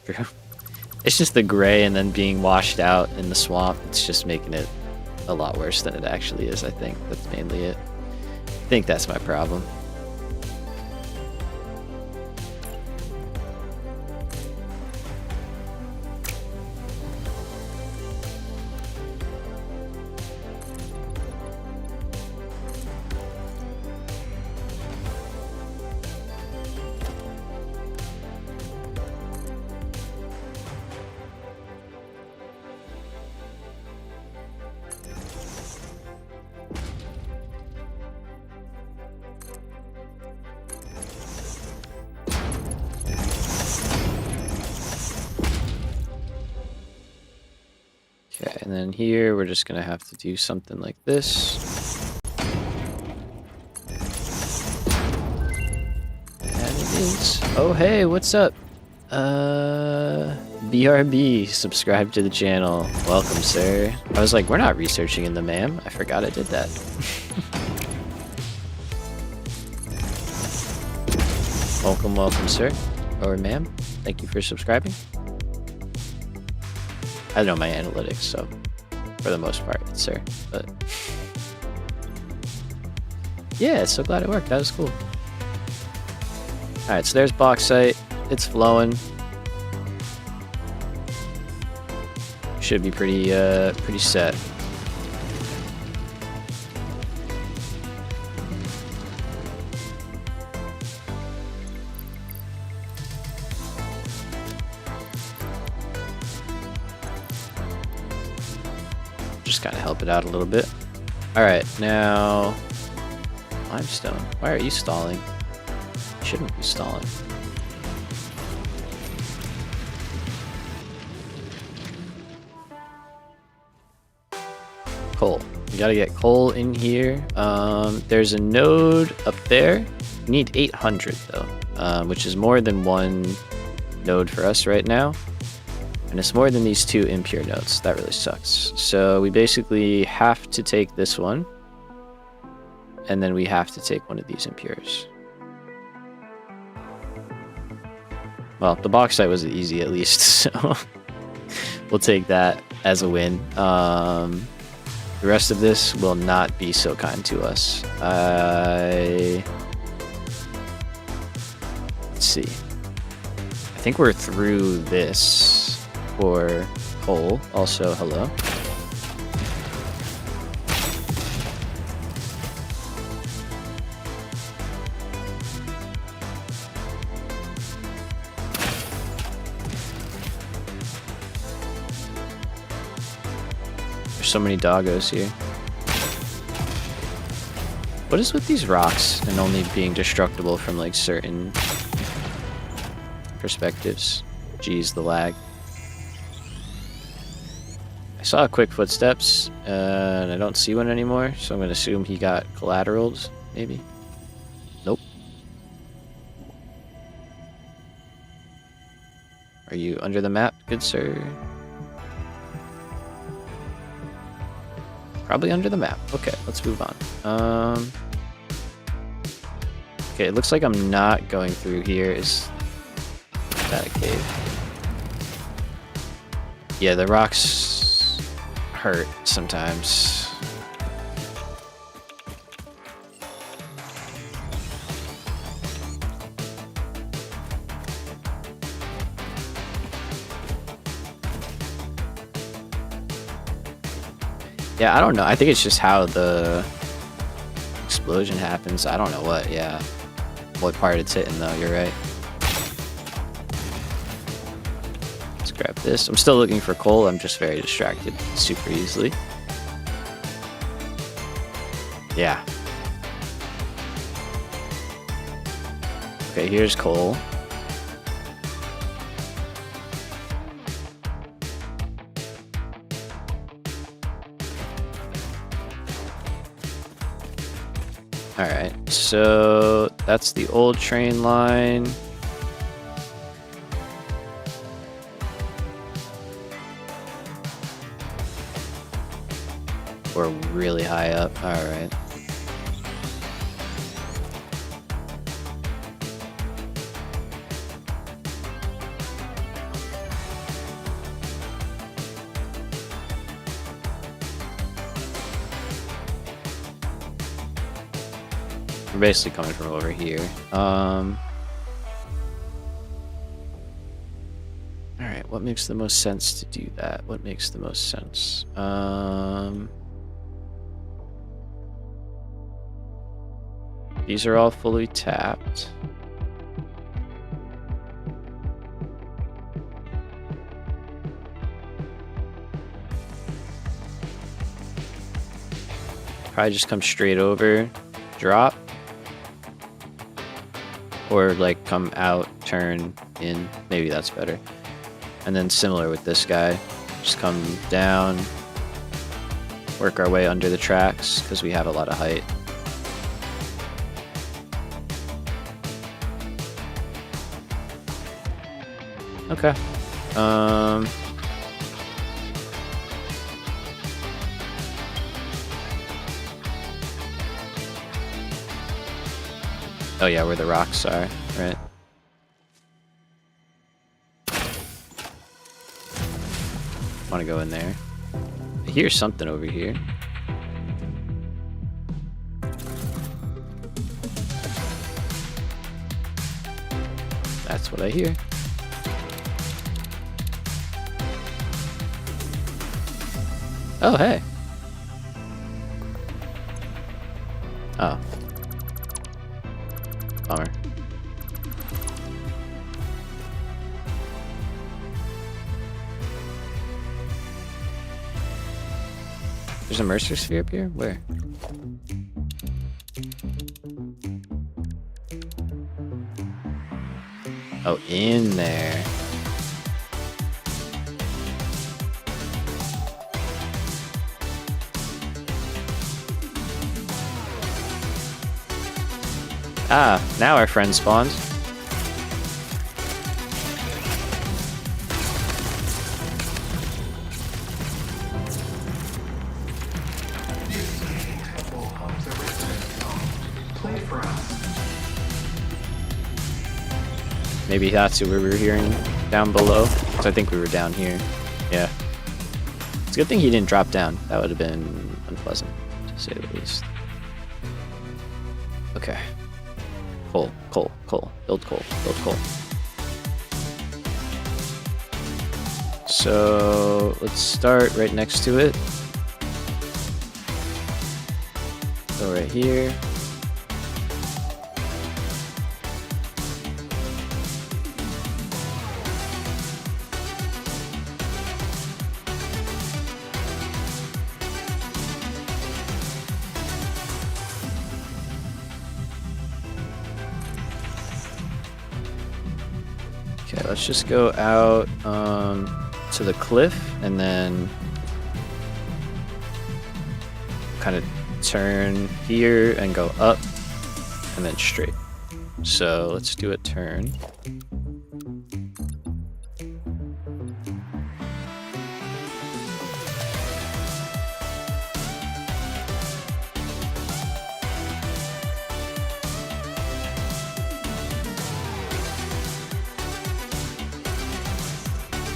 True. It's just the gray and then being washed out in the swamp. It's just making it a lot worse than it actually is, I think. That's mainly it. I think that's my problem. Okay, and then here we're just gonna have to do something like this. And it is. Oh hey, what's up? BRB, subscribe to the channel. Welcome, sir. I was like, we're not researching in the ma'am. I forgot I did that. Welcome, welcome, sir. Or ma'am. Thank you for subscribing. I know my analytics, so for the most part, it's sir. But yeah, so glad it worked. That was cool. Alright, so there's bauxite. It's flowing. Should be pretty set. Just kind of help it out a little bit. Alright, now limestone. Why are you stalling? You shouldn't be stalling. Coal. We gotta get coal in here. There's a node up there. We need 800 though, which is more than one node for us right now. And it's more than these two impure nodes. That really sucks. So we basically have to take this one. And then we have to take one of these impures. Well, the bauxite was easy at least, so we'll take that as a win. The rest of this will not be so kind to us. Let's see. I think we're through this for coal. Also, hello. There's so many doggos here. What is with these rocks and only being destructible from like certain perspectives? Jeez, the lag. I saw quick footsteps, and I don't see one anymore, so I'm going to assume he got collaterals, maybe? Nope. Are you under the map, good sir? Probably under the map. Okay, let's move on. Okay, it looks like I'm not going through here. Is that a cave? Yeah, the rocks hurt sometimes. Yeah, I don't know. I think it's just how the explosion happens. I don't know what, yeah. What part it's hitting though, you're right. Grab this. I'm still looking for coal. I'm just very distracted super easily. Yeah. Okay, here's coal. Alright, so that's the old train line. We're really high up. Alright. We're basically coming from over here. Alright, what makes the most sense to do that? What makes the most sense? These are all fully tapped. Probably just come straight over, drop. Or like come out, turn, in. Maybe that's better. And then similar with this guy. Just come down, work our way under the tracks because we have a lot of height. Okay. Oh yeah, where the rocks are, right? Want to go in there. I hear something over here. That's what I hear. Oh, hey. Oh. Bummer. There's a Mercer sphere up here? Where? Oh, in there. Ah, now our friend spawned. Maybe that's who we were hearing down below. So I think we were down here. Yeah. It's a good thing he didn't drop down. That would have been unpleasant, to say the least. Okay. Coal, coal, coal. Build coal, build coal. So let's start right next to it. Go right here. Okay, let's just go out to the cliff and then kind of turn here and go up and then straight. So let's do a turn.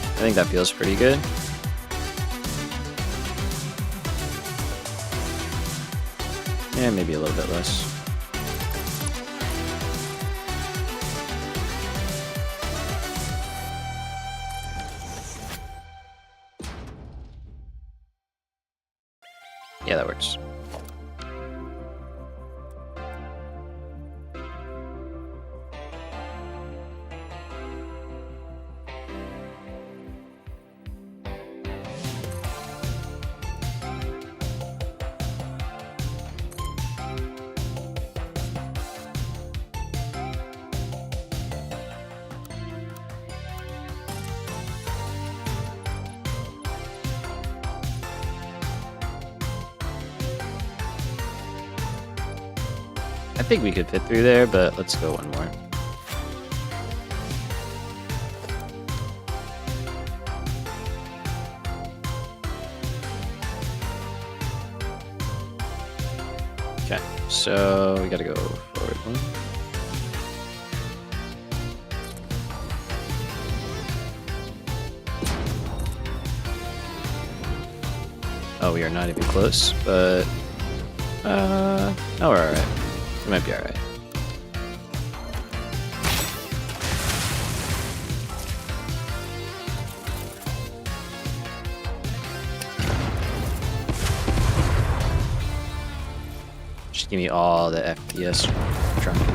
I think that feels pretty good. Yeah, maybe a little bit less. Yeah, that works. I think we could fit through there, but let's go one more. Okay, so we gotta go forward one. Oh, we are not even close, but oh, we're alright. It might be alright. Just give me all the FPS drunken.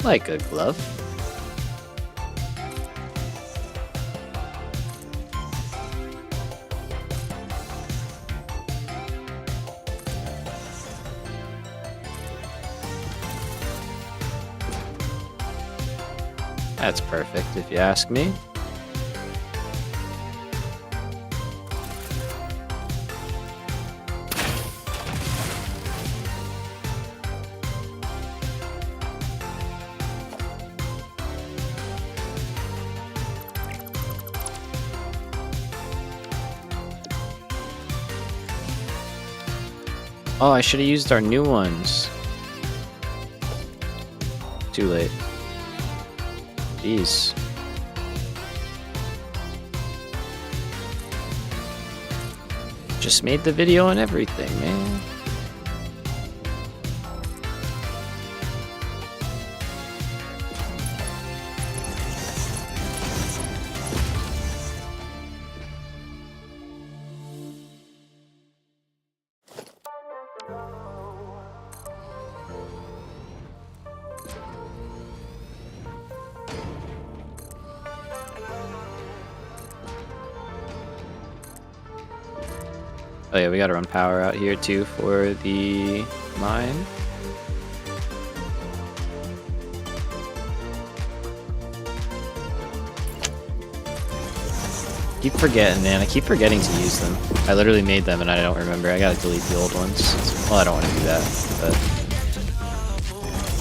Like a glove. That's perfect, if you ask me. Oh, I should have used our new ones. Too late. Jeez. Just made the video and everything, man. Oh yeah, we gotta run power out here too for the mine. Keep forgetting, man. I keep forgetting to use them. I literally made them and I don't remember. I gotta delete the old ones. Well, I don't want to do that, but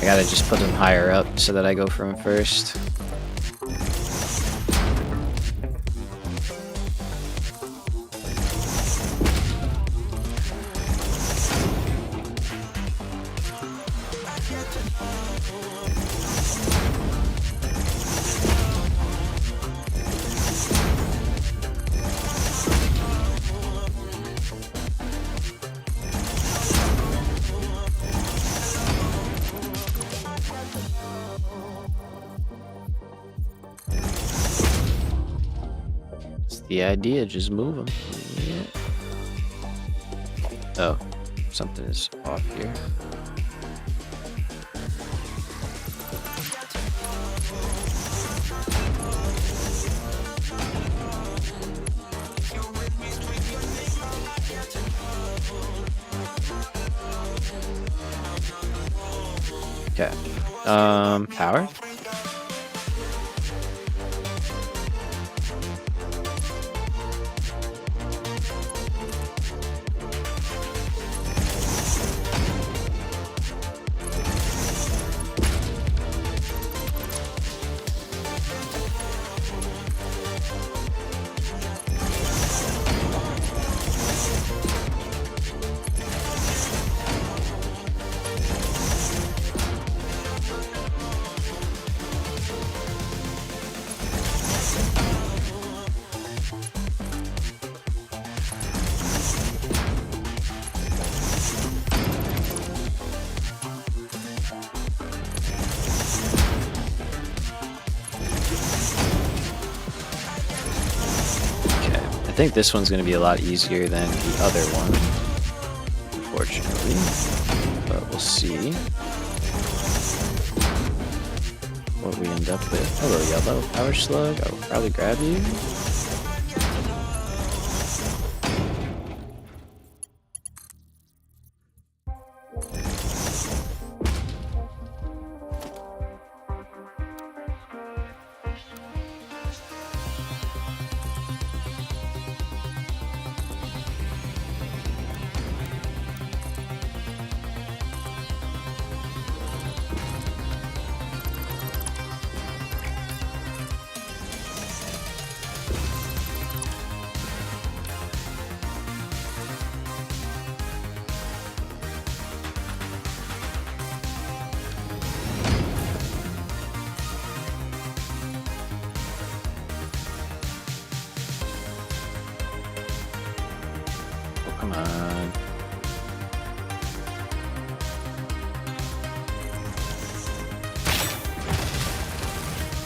I gotta just put them higher up so that I go from first. The idea, just move them. Yeah. Oh, something is off here. Okay. Power? I think this one's going to be a lot easier than the other one, unfortunately, but we'll see what we end up with. Hello, yellow power slug. I will probably grab you.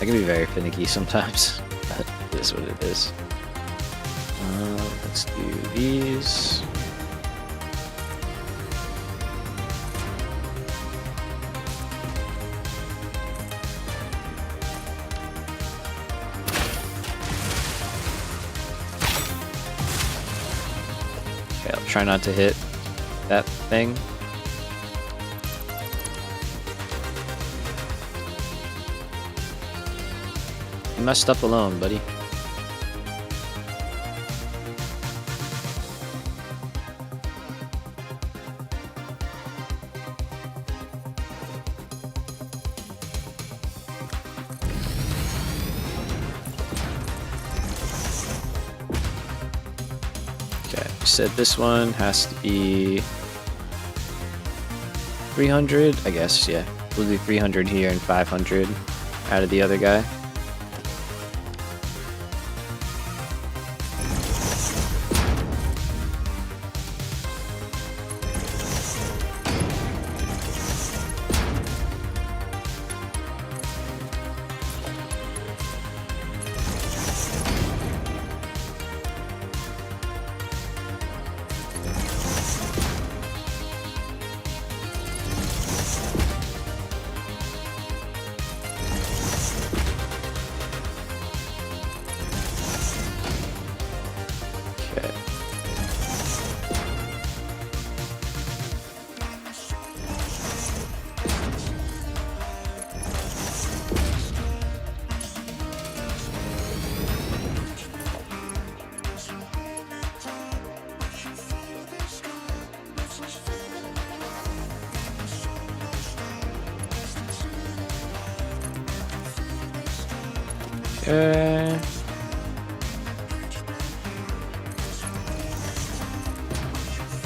I can be very finicky sometimes, but it is what it is. Let's do these. Okay, I'll try not to hit that thing. You messed up alone, buddy. Said this one has to be 300, I guess, yeah. We'll do 300 here and 500 out of the other guy.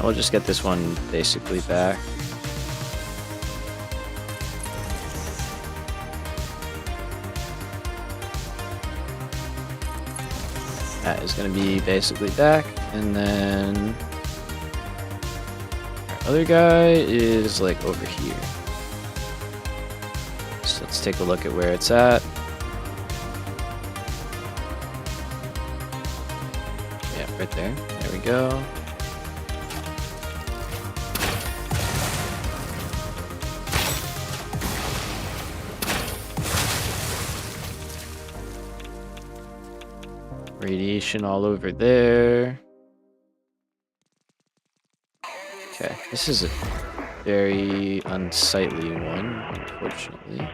I'll just get this one basically back. That is going to be basically back, and then our other guy is like over here. So let's take a look at where it's at. Yeah, right there. There we go. Radiation all over there. Okay, this is a very unsightly one, unfortunately.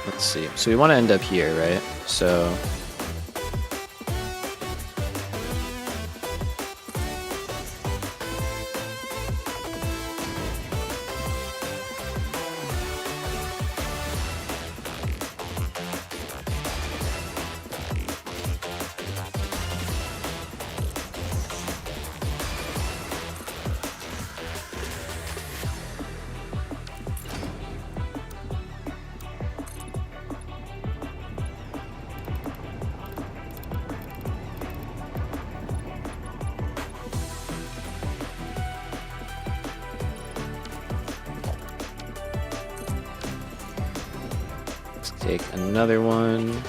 Let's see. So we want to end up here, right? So take another one.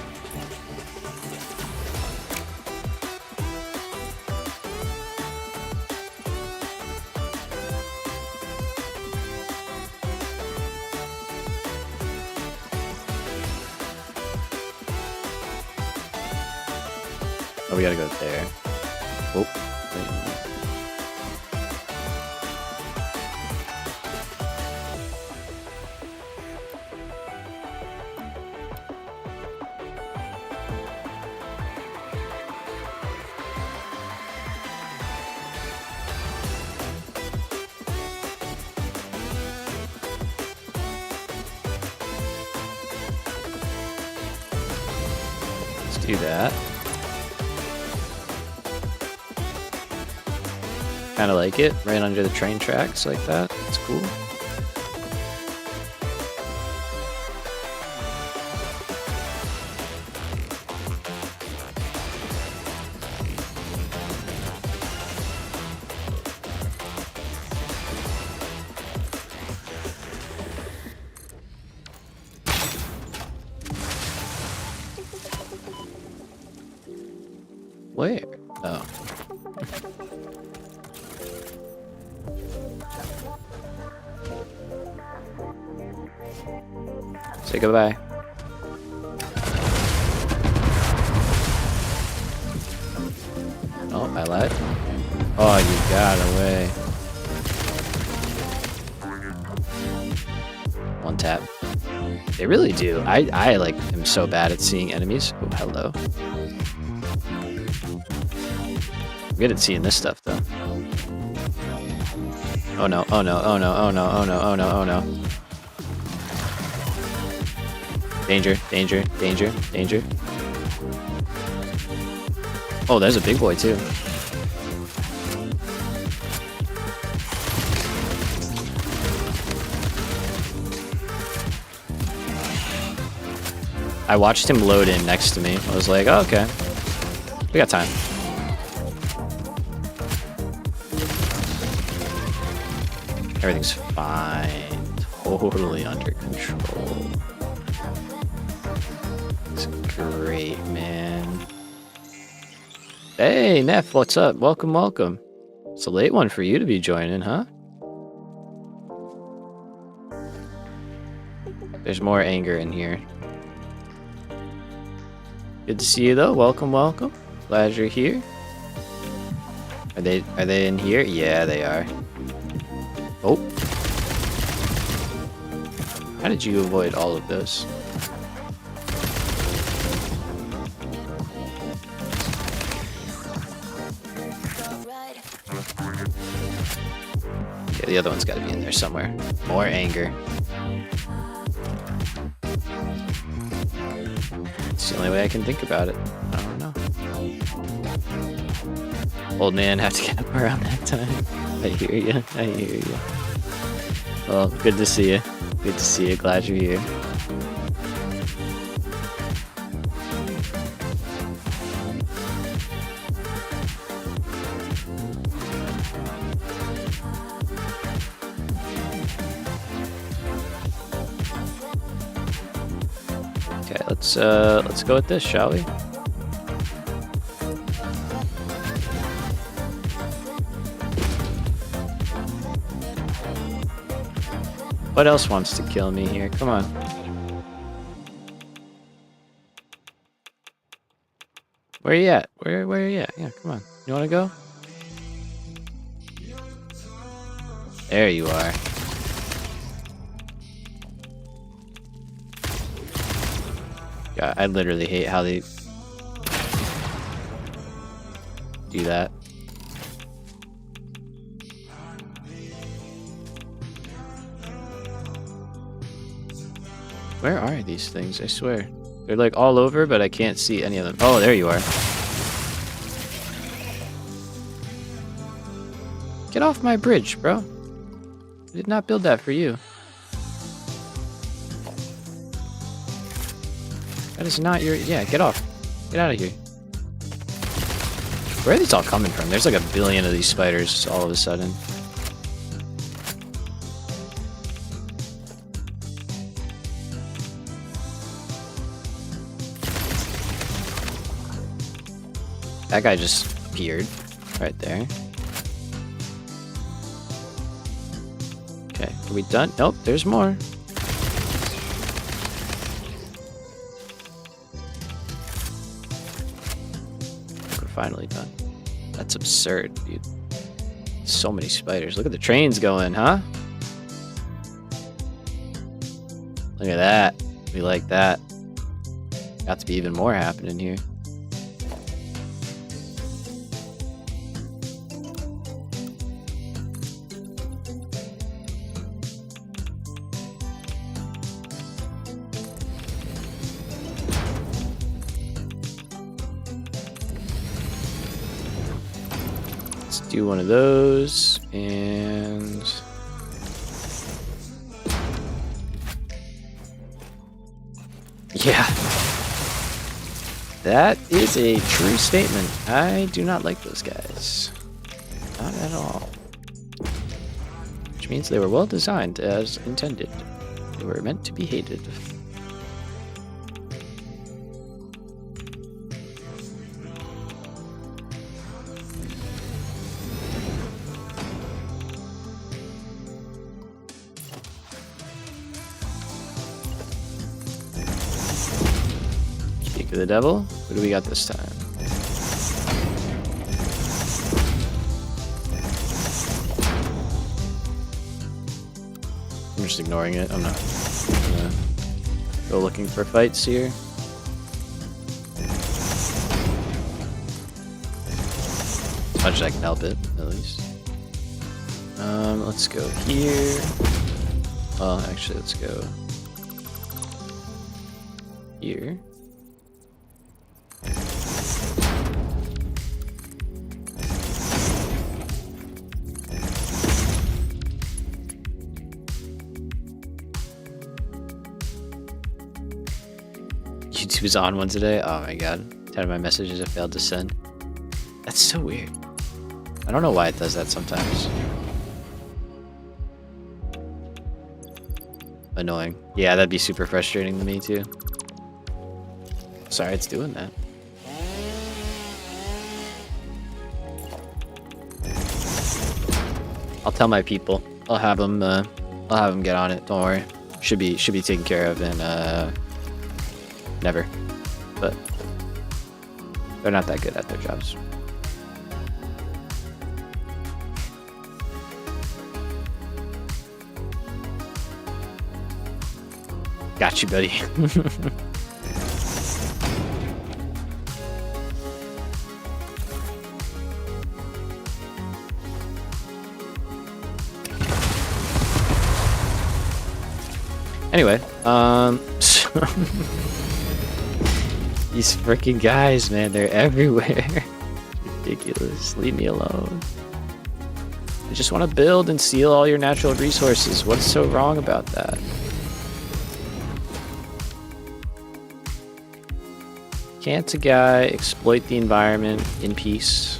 Oh, we gotta go there. Oh, wait. Let's do that. Kind of like it, right under the train tracks like that. It's cool. Where? Oh. Say goodbye. Oh, I lied. Oh, you got away. One tap. They really do. I like am so bad at seeing enemies. Oh, hello. I'm good at seeing this stuff though. Oh no, oh no, oh no, oh no, oh no, oh no, oh no. Danger, danger, danger, danger. Oh, there's a big boy too. I watched him load in next to me. I was like, oh, okay. We got time. Everything's fine. Totally under control. It's great, man. Hey, Neff, what's up? Welcome, welcome. It's a late one for you to be joining, huh? There's more anger in here. Good to see you though. Welcome, welcome. Glad you're here. Are they in here? Yeah, they are. Oh. How did you avoid all of this? Yeah, the other one's got to be in there somewhere. More anger. It's the only way I can think about it. I don't know. Old man, have to get up around that time. I hear you. I hear you. Well, good to see you. Good to see you. Glad you're here. Okay, let's go with this, shall we? What else wants to kill me here? Come on. Where are you at? Where are you at? Yeah, come on. You wanna go? There you are. God, I literally hate how they do that. Where are these things? I swear. They're like all over, but I can't see any of them. Oh, there you are. Get off my bridge, bro. I did not build that for you. That is not your... Yeah, get off. Get out of here. Where are these all coming from? There's like a billion of these spiders all of a sudden. That guy just appeared right there. Okay, are we done? Nope, there's more. We're finally done. That's absurd, dude. So many spiders. Look at the trains going, huh? Look at that. We like that. Got to be even more happening here. Do one of those, and yeah, that is a true statement. I do not like those guys, not at all, which means they were well designed as intended. They were meant to be hated. Speak of the devil. What do we got this time? I'm just ignoring it. I'm not gonna go looking for fights here. As much as I can help it, at least. Let's go here. Well, actually, let's go here. YouTube's on one today. Oh my god. 10 of my messages have failed to send. That's so weird. I don't know why it does that sometimes. Annoying. Yeah, that'd be super frustrating to me too. Sorry it's doing that. I'll tell my people. I'll have them get on it. Don't worry. Should be taken care of in never. But they're not that good at their jobs. Got you, buddy. Anyway, so these freaking guys, man, they're everywhere. Ridiculous. Leave me alone. I just want to build and steal all your natural resources. What's so wrong about that? Can't a guy exploit the environment in peace?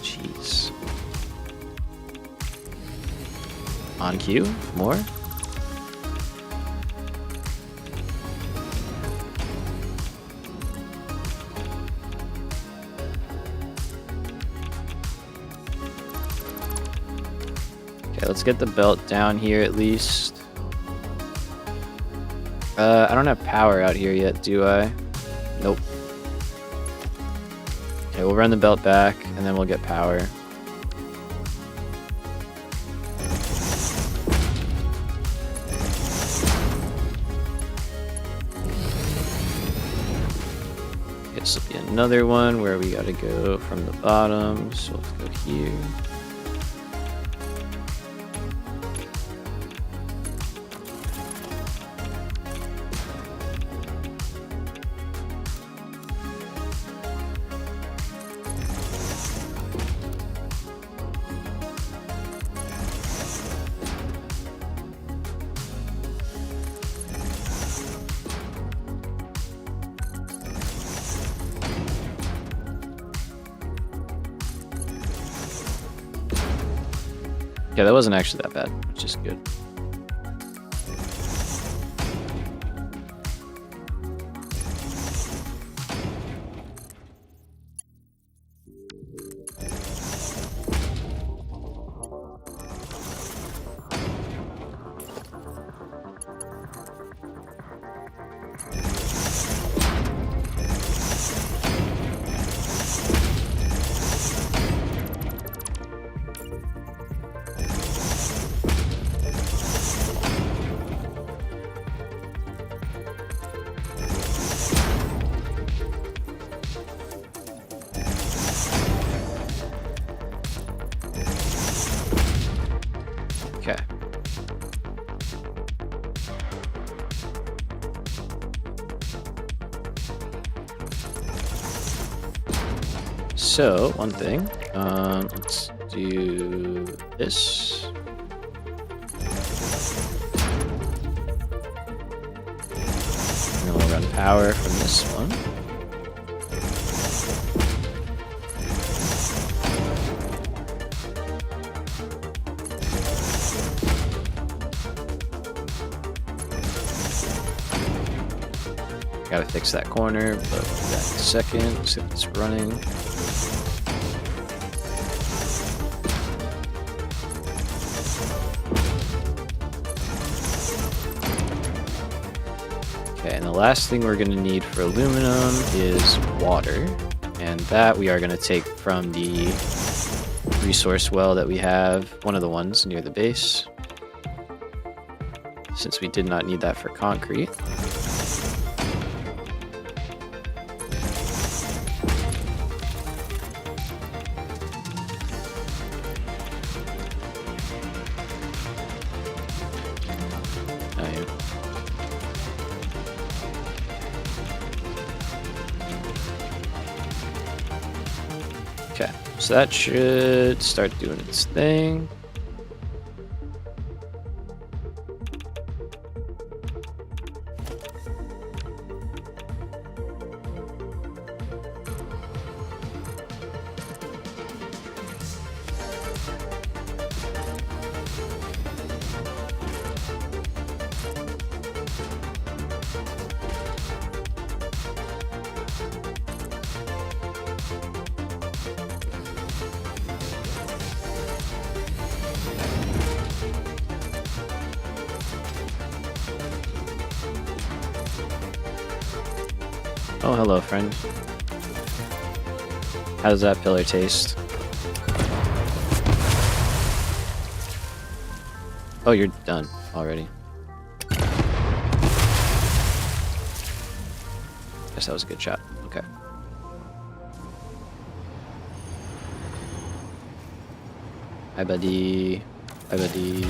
Jeez. On cue? More? Okay, let's get the belt down here at least. I don't have power out here yet, do I? Nope. Okay, we'll run the belt back, and then we'll get power. Okay, this will be another one where we gotta go from the bottom, so let's go here. Yeah, that wasn't actually that bad, which is good. Okay. So, one thing, let's do this. And then we'll run power from this one. Gotta fix that corner, but we'll do that in a second. See if it's running. Okay, and the last thing we're going to need for aluminum is water. And that we are going to take from the resource well that we have, one of the ones near the base, since we did not need that for concrete. Oh, yeah. Okay, so that should start doing its thing. Oh, hello, friend. How does that pillar taste? Oh, you're done already. Guess that was a good shot. Okay. Hi, buddy. Hi, buddy.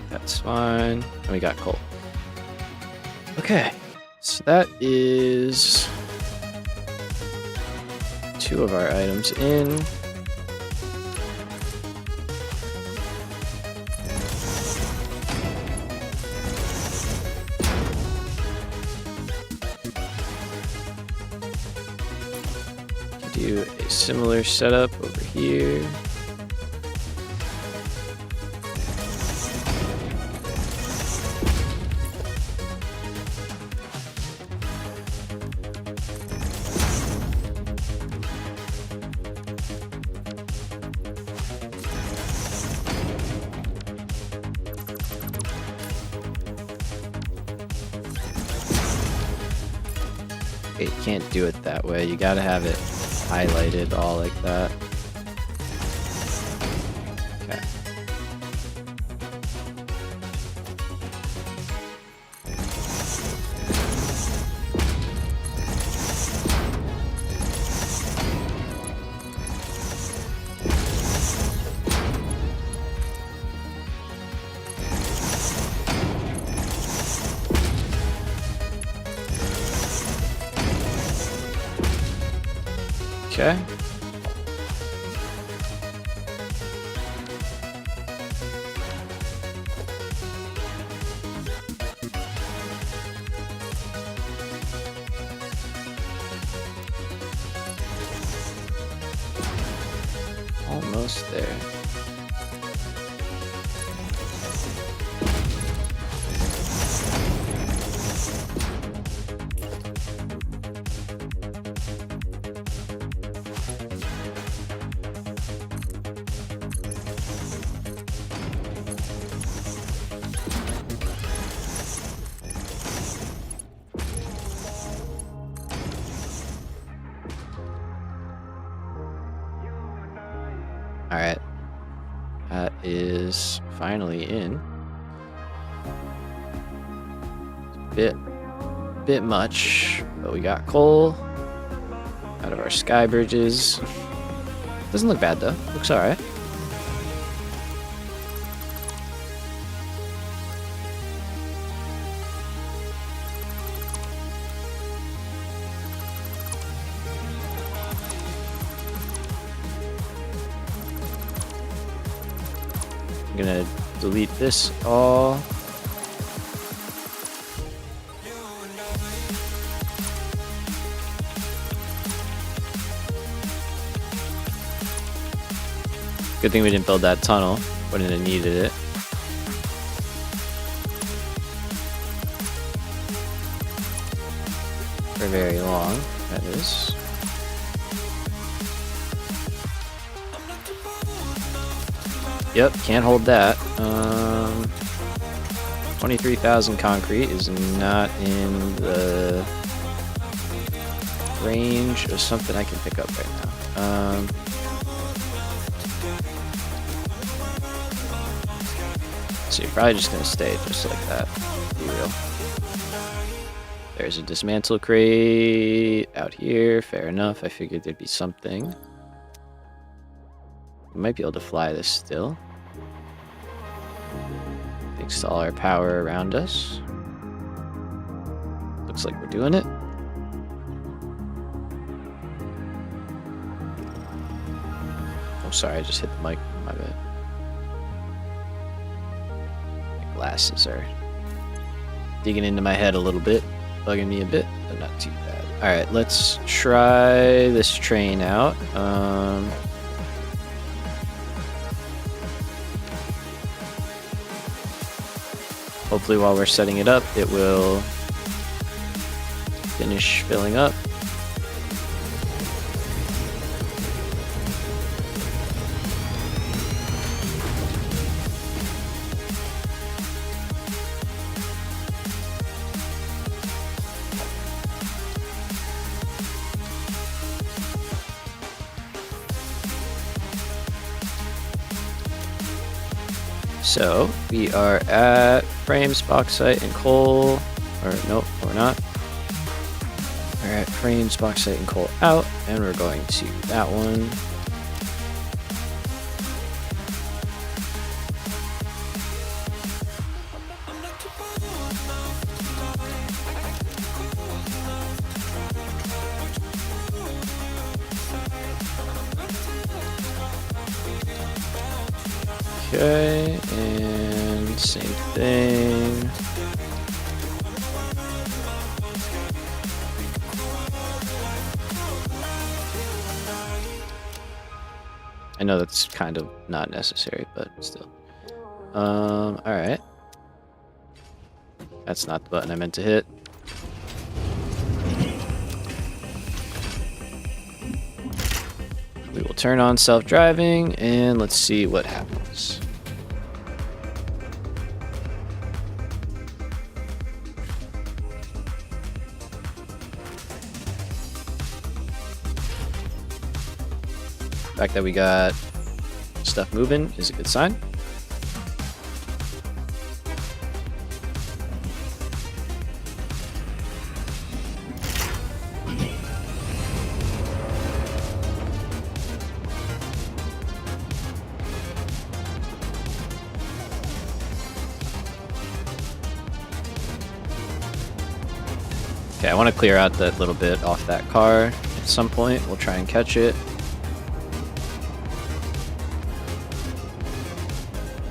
That's fine. And we got coal. Okay. So that is 2 of our items in. Do a similar setup over here. Okay, you can't do it that way. You gotta have it highlighted all like that. Okay. Okay. Almost there. Alright. That is finally in. Bit much, but we got coal out of our sky bridges. Doesn't look bad though. Looks alright. I'm gonna delete this all. Good thing we didn't build that tunnel. Wouldn't have needed it. For very long, that is. Yep, can't hold that. 23,000 concrete is not in the range of something I can pick up right now. So you're probably just gonna stay just like that. Be real. There's a dismantle crate out here. Fair enough. I figured there'd be something. We might be able to fly this still. Thanks to all our power around us. Looks like we're doing it. Oh, sorry, I just hit the mic. My bad. My glasses are digging into my head a little bit, bugging me a bit, but not too bad. Alright, let's try this train out. Hopefully while we're setting it up, it will finish filling up. So we are at frames, bauxite, and coal. Or nope, we're not. We're at frames, bauxite, and coal out, and we're going to that one. Okay, and same thing. I know that's kind of not necessary, but still. Alright. That's not the button I meant to hit. We will turn on self-driving, and let's see what happens. The fact that we got stuff moving is a good sign. Okay, I want to clear out that little bit off that car at some point. We'll try and catch it.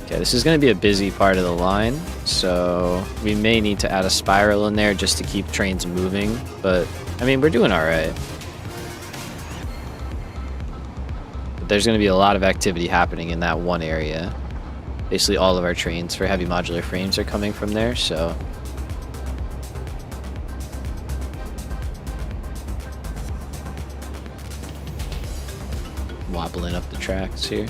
Okay, this is going to be a busy part of the line, so we may need to add a spiral in there just to keep trains moving, but I mean, we're doing alright. But there's going to be a lot of activity happening in that one area. Basically all of our trains for heavy modular frames are coming from there, so... wobbling up the tracks here.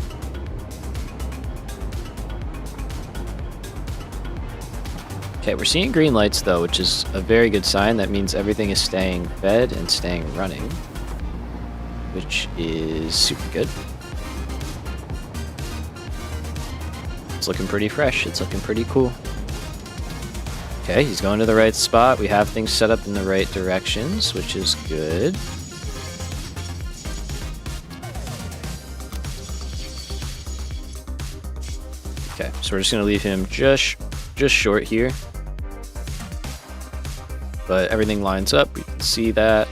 Okay, we're seeing green lights though, which is a very good sign. That means everything is staying fed and staying running, which is super good. It's looking pretty fresh. It's looking pretty cool. Okay, he's going to the right spot. We have things set up in the right directions, which is good. Okay, so we're just gonna leave him just short here. But everything lines up, we can see that.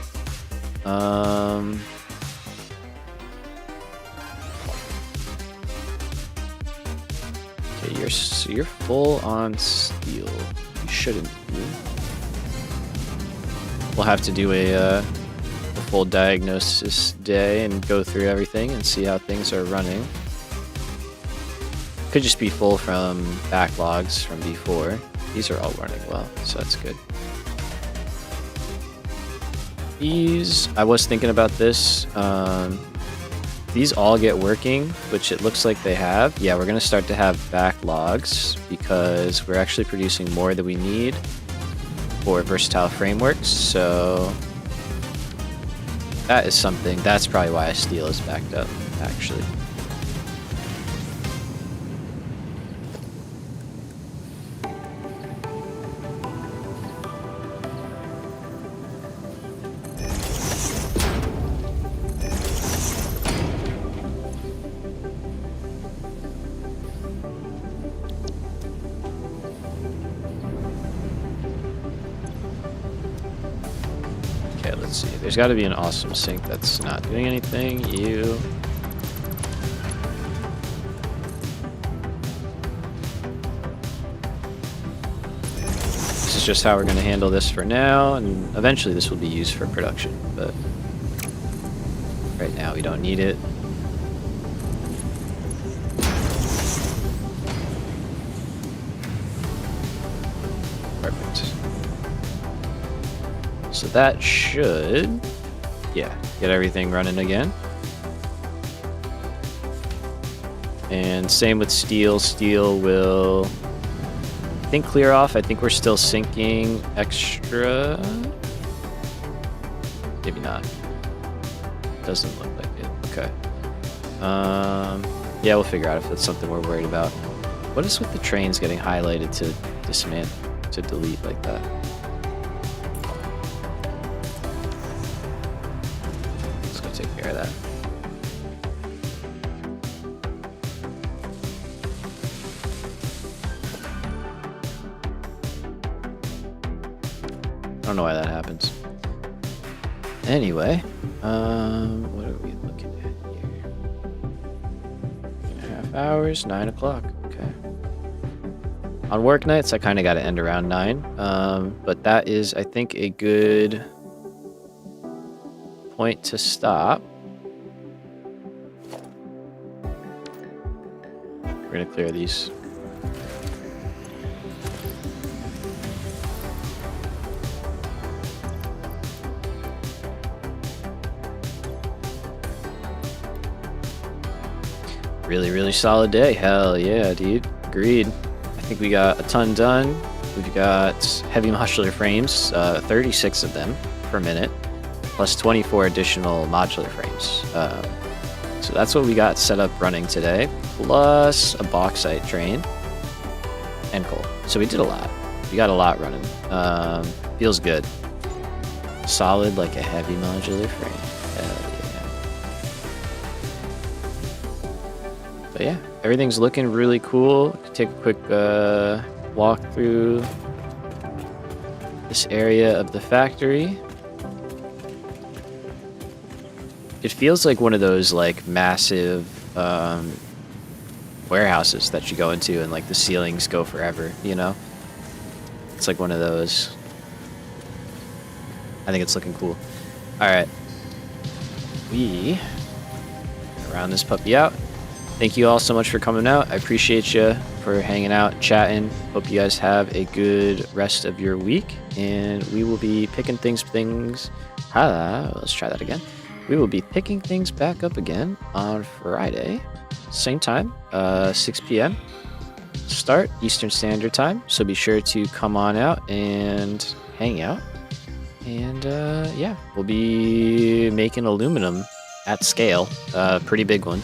Okay, you're full on steel. You shouldn't be. We'll have to do a full diagnosis day and go through everything and see how things are running. Could just be full from backlogs from before. These are all running well, so that's good. These, I was thinking about this. These all get working, which it looks like they have. Yeah, we're gonna start to have backlogs because we're actually producing more than we need for versatile frameworks. So that is something. That's probably why steel is backed up, actually. Okay, let's see. There's got to be an awesome sink that's not doing anything. You. This is just how we're going to handle this for now, and eventually this will be used for production, but right now we don't need it. Perfect. So that should, yeah, get everything running again. And same with steel. Steel will, I think, clear off. I think we're still sinking extra. Maybe not. Doesn't look like it. Okay. Yeah, we'll figure out if that's something we're worried about. What is with the trains getting highlighted to dismantle, to delete like that? Take care of that. I don't know why that happens. Anyway, what are we looking at here? 2.5 hours, 9 o'clock. Okay. On work nights, I kind of got to end around 9. But that is, I think, a good point to stop. We're gonna clear these. Really solid day. Hell yeah, dude. Agreed. I think we got a ton done. We've got heavy modular frames, 36 of them per minute, plus 24 additional modular frames. So that's what we got set up running today, plus a bauxite train and coal. So we did a lot. We got a lot running. Feels good. Solid like a heavy modular frame. Hell yeah. But yeah, everything's looking really cool. Take a quick walk through this area of the factory. It feels like one of those like massive warehouses that you go into and like the ceilings go forever, you know? It's like one of those. I think it's looking cool. Alright. We round this puppy out. Thank you all so much for coming out. I appreciate you for hanging out, chatting. Hope you guys have a good rest of your week. And we will be picking things. Let's try that again. We will be picking things back up again on Friday. Same time, 6 p.m. Start Eastern Standard Time. So be sure to come on out and hang out. And yeah, we'll be making aluminum at scale, pretty big one.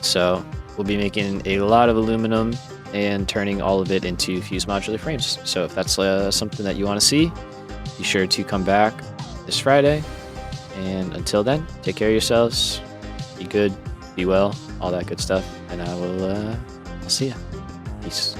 So we'll be making a lot of aluminum and turning all of it into fused modular frames. So if that's something that you want to see, be sure to come back this Friday. And until then, take care of yourselves. Be good, be well, all that good stuff. And I will I'll see ya. Peace.